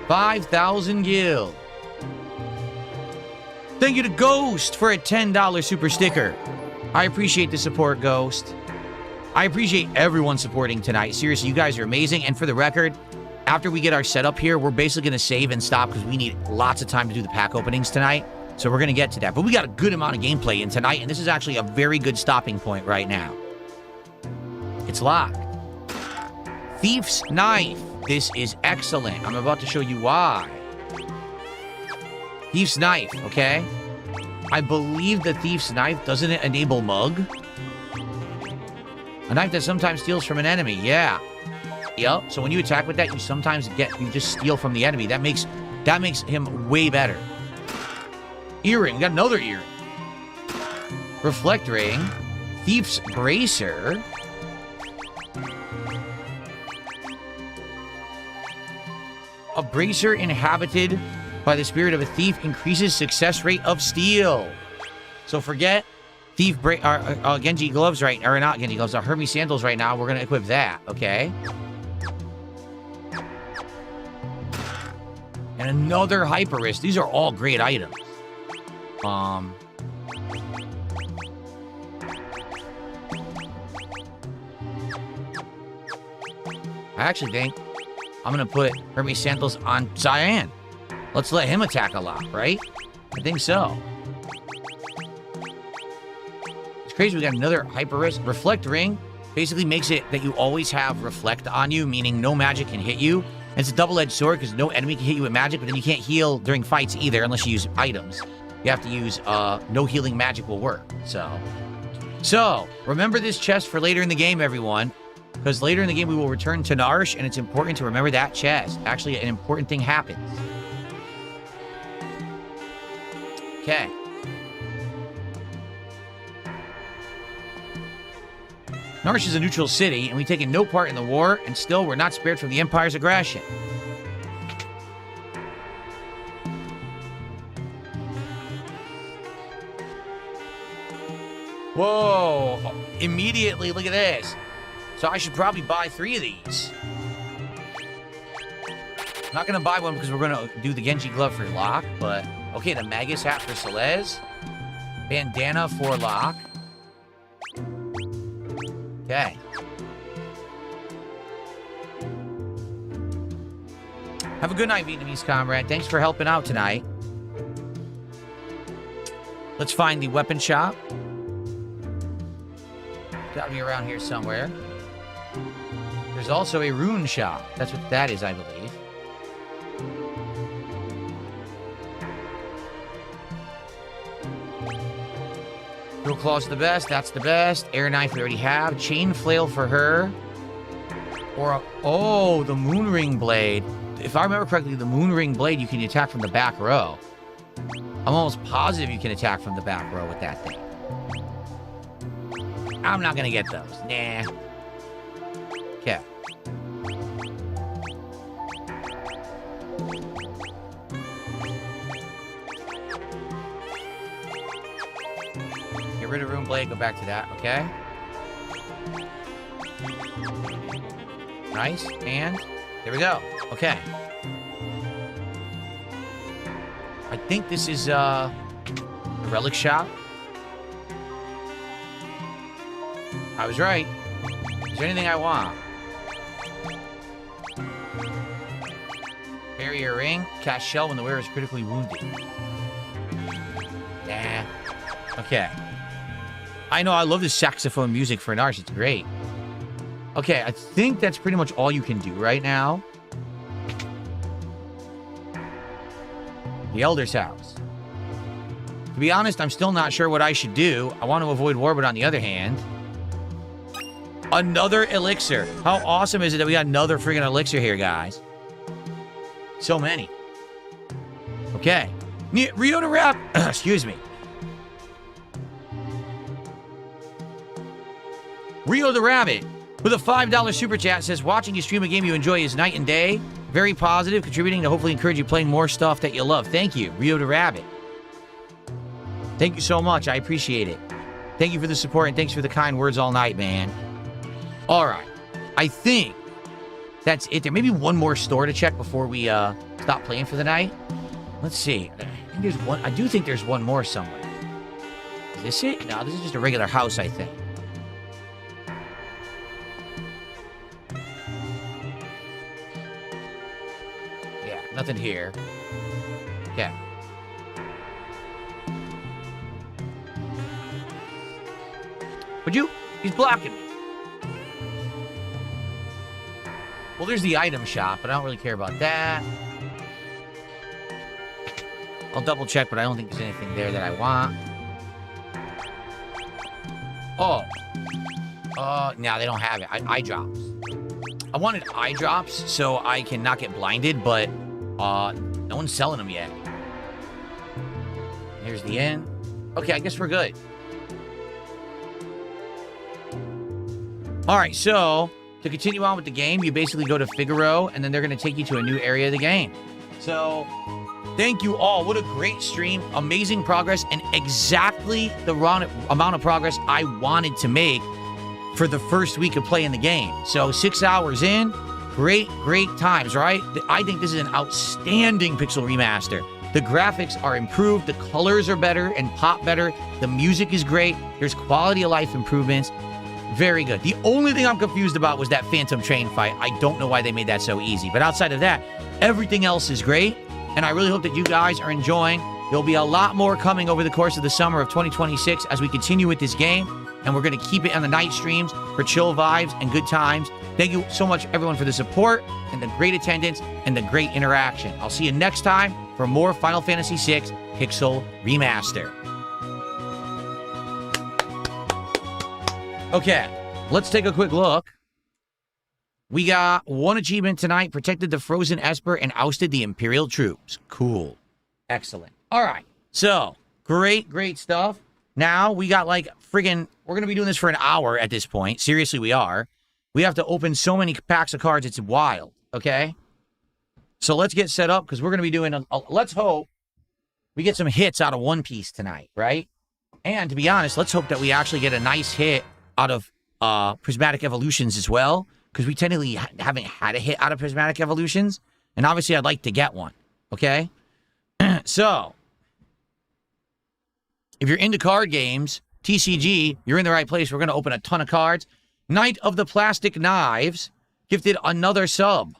5,000 gil. Thank you to Ghost for a $10 super sticker. I appreciate the support, Ghost. I appreciate everyone supporting tonight. Seriously, you guys are amazing. And for the record, after we get our setup here, we're basically going to save and stop because we need lots of time to do the pack openings tonight. So we're going to get to that. But we got a good amount of gameplay in tonight, and this is actually a very good stopping point right now. It's locked. Thief's Knife. This is excellent. I'm about to show you why. Thief's Knife, okay? I believe the Thief's Knife, doesn't it enable Mug? A knife that sometimes steals from an enemy, yeah. Yep, so when you attack with that, you sometimes you just steal from the enemy. That makes him way better. Earring, we got another earring. Reflect Ring. Thief's Bracer. A bracer inhabited by the spirit of a thief increases success rate of steal. So forget Genji gloves right, or not Genji gloves, Hermes sandals right now. We're gonna equip that, okay? And another hyper wrist. These are all great items. I actually think I'm gonna put Hermes sandals on Cyan. Let's let him attack a lot, right? I think so. It's crazy, we got another hyper wrist. Reflect Ring basically makes it that you always have reflect on you, meaning no magic can hit you. And it's a double-edged sword because no enemy can hit you with magic, but then you can't heal during fights either unless you use items. You have to use no healing magic will work. So remember this chest for later in the game, everyone. Because later in the game we will return to Narsh, and it's important to remember that chest. Actually, an important thing happens. Okay. Narsh is a neutral city, and we've taken no part in the war, and still we're not spared from the Empire's aggression. Whoa. Immediately, look at this. So I should probably buy 3 of these. I'm not going to buy one because we're going to do the Genji glove for Locke, but... Okay, the Magus hat for Celeste. Bandana for Locke. Okay. Have a good night, Vietnamese comrade. Thanks for helping out tonight. Let's find the weapon shop. Gotta be around here somewhere. There's also a rune shop. That's what that is, I believe. Dual claw's the best. That's the best. Air knife we already have. Chain flail for her. Or oh, the moon ring blade. If I remember correctly, the moon ring blade you can attack from the back row. I'm almost positive you can attack from the back row with that thing. I'm not gonna get those. Nah. Okay. Get rid of rune blade, go back to that, okay? Nice, and there we go. Okay. I think this is the relic shop. I was right. Is there anything I want? Barrier ring. Cast shell when the wearer is critically wounded. Nah. Okay. I know, I love this saxophone music for an arch. It's great. Okay, I think that's pretty much all you can do right now. The Elder's house. To be honest, I'm still not sure what I should do. I want to avoid war, but on the other hand... Another elixir. How awesome is it that we got another freaking elixir here, guys? So many. Okay. Rio to Rap... Excuse me. Rio the Rabbit with a $5 super chat says, watching you stream a game you enjoy is night and day. Very positive, contributing to hopefully encourage you playing more stuff that you love. Thank you, Rio the Rabbit. Thank you so much. I appreciate it. Thank you for the support and thanks for the kind words all night, man. All right. I think that's it. There may be one more store to check before we stop playing for the night. Let's see. I think there's one. I do think there's one more somewhere. Is this it? No, this is just a regular house, I think. Yeah, nothing here. Okay. Would you? He's blocking me. Well, there's the item shop, but I don't really care about that. I'll double check, but I don't think there's anything there that I want. Oh. No, they don't have it. Eye drops. I wanted eye drops so I can not get blinded, but no one's selling them yet. Here's the end. Okay, I guess we're good. All right, so to continue on with the game, you basically go to Figaro, and then they're going to take you to a new area of the game. So, thank you all. What a great stream. Amazing progress, and exactly the amount of progress I wanted to make for the first week of playing the game. So, 6 hours in, great times, right? I think this is an outstanding Pixel remaster. The graphics are improved, the colors are better and pop better, the music is great, there's quality of life improvements. Very good. The only thing I'm confused about was that Phantom Train fight. I don't know why they made that so easy. But outside of that, everything else is great. And I really hope that you guys are enjoying. There'll be a lot more coming over the course of the summer of 2026 as we continue with this game. And we're going to keep it on the night streams for chill vibes and good times. Thank you so much, everyone, for the support and the great attendance and the great interaction. I'll see you next time for more Final Fantasy VI Pixel Remaster. Okay, let's take a quick look. We got one achievement tonight, protected the frozen Esper and ousted the Imperial troops. Cool. Excellent. All right, so great stuff. Now we got like friggin', we're going to be doing this for an hour at this point. Seriously, we are. We have to open so many packs of cards, it's wild, okay? So let's get set up because we're going to be doing, let's hope we get some hits out of One Piece tonight, right? And to be honest, let's hope that we actually get a nice hit out of Prismatic Evolutions as well, because we technically haven't had a hit out of Prismatic Evolutions, and obviously I'd like to get one, okay? So, if you're into card games, TCG, you're in the right place. We're going to open a ton of cards. Knight of the Plastic Knives gifted another sub.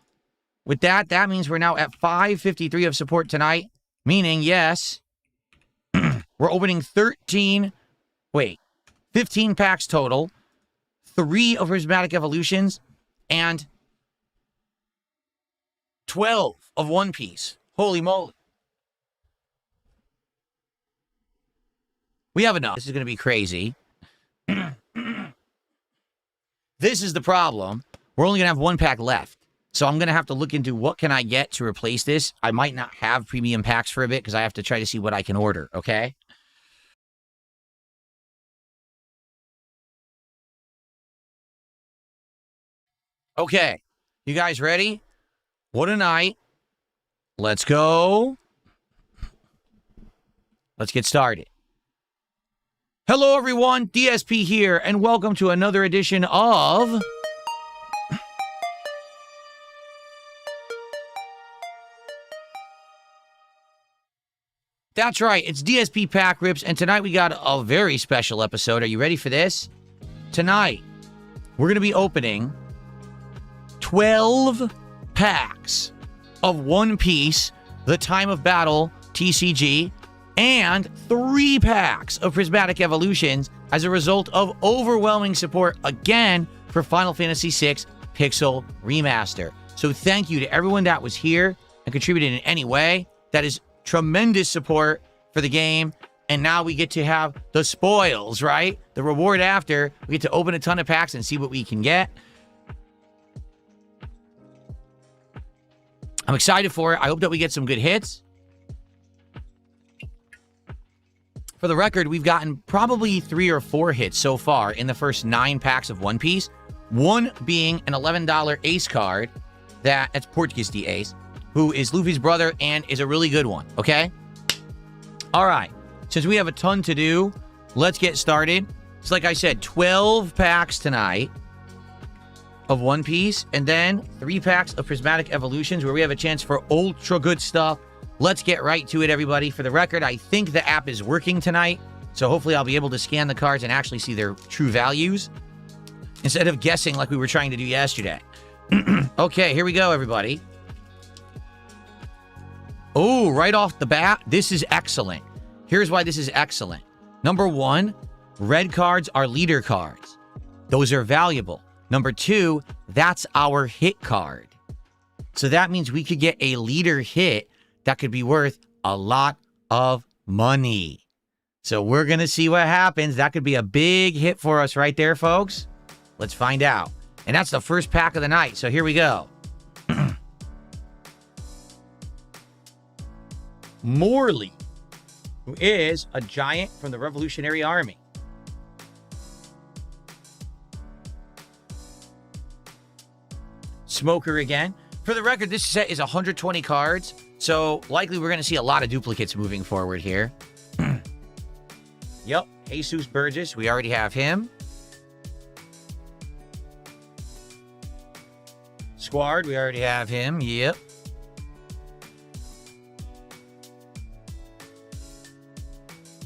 With that, that means we're now at 553 of support tonight, meaning, yes, we're opening 15 packs total, 3 of Prismatic Evolutions, and 12 of One Piece. Holy moly. We have enough. This is going to be crazy. This is the problem. We're only going to have 1 pack left. So I'm going to have to look into what can I get to replace this. I might not have premium packs for a bit because I have to try to see what I can order, okay? Okay. You guys ready? What a night. Let's go. Let's get started. Hello, everyone. DSP here, and welcome to another edition of... That's right. It's DSP Pack Rips, and tonight we got a very special episode. Are you ready for this? Tonight, we're going to be opening 12 packs of One Piece, The Time of Battle, TCG, and 3 packs of Prismatic Evolutions as a result of overwhelming support again for Final Fantasy VI Pixel Remaster. So thank you to everyone that was here and contributed in any way. That is tremendous support for the game. And now we get to have the spoils, right? The reward after. We get to open a ton of packs and see what we can get. I'm excited for it. I hope that we get some good hits. For the record, we've gotten probably 3 or 4 hits so far in the first 9 packs of One Piece. One being an $11 Ace card that's Portuguese D Ace, who is Luffy's brother and is a really good one, okay? All right. Since we have a ton to do, let's get started. It's like I said, 12 packs tonight of One Piece, and then 3 packs of Prismatic Evolutions where we have a chance for ultra good stuff. Let's get right to it, everybody. For the record, I think the app is working tonight, so hopefully I'll be able to scan the cards and actually see their true values instead of guessing like we were trying to do yesterday. Okay, here we go, everybody. Oh, right off the bat, this is excellent. Here's why this is excellent. Number 1, red cards are leader cards. Those are valuable. Number 2, that's our hit card. So that means we could get a leader hit that could be worth a lot of money. So we're going to see what happens. That could be a big hit for us right there, folks. Let's find out. And that's the first pack of the night. So here we go. Morley, who is a giant from the Revolutionary Army. Smoker again. For the record, this set is 120 cards. So, likely we're going to see a lot of duplicates moving forward here. Yep, Jesus Burgess. We already have him. Squad. We already have him. Yep.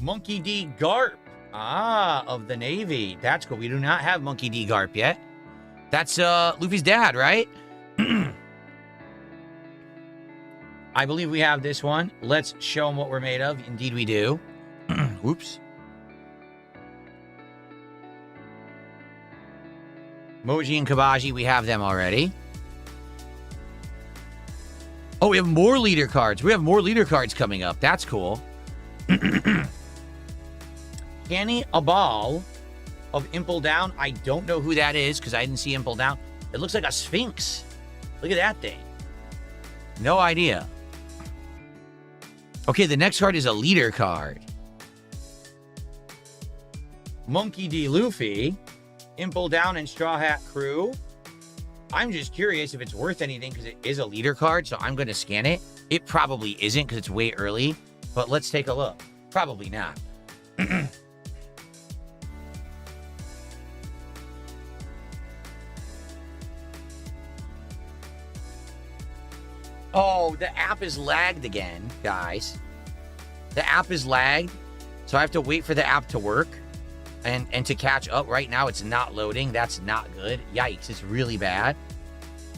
Monkey D. Garp. Ah, of the Navy. That's cool. We do not have Monkey D. Garp yet. That's Luffy's dad, right? I believe we have this one. Let's show them what we're made of. Indeed we do. Whoops. Moji and Kabaji, we have them already. Oh, we have more leader cards. We have more leader cards coming up. That's cool. Kenny Abal of Impel Down. I don't know who that is because I didn't see Impel Down. It looks like a Sphinx. Look at that thing. No idea. Okay, the next card is a leader card. Monkey D. Luffy, Impel Down, and Straw Hat Crew. I'm just curious if it's worth anything because it is a leader card, so I'm going to scan it. It probably isn't because it's way early, but let's take a look. Probably not. Oh, the app is lagged again, guys. The app is lagged, so I have to wait for the app to work and to catch up. Right now, it's not loading. That's not good. Yikes, it's really bad.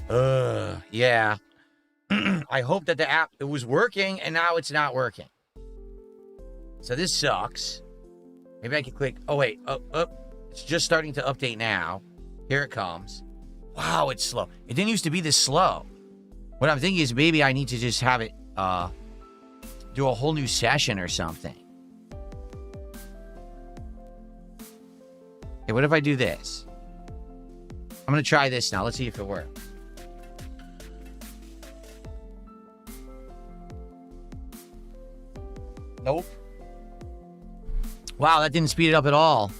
Yeah. I hope that the app, it was working, and now it's not working. So this sucks. Maybe I can click. Oh, wait. Oh, it's just starting to update now. Here it comes. Wow, it's slow. It didn't used to be this slow. What I'm thinking is maybe I need to just have it do a whole new session or something. Okay, what if I do this? I'm going to try this now. Let's see if it works. Nope. Wow, that didn't speed it up at all.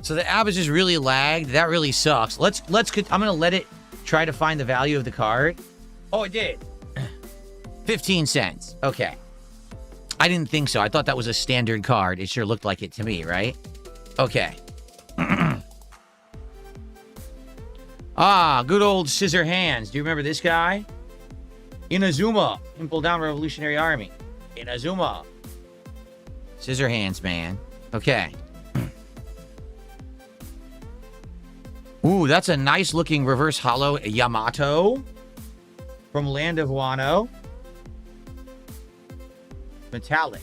So the app is just really lagged. That really sucks. I'm going to let it try to find the value of the card. Oh, it did. 15 cents. Okay. I didn't think so. I thought that was a standard card. It sure looked like it to me, right? Okay. Good old Scissor Hands. Do you remember this guy? Inazuma. Impel Down Revolutionary Army. Inazuma. Scissor Hands, man. Okay. Ooh, that's a nice looking reverse hollow Yamato from Land of Wano. Metallic.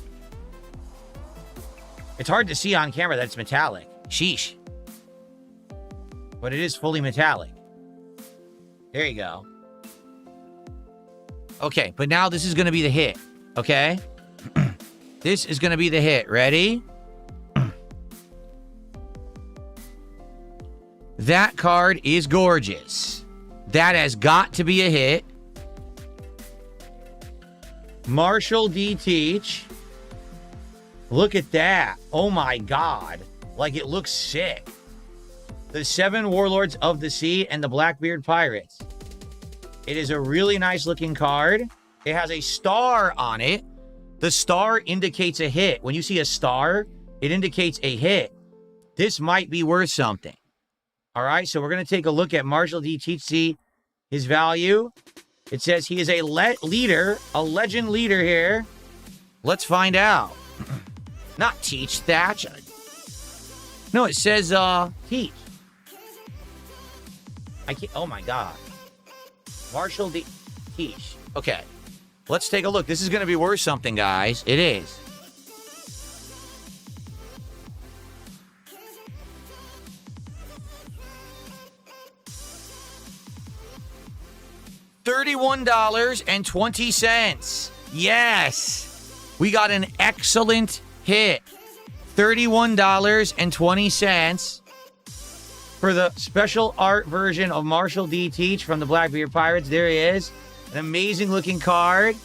It's hard to see on camera that it's metallic. Sheesh. But it is fully metallic. There you go. Okay, but now this is going to be the hit. Okay? This is going to be the hit. Ready? That card is gorgeous. That has got to be a hit. Marshall D. Teach. Look at that. Oh my God. Like, it looks sick. The 7 Warlords of the Sea and the Blackbeard Pirates. It is a really nice looking card. It has a star on it. The star indicates a hit. When you see a star, it indicates a hit. This might be worth something. All right, so we're going to take a look at Marshall D. Teach, see his value. It says he is a leader, a legend leader here. Let's find out. Not Teach, Thatch. No, it says Teach. I can't, oh my God. Marshall D. Teach. Okay, let's take a look. This is going to be worth something, guys. It is. $31.20. Yes. We got an excellent hit. $31.20 for the special art version of Marshall D. Teach from the Blackbeard Pirates. There he is. An amazing looking card.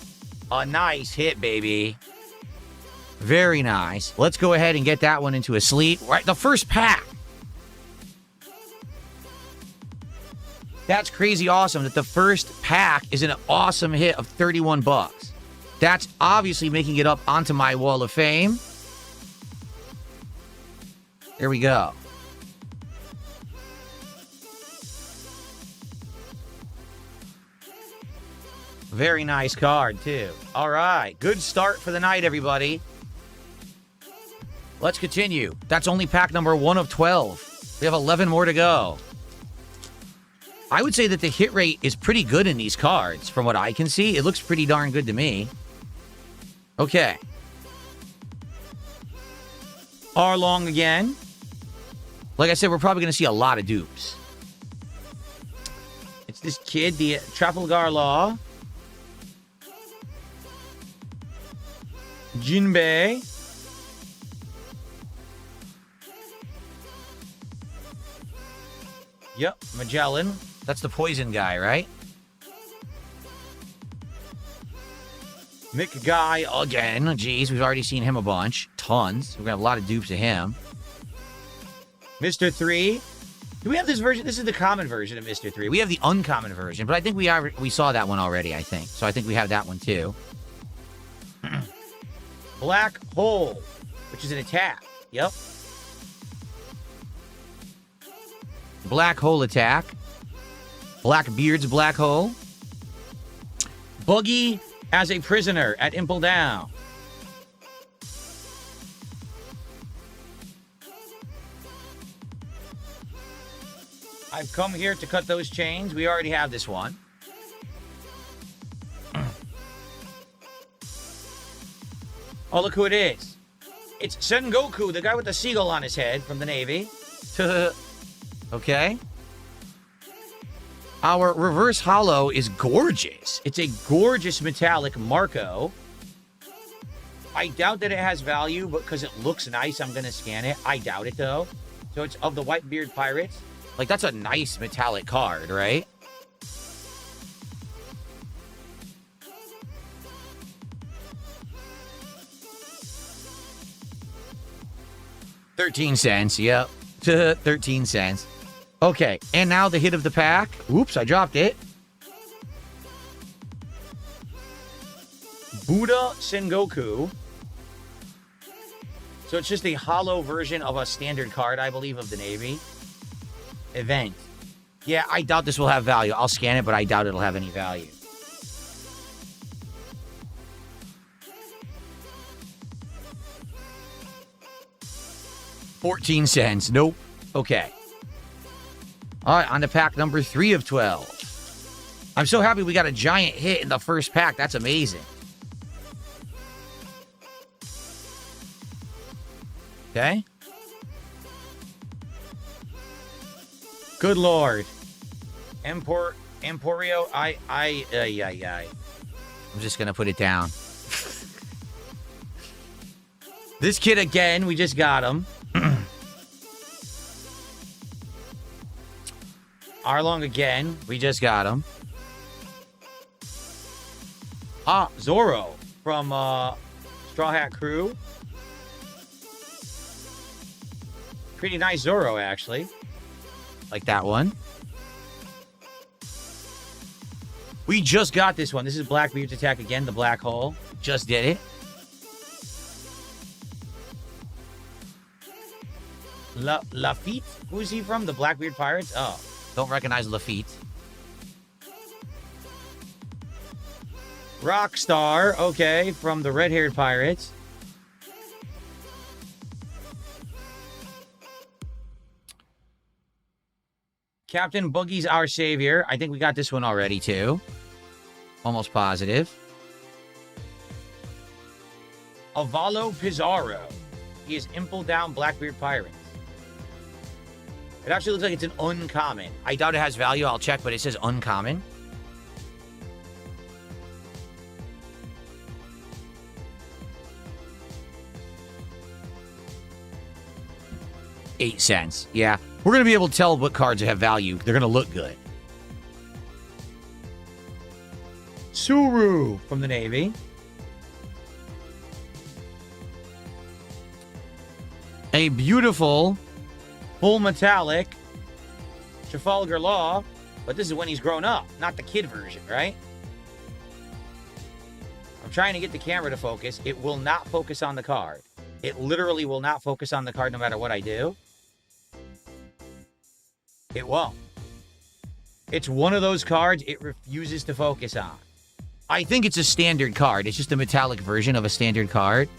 A nice hit, baby. Very nice. Let's go ahead and get that one into a sleep. Right, the first pack. That's crazy awesome that the first pack is an awesome hit of 31 bucks. That's obviously making it up onto my wall of fame. There we go. Very nice card, too. All right. Good start for the night, everybody. Let's continue. That's only pack number 1 of 12. We have 11 more to go. I would say that the hit rate is pretty good in these cards. From what I can see, it looks pretty darn good to me. Okay. Arlong again. Like I said, we're probably going to see a lot of dupes. It's this kid, the Trafalgar Law. Jinbei. Yep, Magellan. That's the poison guy, right? Mick Guy again. Jeez, we've already seen him a bunch. Tons. We're going to have a lot of dupes of him. Mr. 3. Do we have this version? This is the common version of Mr. 3. We have the uncommon version, but I think we saw that one already, I think. So I think we have that one too. Black Hole, which is an attack. Yep. Black Hole attack. Blackbeard's Black Hole. Boogie as a prisoner at Impel Down. I've come here to cut those chains. We already have this one. Oh, look who it is. It's Sengoku, the guy with the seagull on his head from the Navy. Okay. Our reverse hollow is gorgeous. It's a gorgeous metallic Marco. I doubt that it has value, but because it looks nice, I'm going to scan it. I doubt it, though. So it's of the Whitebeard Pirates. Like, that's a nice metallic card, right? $0.13, yep. 13 cents. Okay, and now the hit of the pack. Oops, I dropped it. Buddha Sengoku. So it's just a hollow version of a standard card, I believe, of the Navy. Event. Yeah, I doubt this will have value. I'll scan it, but I doubt it'll have any value. $0.14. Nope. Okay. All right, on to pack number 3 of 12. I'm so happy we got a giant hit in the first pack. That's amazing. Okay. Good Lord. Emporio, I'm just going to put it down. This kid again, we just got him. Arlong again, we just got him. Ah, Zoro from Straw Hat Crew. Pretty nice Zoro, actually. Like that one. We just got this one. This is Blackbeard's attack again, the Black Hole. Just did it. Lafitte? Who's he from? The Blackbeard Pirates? Oh, don't recognize Lafitte. Rockstar, okay, from the Red-Haired Pirates. Captain Boogie's Our Savior. I think we got this one already, too. Almost positive. Avalo Pizarro. He is Impel Down Blackbeard Pirates. It actually looks like it's an uncommon. I doubt it has value. I'll check, but it says uncommon. $0.08. Yeah. We're going to be able to tell what cards have value. They're going to look good. Suru from the Navy. A beautiful full metallic Trafalgar Law, but this is when he's grown up, not the kid version, right? I'm trying to get the camera to focus. It will not focus on the card. It literally will not focus on the card no matter what I do. It won't. It's one of those cards it refuses to focus on. I think it's a standard card. It's just a metallic version of a standard card.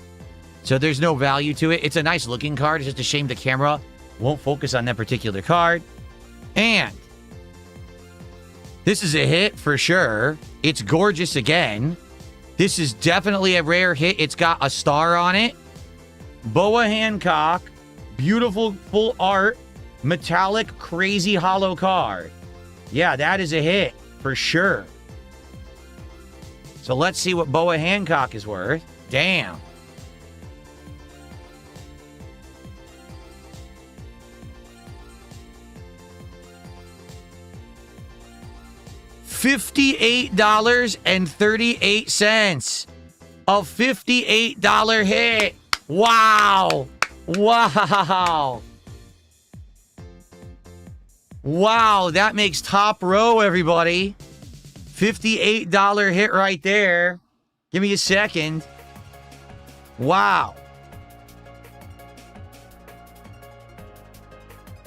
So there's no value to it. It's a nice looking card. It's just a shame the camera won't focus on that particular card. And this is a hit for sure. It's gorgeous again. This is definitely a rare hit. It's got a star on it. Boa Hancock. Beautiful full art. Metallic crazy hollow card. Yeah, that is a hit for sure. So let's see what Boa Hancock is worth. Damn. $58.38. A $58 hit. Wow. Wow. Wow, that makes top row, everybody. $58 hit right there. Give me a second. Wow.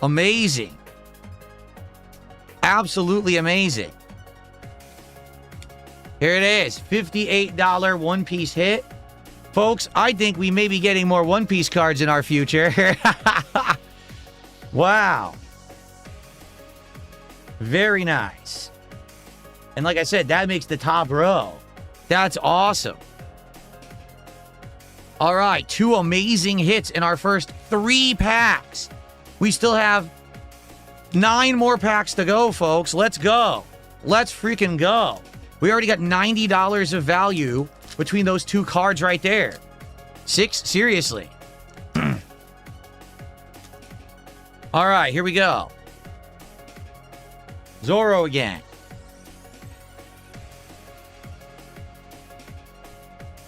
Amazing. Absolutely amazing. Here it is. $58 One Piece hit. Folks, I think we may be getting more One Piece cards in our future. Wow. Very nice. And like I said, that makes the top row. That's awesome. All right, 2 amazing hits in our first 3 packs. We still have 9 more packs to go, folks. Let's go. Let's freaking go. We already got $90 of value between those 2 cards right there. 6? Seriously. All right, here we go. Zoro again.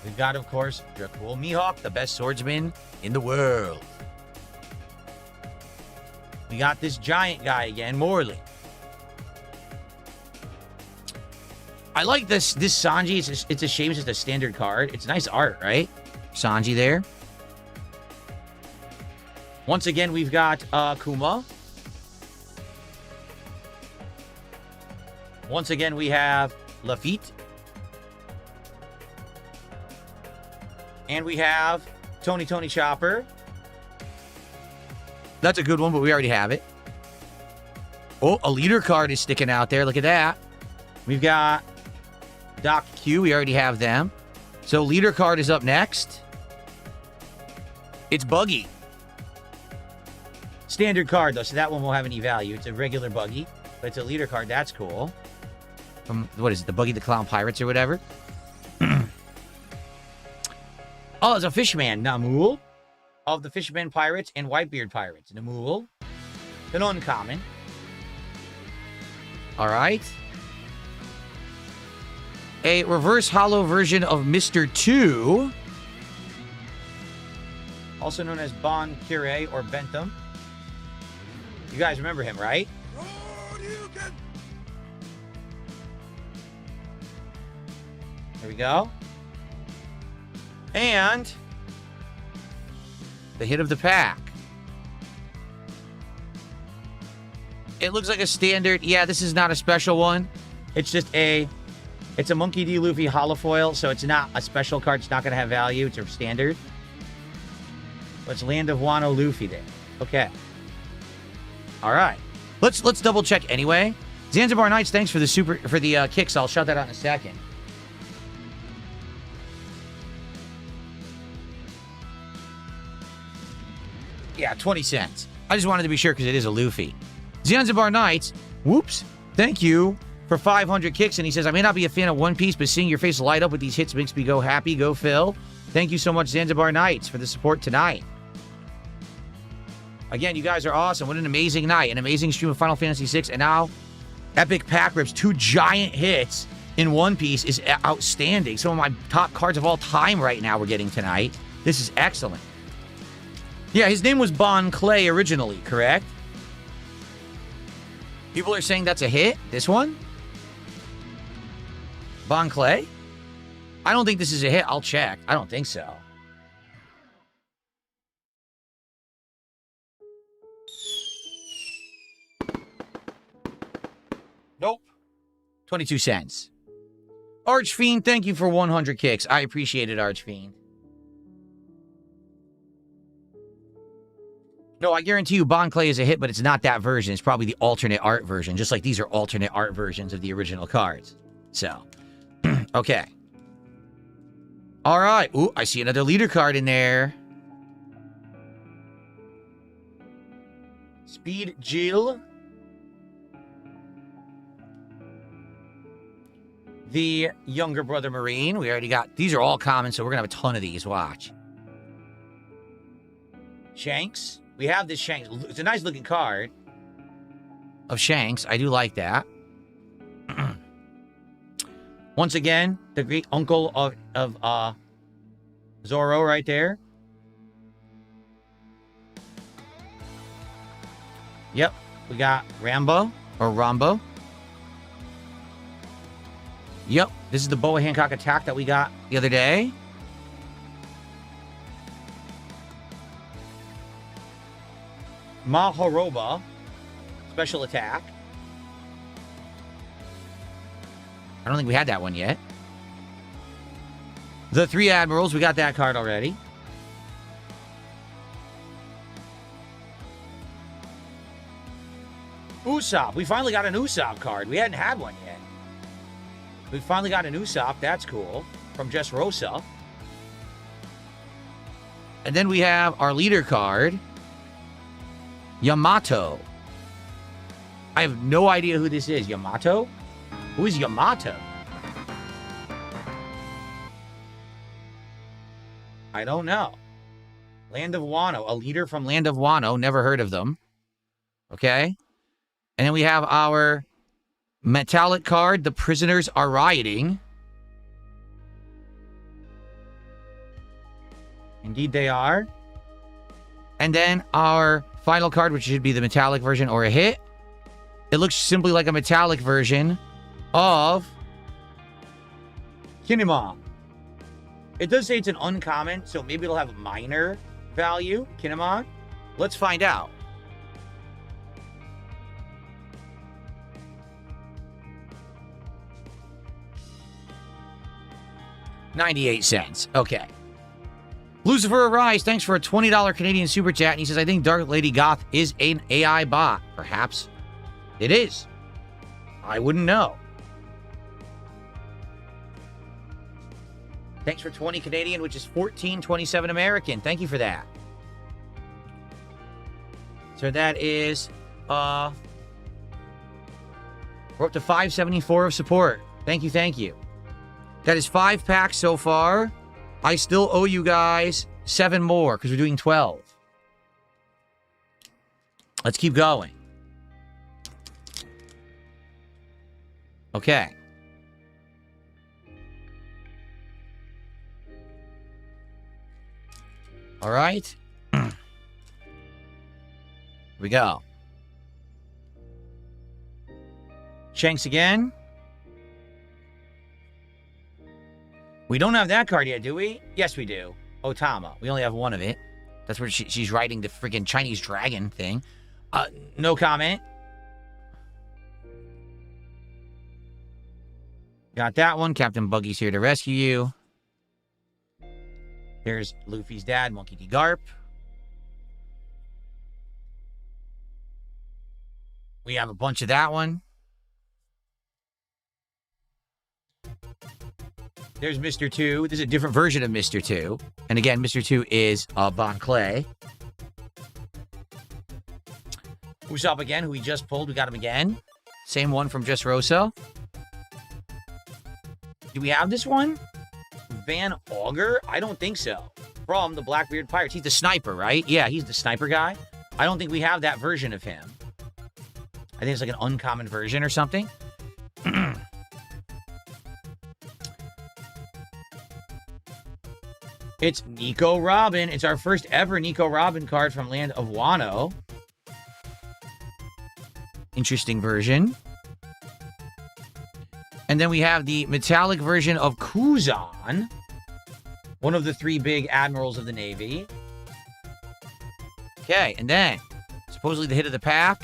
We've got, of course, Dracul Mihawk, the best swordsman in the world. We got this giant guy again, Morley. I like this Sanji. It's a shame it's just a standard card. It's nice art, right? Sanji there. Once again, we've got Kuma. Once again, we have Lafitte. And we have Tony Chopper. That's a good one, but we already have it. Oh, a leader card is sticking out there. Look at that. We've got Doc Q. We already have them. So leader card is up next. It's Buggy. Standard card, though, so that one won't have any value. It's a regular Buggy, but it's a leader card. That's cool. From, what is it, the Buggy the Clown Pirates or whatever? Oh, it's a Fishman, Namul, of the Fisherman Pirates and Whitebeard Pirates. Namul, an uncommon. All right. A reverse hollow version of Mr. 2, also known as Bon Cure or Bentham. You guys remember him, right? There we go. And the hit of the pack. It looks like a standard. Yeah, this is not a special one. It's just it's a Monkey D. Luffy holofoil, so it's not a special card. It's not going to have value. It's a standard. Let's Land of Wano Luffy there. Okay. All right. Let's double check anyway. Zanzibar Nights, thanks for the kicks. I'll shout that out in a second. Yeah, 20 cents. I just wanted to be sure because it is a Luffy. Zanzibar Nights, whoops, thank you for 500 kicks. And he says, I may not be a fan of One Piece, but seeing your face light up with these hits makes me go happy. Go, Phil. Thank you so much, Zanzibar Nights, for the support tonight. Again, you guys are awesome. What an amazing night. An amazing stream of Final Fantasy VI. And now, Epic Pack Rips, 2 giant hits in One Piece is outstanding. Some of my top cards of all time right now we're getting tonight. This is excellent. Yeah, his name was Bon Clay originally, correct? People are saying that's a hit? This one? Bon Clay? I don't think this is a hit. I'll check. I don't think so. Nope. 22 cents. Archfiend, thank you for 100 kicks. I appreciate it, Archfiend. No, I guarantee you Bon Clay is a hit, but it's not that version. It's probably the alternate art version, just like these are alternate art versions of the original cards. So, okay. All right. Ooh, I see another leader card in there. Speed Jill. The younger brother Marine. We already got, these are all common, so we're going to have a ton of these. Watch. Shanks. We have this Shanks. It's a nice looking card of Shanks. I do like that. Once again, the great uncle of Zoro right there. Yep. We got Rambo or Rambo. Yep. This is the Boa Hancock attack that we got the other day. Mahoroba, special attack. I don't think we had that one yet. The 3 Admirals, we got that card already. Usopp. We finally got an Usopp card. We hadn't had one yet. We finally got an Usopp. That's cool. From Just Rosa. And then we have our leader card. Yamato. I have no idea who this is. Yamato? Who is Yamato? I don't know. Land of Wano. A leader from Land of Wano. Never heard of them. Okay. And then we have our metallic card. The prisoners are rioting. Indeed they are. And then our final card, which should be the metallic version or a hit. It looks simply like a metallic version of Kinemon. It does say it's an uncommon, so maybe it'll have a minor value. Kinemon. Let's find out. $0.98. Okay. Lucifer Arise, thanks for a $20 Canadian super chat. And he says, I think Dark Lady Goth is an AI bot. Perhaps it is. I wouldn't know. Thanks for 20 Canadian, which is $14.27 American. Thank you for that. So that is, we're up to 574 of support. Thank you, thank you. That is 5 packs so far. I still owe you guys 7 more because we're doing 12. Let's keep going. Okay. All right. Here we go. Shanks again. We don't have that card yet, do we? Yes, we do. Otama. We only have one of it. That's where she's riding the freaking Chinese dragon thing. No comment. Got that one. Captain Buggy's here to rescue you. Here's Luffy's dad, Monkey D. Garp. We have a bunch of that one. There's Mr. 2. This is a different version of Mr. 2. And again, Mr. 2 is Bon Clay. Usopp again, who we just pulled. We got him again. Same one from Just Rosa. Do we have this one? Van Augur? I don't think so. From the Blackbeard Pirates. He's the sniper, right? Yeah, he's the sniper guy. I don't think we have that version of him. I think it's like an uncommon version or something. It's Nico Robin. It's our first ever Nico Robin card from Land of Wano. Interesting version. And then we have the metallic version of Kuzan, one of the 3 big admirals of the Navy. Okay, and then, supposedly the hit of the pack,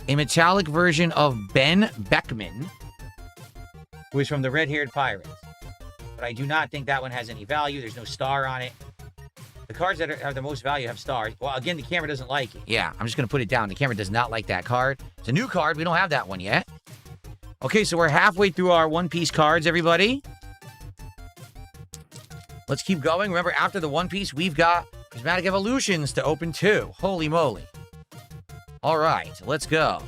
a metallic version of Ben Beckman, who is from the Red-Haired Pirates. But I do not think that one has any value. There's no star on it. The cards that are the most value have stars. Well, again, the camera doesn't like it. Yeah, I'm just going to put it down. The camera does not like that card. It's a new card. We don't have that one yet. Okay, so we're halfway through our One Piece cards, everybody. Let's keep going. Remember, after the One Piece, we've got Prismatic Evolutions to open too. Holy moly. All right, let's go.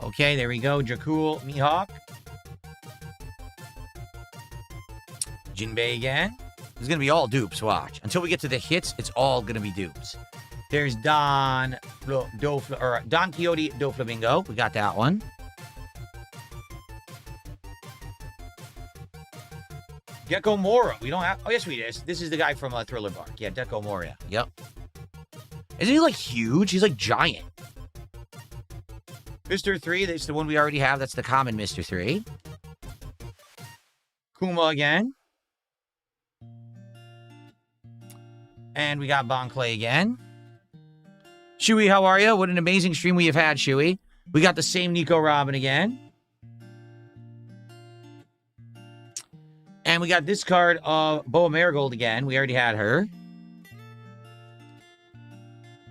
Okay, there we go. Jakul Mihawk. Jinbei again. It's going to be all dupes, watch. Until we get to the hits, it's all going to be dupes. There's Don Quixote do Flamingo. We got that one. Gecko Mora. We don't have... Oh, yes, we do. This is the guy from Thriller Bark. Yeah, Gecko Moria. Yep. Isn't he, like, huge? He's, like, giant. Mr. 3, that's the one we already have. That's the common Mr. 3. Kuma again. And we got Bon Clay again. Shui, how are you? What an amazing stream we have had, Shui. We got the same Nico Robin again. And we got this card of Boa Marigold again. We already had her.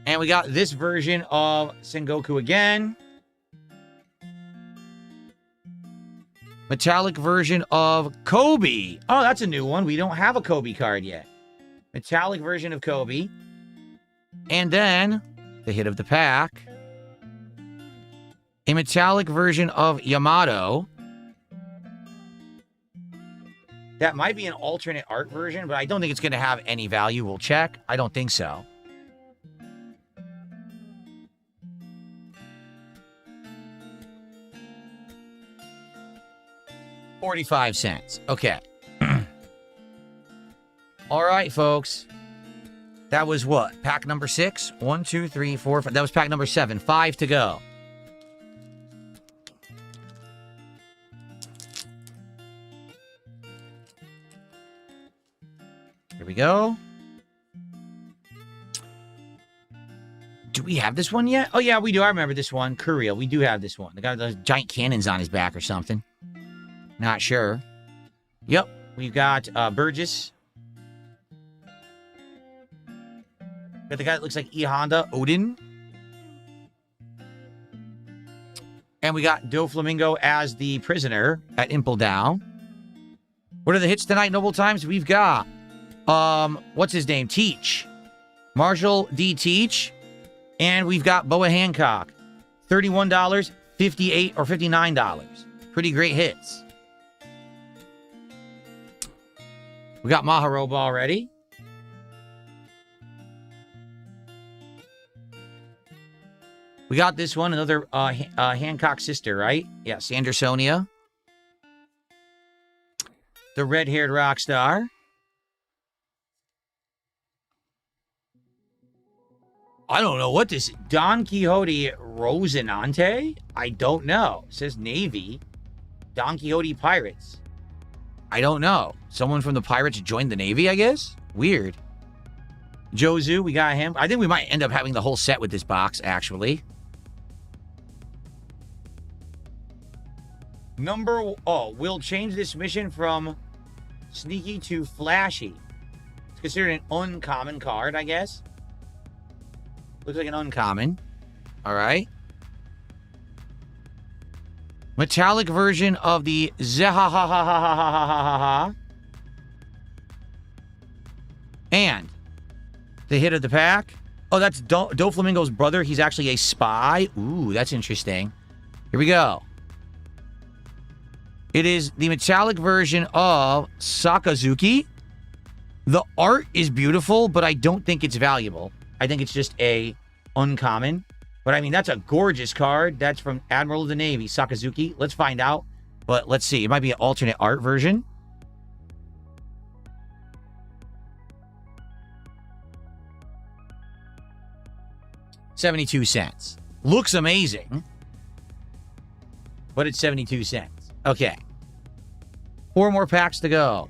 And we got this version of Sengoku again. Metallic version of Kobe. Oh, that's a new one. We don't have a Kobe card yet. Metallic version of Kobe. And then, the hit of the pack. A metallic version of Yamato. That might be an alternate art version, but I don't think it's going to have any value. We'll check. I don't think so. $0.45. Okay. All right, folks. That was what? Pack number 6? 1, 2, 3, 4, 5. That was pack number 7. 5 to go. Here we go. Do we have this one yet? Oh, yeah, we do. I remember this one. Kuriel. We do have this one. The guy with those giant cannons on his back or something. Not sure. Yep. We've got Burgess. Got the guy that looks like E Honda, Odin. And we got Doflamingo as the prisoner at Impel Down. What are the hits tonight, Noble Times? We've got, what's his name? Teach. Marshall D. Teach. And we've got Boa Hancock. $31, $58, or $59. Pretty great hits. We got Maharoba already. We got this one, another Hancock sister, right? Yeah, Sandersonia. The red-haired rock star. I don't know what this is. Don Quixote Rosinante? I don't know. It says Navy. Don Quixote Pirates. I don't know. Someone from the Pirates joined the Navy, I guess? Weird. Jozu, we got him. I think we might end up having the whole set with this box, actually. We'll change this mission from sneaky to flashy. It's considered an uncommon card, I guess. Looks like an uncommon. All right. Metallic version of the Zehahahahahahaha. And the hit of the pack. Oh, that's Doflamingo's brother. He's actually a spy. Ooh, that's interesting. Here we go. It is the metallic version of Sakazuki. The art is beautiful, but I don't think it's valuable. I think it's just a uncommon. But I mean, that's a gorgeous card. That's from Admiral of the Navy, Sakazuki. Let's find out. But let's see. It might be an alternate art version. $0.72. Looks amazing. But it's 72 cents. Okay. 4 more packs to go.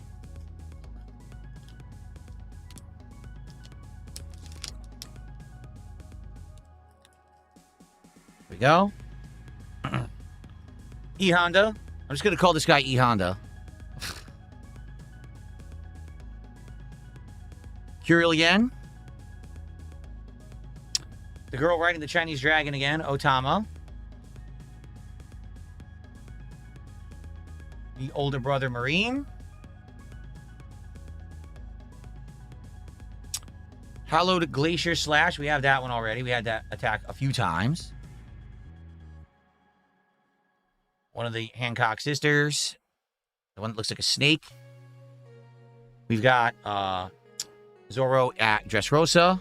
Here we go. E Honda. I'm just going to call this guy E Honda. Curiel again. The girl riding the Chinese dragon again, Otama. The older brother, Marine. Hallowed Glacier Slash. We have that one already. We had that attack a few times. One of the Hancock sisters. The one that looks like a snake. We've got Zoro at Dressrosa.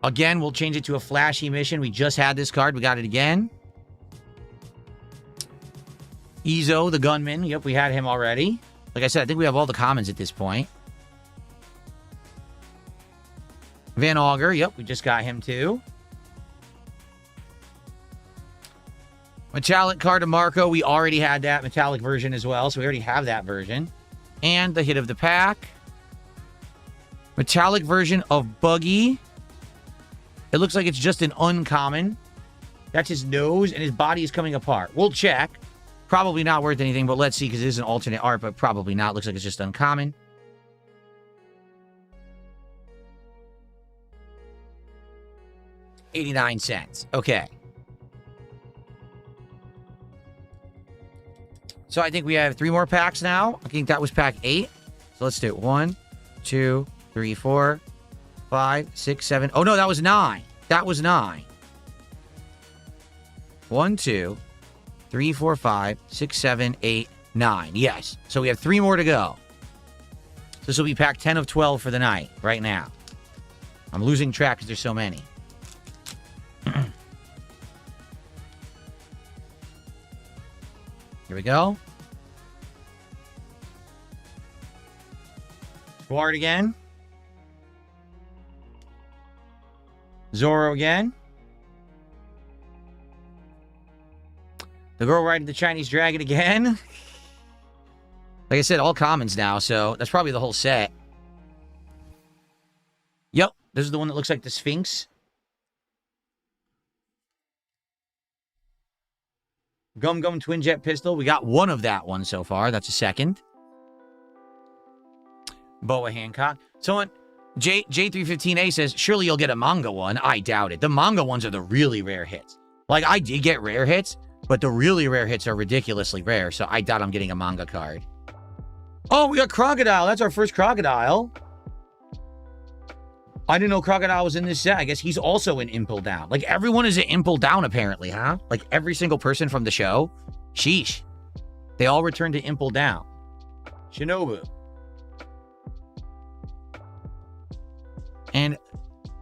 Again, we'll change it to a flashy mission. We just had this card. We got it again. Izo, the gunman. Yep, we had him already. Like I said, I think we have all the commons at this point. Van Auger. Yep, we just got him too. Metallic card of Marco. We already had that metallic version as well, so we already have that version. And the hit of the pack. Metallic version of Buggy. It looks like it's just an uncommon. That's his nose, and his body is coming apart. We'll check. Probably not worth anything, but let's see, because it is an alternate art, but probably not. Looks like it's just uncommon. $0.89. Okay. So I think we have 3 more packs now. I think that was pack 8. So let's do it. 1, 2, 3, 4, 5, 6, 7. Oh, no, that was 9. That was 9. 1, 2, 3, 4, 5, 6, 7, 8, 9. Yes. So we have 3 more to go. This will be pack 10 of 12 for the night right now. I'm losing track because there's so many. Here we go. Sword again. Zoro again. The girl riding the Chinese dragon again. Like I said, all commons now, so that's probably the whole set. Yep, this is the one that looks like the Sphinx. Gum Gum Twin Jet Pistol. We got one of that one so far. That's a second. Boa Hancock. Someone, J315A says, surely you'll get a manga one. I doubt it. The manga ones are the really rare hits. Like, I did get rare hits, but the really rare hits are ridiculously rare, so I doubt I'm getting a manga card. Oh, we got Crocodile. That's our first Crocodile. I didn't know Crocodile was in this set. I guess he's also in Impel Down. Like, everyone is in Impel Down, apparently, huh? Like, every single person from the show. Sheesh. They all returned to Impel Down. Shinobu. And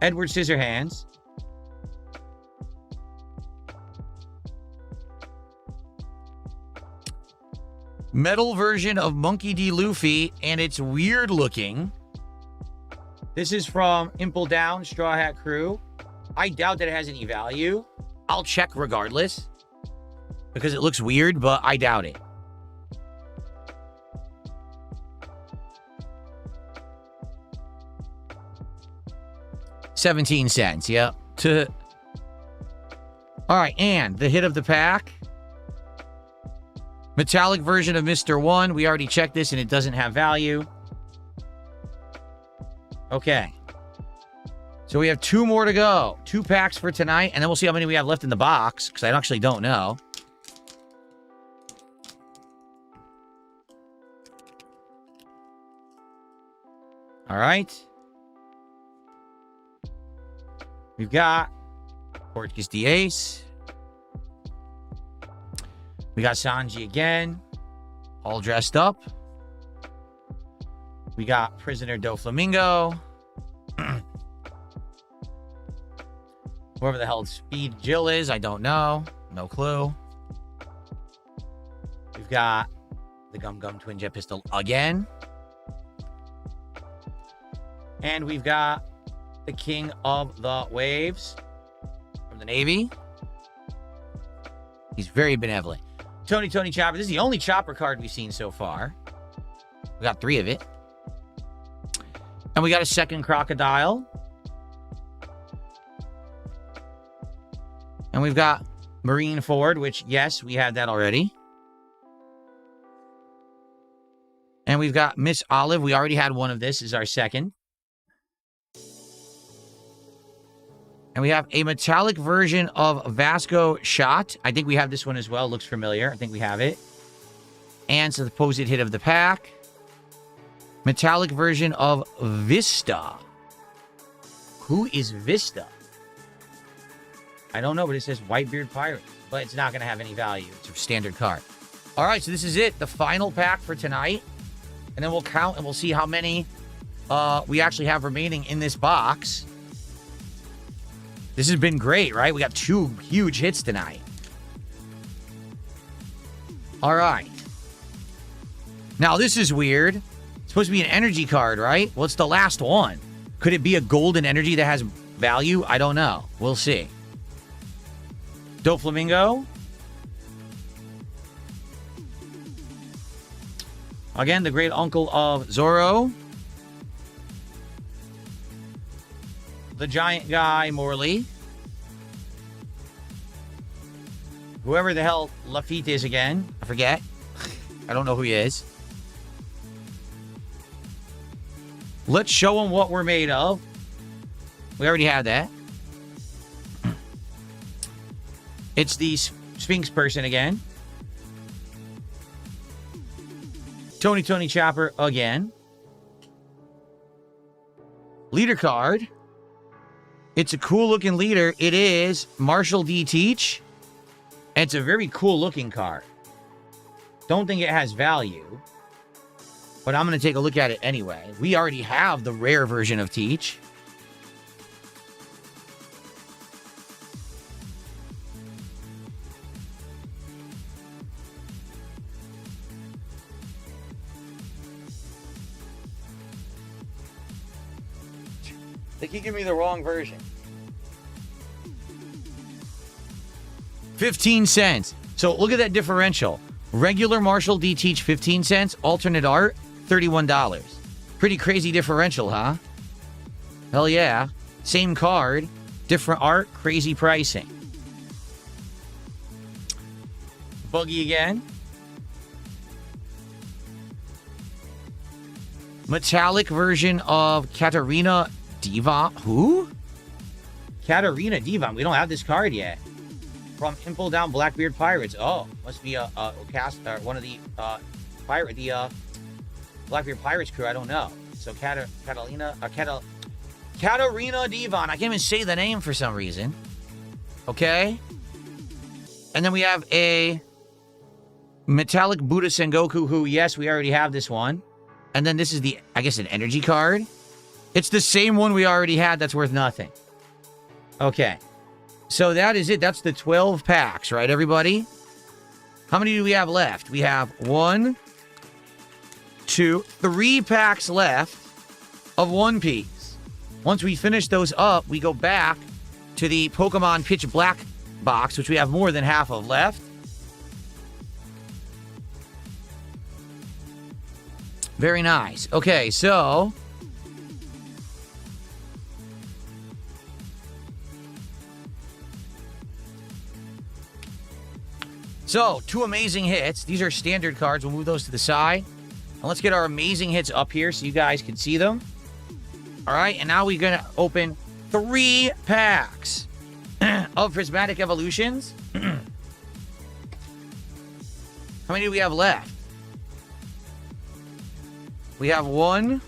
Edward Scissorhands. Metal version of Monkey D. Luffy, and it's weird looking. This is from Impel Down, Straw Hat Crew. I doubt that it has any value. I'll check regardless, because it looks weird, but I doubt it. $0.17, yep. All right, and the hit of the pack. Metallic version of Mr. 1. We already checked this, and it doesn't have value. Okay. So we have 2 more to go. 2 packs for tonight, and then we'll see how many we have left in the box, because I actually don't know. All right. We've got Portuguese the Ace. We got Sanji again, all dressed up. We got Prisoner Doflamingo. Whoever the hell Speed Jill is, I don't know. No clue. We've got the Gum Gum Twin Jet Pistol again. And we've got the King of the Waves from the Navy. He's very benevolent. Tony Chopper. This is the only Chopper card we've seen so far. We got 3 of it. And we got a second Crocodile. And we've got Marine Ford, which, yes, we had that already. And we've got Miss Olive. We already had one of this. This is our second. And we have a metallic version of Vasco Shot. I think we have this one as well. Looks familiar. I think we have it. And supposed hit of the pack. Metallic version of Vista. Who is Vista? I don't know, but it says Whitebeard Pirate. But it's not going to have any value. It's a standard card. All right, so this is it. The final pack for tonight. And then we'll count and we'll see how many we actually have remaining in this box. This has been great, right? We got 2 huge hits tonight. All right. Now, this is weird. It's supposed to be an energy card, right? Well, it's the last one. Could it be a golden energy that has value? I don't know. We'll see. Doflamingo. Again, the great uncle of Zoro. the giant guy, Morley. Whoever the hell Lafitte is again. I forget. I don't know who he is. Let's show him what we're made of. We already have that. It's the Sphinx person again. Tony Chopper again. Leader card. It's a cool looking leader. It is Marshall D. Teach. And it's a very cool looking card. Don't think it has value. But I'm going to take a look at it anyway. We already have the rare version of Teach. They keep giving me the wrong version. 15 cents. So look at that differential. Regular Marshall D. Teach, 15 cents. Alternate art, $31. Pretty crazy differential, huh? Hell yeah. Same card, different art, crazy pricing. Buggy again. Metallic version of Katarina Devon. Who? Katarina Devon. We don't have this card yet. From Impel Down Blackbeard Pirates. Oh, must be a cast or one of the Blackbeard Pirates crew. I don't know. So Katarina Devon. I can't even say the name for some reason. Okay. And then we have a Metallic Buddha Sengoku, who, yes, we already have this one. And then this is the, I guess, an energy card. It's the same one we already had that's worth nothing. Okay. So that is it. That's the 12 packs, right, everybody? How many do we have left? We have 1, 2, 3 packs left of One Piece. Once we finish those up, we go back to the Pokemon Pitch Black box, which we have more than half of left. Very nice. Okay, so two amazing hits. These are standard cards. We'll move those to the side. And let's get our amazing hits up here so you guys can see them. All right, and now we're going to open 3 packs of Prismatic Evolutions. How many do we have left? We have 1,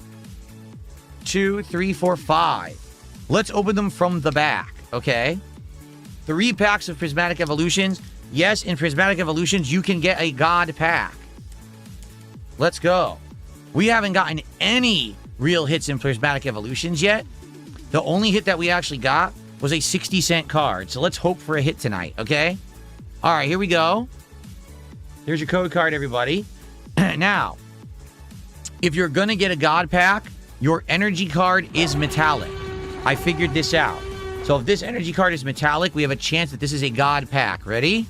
2, 3, 4, 5. Let's open them from the back, okay? 3 packs of Prismatic Evolutions. Yes, in Prismatic Evolutions, you can get a God pack. Let's go. We haven't gotten any real hits in Prismatic Evolutions yet. The only hit that we actually got was a 60-cent card. So let's hope for a hit tonight, okay? All right, here we go. Here's your code card, everybody. Now, if you're going to get a God pack, your energy card is metallic. I figured this out. So if this energy card is metallic, we have a chance that this is a God pack. Ready?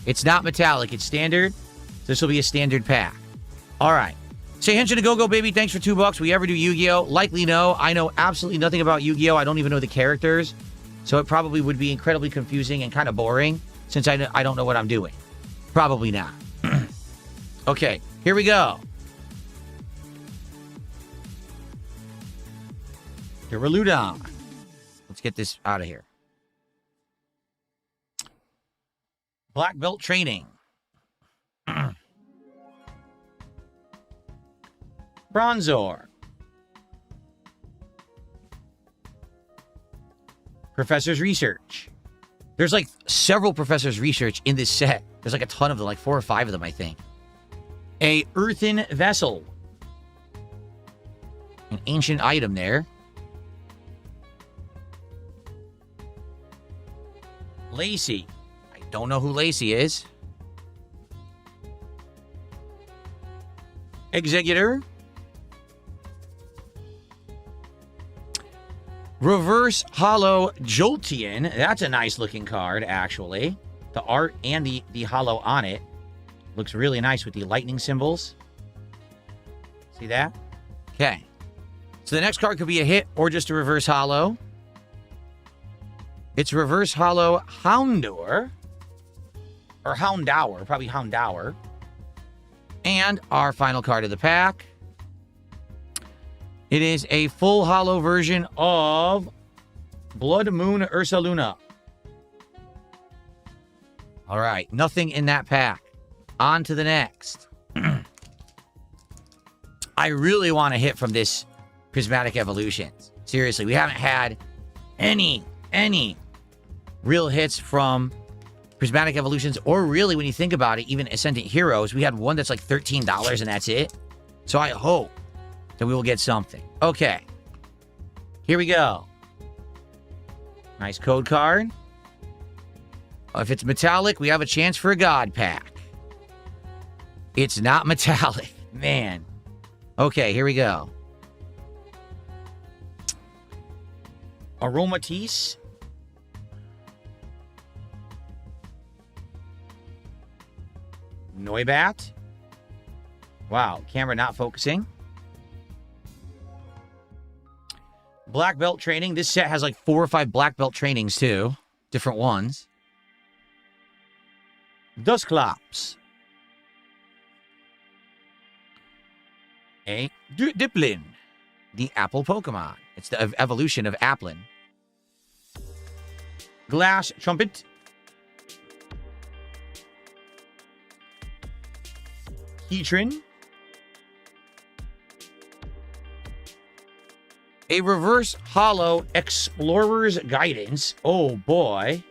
It's not metallic. It's standard. This will be a standard pack. All right. Say henshin to go, baby. Thanks for $2. We ever do Yu-Gi-Oh? Likely no. I know absolutely nothing about Yu-Gi-Oh. I don't even know the characters. So it probably would be incredibly confusing and kind of boring since I don't know what I'm doing. Probably not. Okay. Here we go. Hiruludon. Let's get this out of here. Black Belt Training. Bronzor. Professor's Research. There's like several Professor's Research in this set. There's like a ton of them, like 4 or 5 of them, I think. A Earthen Vessel. An ancient item there. Lacey. I don't know who Lacey is. Executor. Reverse Hollow Jolteon. That's a nice looking card, actually. The art and the hollow on it. Looks really nice with the lightning symbols. See that? Okay. So the next card could be a hit or just a reverse holo. It's reverse holo Houndour. Or Houndour, probably Houndour. And our final card of the pack. It is a full holo version of Blood Moon Ursaluna. All right, nothing in that pack. On to the next. I really want to hit from this Prismatic Evolutions. Seriously, we haven't had any real hits from Prismatic Evolutions, or really, when you think about it, even Ascendant Heroes. We had one that's like $13 and that's it. So I hope that we will get something. Okay. Here we go. Nice code card. If it's metallic, we have a chance for a God Pack. It's not metallic. Man. Okay, here we go. Aromatisse. Noibat. Wow, camera not focusing. Black Belt Training. This set has like 4 or 5 Black Belt trainings too. Different ones. Dusclops. A Diplin. The Apple Pokemon. It's the evolution of Applin. Glass Trumpet. Heatran. A reverse holo Explorer's Guidance. Oh boy.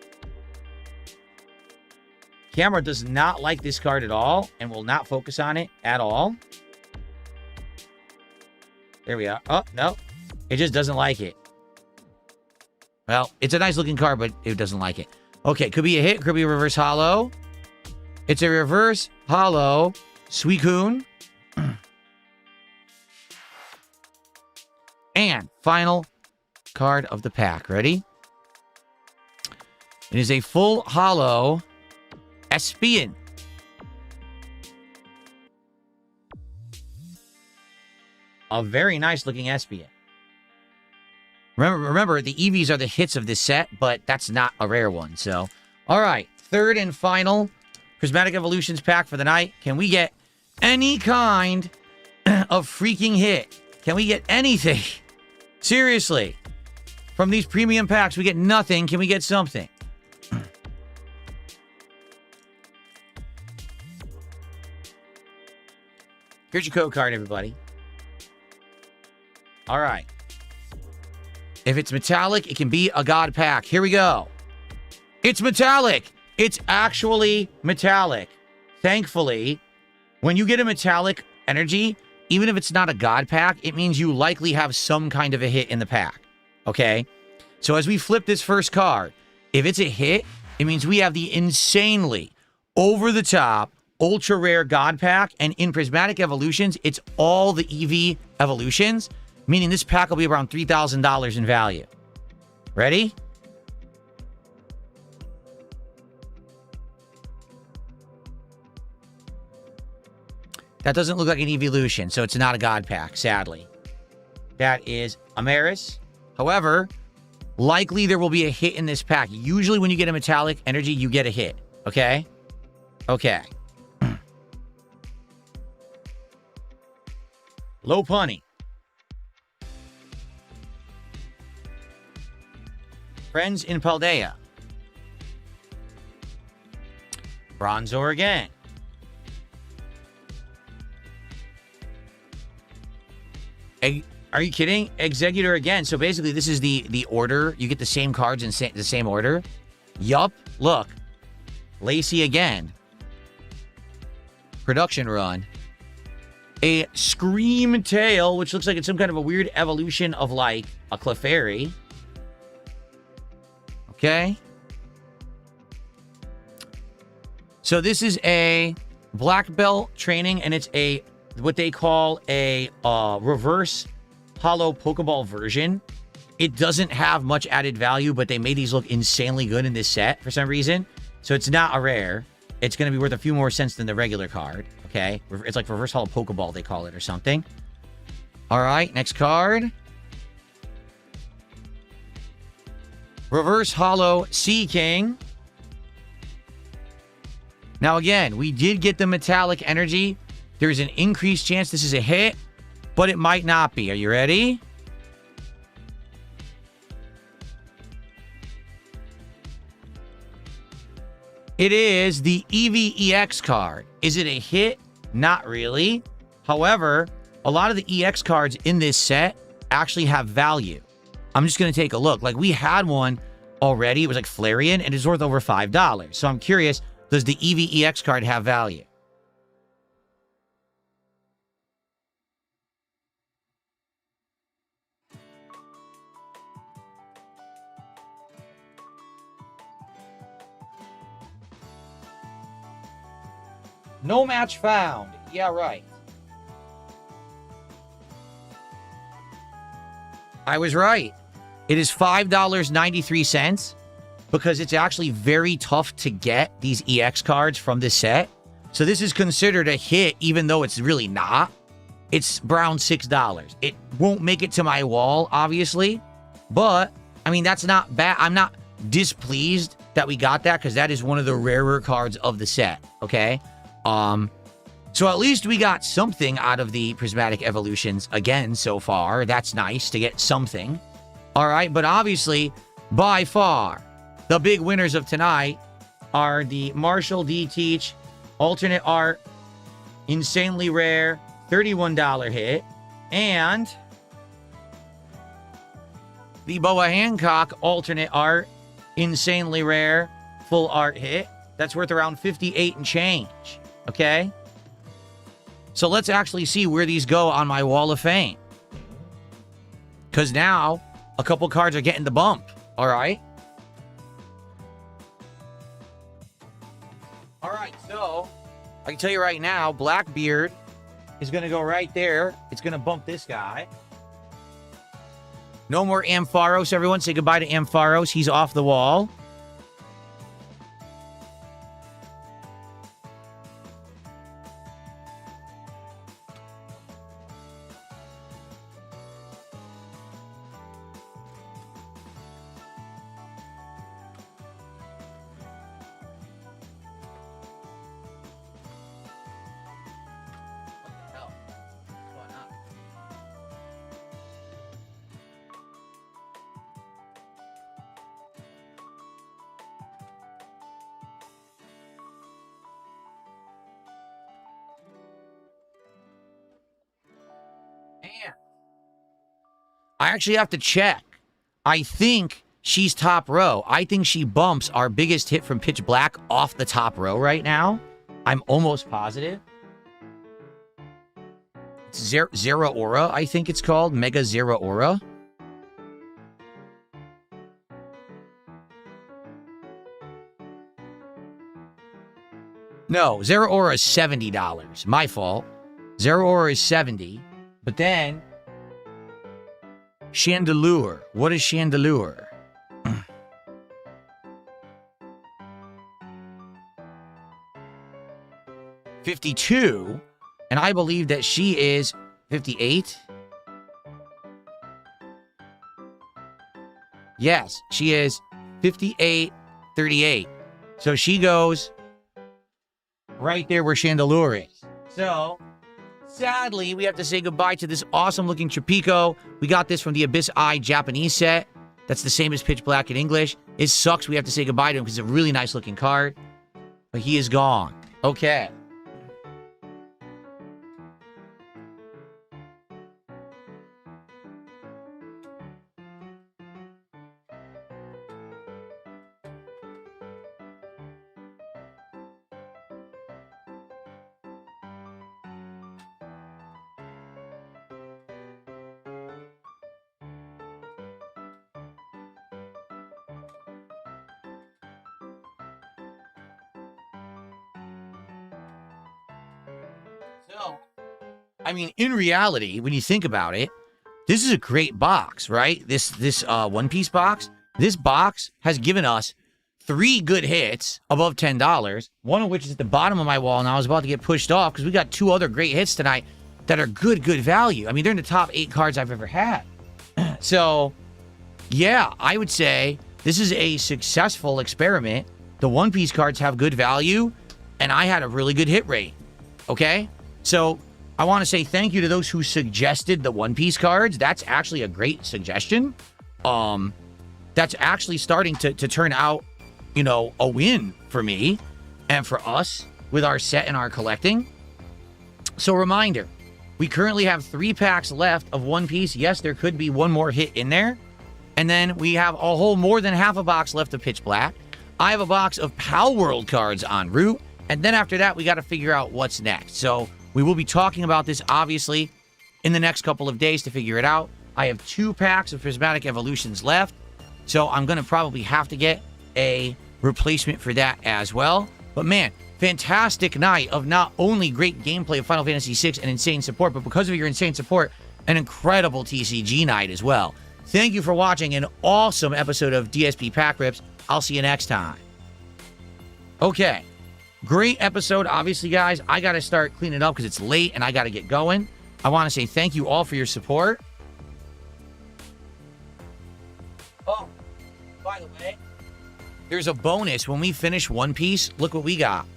Camera does not like this card at all and will not focus on it at all. There we are. Oh, no. It just doesn't like it. Well, it's a nice looking card, but it doesn't like it. Okay, could be a hit, could be a reverse holo. It's a reverse holo Suicune. And final card of the pack. Ready? It is a full holo Espion. A very nice looking Espion. Remember, the EVs are the hits of this set, but that's not a rare one. So, all right. Third and final Prismatic Evolutions pack for the night. Can we get any kind of freaking hit? Can we get anything? Seriously. From these premium packs, we get nothing. Can we get something? Here's your code card, everybody. All right. If it's metallic, it can be a God Pack. Here we go. It's metallic. It's actually metallic. Thankfully, when you get a metallic energy, even if it's not a God Pack, it means you likely have some kind of a hit in the pack. Okay? So as we flip this first card, if it's a hit, it means we have the insanely over-the-top, ultra-rare God Pack. And in Prismatic Evolutions, it's all the EV evolutions, meaning this pack will be around $3,000 in value. Ready? That doesn't look like an evolution, so it's not a God Pack, sadly. That is Amaris. However, likely there will be a hit in this pack. Usually when you get a metallic energy, you get a hit. Okay? Okay. Lopunny. Friends in Paldea. Bronzor again. Are you kidding? Executor again. So basically, this is the order. You get the same cards in the same order. Yup. Look. Lacey again. Production run. A Scream Tail, which looks like it's some kind of a weird evolution of like a Clefairy. Okay. So this is a Black Belt training, and it's a what they call a reverse holo Pokeball version. It doesn't have much added value, but they made these look insanely good in this set for some reason. So it's not a rare. It's going to be worth a few more cents than the regular card. Okay. It's like reverse holo Pokeball, they call it, or something. All right. Next card. Reverse Hollow Sea King. Now, again, we did get the metallic energy. There's an increased chance this is a hit, but it might not be. Are you ready? It is the EVEX card. Is it a hit? Not really. However, a lot of the EX cards in this set actually have value. I'm just going to take a look. Like, we had one already. It was like Flareon, and it's worth over $5. So I'm curious, does the EVEX card have value? No match found. Yeah, right. I was right. It is $5.93 because it's actually very tough to get these EX cards from this set. So this is considered a hit, even though it's really not. It's around $6. It won't make it to my wall, obviously. But, I mean, that's not bad. I'm not displeased that we got that because that is one of the rarer cards of the set, okay? So at least we got something out of the Prismatic Evolutions again so far. That's nice to get something. All right, but obviously, by far, the big winners of tonight are the Marshall D. Teach alternate art, insanely rare, $31 hit, and the Boa Hancock alternate art, insanely rare, full art hit. That's worth around 58 and change. Okay? So let's actually see where these go on my Wall of Fame. Because now, a couple cards are getting the bump. All right? All right, so I can tell you right now, Blackbeard is going to go right there. It's going to bump this guy. No more Ampharos, everyone. Say goodbye to Ampharos. He's off the wall. I actually have to check. I think she's top row. I think she bumps our biggest hit from Pitch Black off the top row right now. I'm almost positive. It's Zera Aura, I think it's called. Mega Zera Aura. No, Zera Aura is $70. My fault. Zera Aura is $70. But then Chandelure. What is Chandelure? $52. And I believe that she is $58. Yes, she is $58.38. So she goes right there where Chandelure is. So sadly, we have to say goodbye to this awesome-looking Tropico. We got this from the Abyss Eye Japanese set. That's the same as Pitch Black in English. It sucks we have to say goodbye to him because it's a really nice-looking card. But he is gone. Okay. So, I mean, in reality, when you think about it, this is a great box, right? This One Piece box. This box has given us 3 good hits above $10, one of which is at the bottom of my wall, and I was about to get pushed off because we got 2 other great hits tonight that are good value. I mean, they're in the top 8 cards I've ever had. So, yeah, I would say this is a successful experiment. The One Piece cards have good value, and I had a really good hit rate. Okay? So I want to say thank you to those who suggested the One Piece cards. That's actually a great suggestion. That's actually starting to turn out, you know, a win for me and for us with our set and our collecting. So reminder, we currently have 3 packs left of One Piece. Yes, there could be one more hit in there. And then we have a whole more than half a box left of Pitch Black. I have a box of Pal World cards en route. And then after that, we got to figure out what's next. So we will be talking about this, obviously, in the next couple of days to figure it out. I have 2 packs of Prismatic Evolutions left. So I'm going to probably have to get a replacement for that as well. But man, fantastic night of not only great gameplay of Final Fantasy VI and insane support, but because of your insane support, an incredible TCG night as well. Thank you for watching an awesome episode of DSP Pack Rips. I'll see you next time. Okay. Great episode. Obviously, guys, I got to start cleaning up because it's late and I got to get going. I want to say thank you all for your support. Oh, by the way, there's a bonus. When we finish One Piece, look what we got.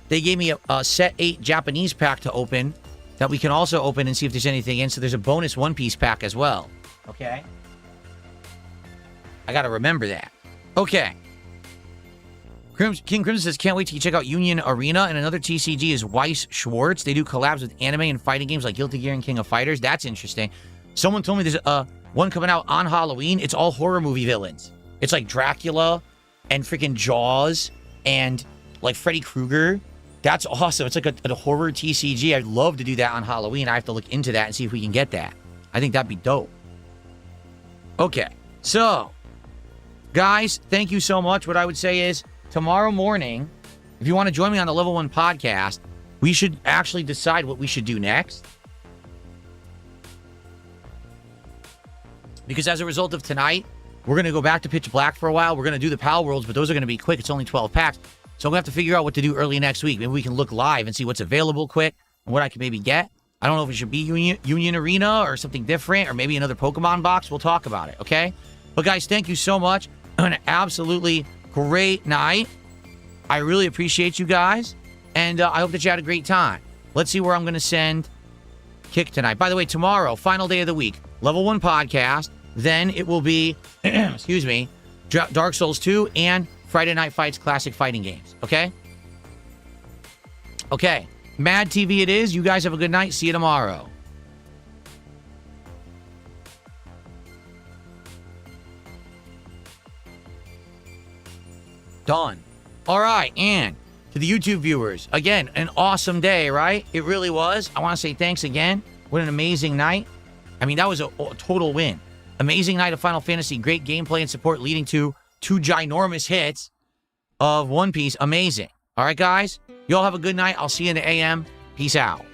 They gave me a set 8 Japanese pack to open that we can also open and see if there's anything in. So there's a bonus One Piece pack as well. Okay. I got to remember that. Okay. King Crimson says, can't wait till you check out Union Arena. And another TCG is Weiss Schwartz. They do collabs with anime and fighting games like Guilty Gear and King of Fighters. That's interesting. Someone told me there's one coming out on Halloween. It's all horror movie villains. It's like Dracula and freaking Jaws and like Freddy Krueger. That's awesome. It's like a horror TCG. I'd love to do that on Halloween. I have to look into that and see if we can get that. I think that'd be dope. Okay. So, guys, thank you so much. What I would say is, tomorrow morning, if you want to join me on the Level 1 podcast, we should actually decide what we should do next. Because as a result of tonight, we're going to go back to Pitch Black for a while. We're going to do the Pal Worlds, but those are going to be quick. It's only 12 packs. So I'm going to have to figure out what to do early next week. Maybe we can look live and see what's available quick and what I can maybe get. I don't know if it should be Union Arena or something different or maybe another Pokemon box. We'll talk about it, okay? But guys, thank you so much. An absolutely great night. I really appreciate you guys. And I hope that you had a great time. Let's see where I'm going to send Kick tonight. By the way, tomorrow, final day of the week, Level 1 podcast. Then it will be, excuse me, Dark Souls 2 and Friday Night Fights classic fighting games. Okay? Okay. Mad TV it is. You guys have a good night. See you tomorrow. Done. All right, and to the YouTube viewers, again, an awesome day, right? It really was. I want to say thanks again. What an amazing night. I mean, that was a total win. Amazing night of Final Fantasy. Great gameplay and support leading to 2 ginormous hits of One Piece. Amazing. All right, guys. You all have a good night. I'll see you in the AM. Peace out.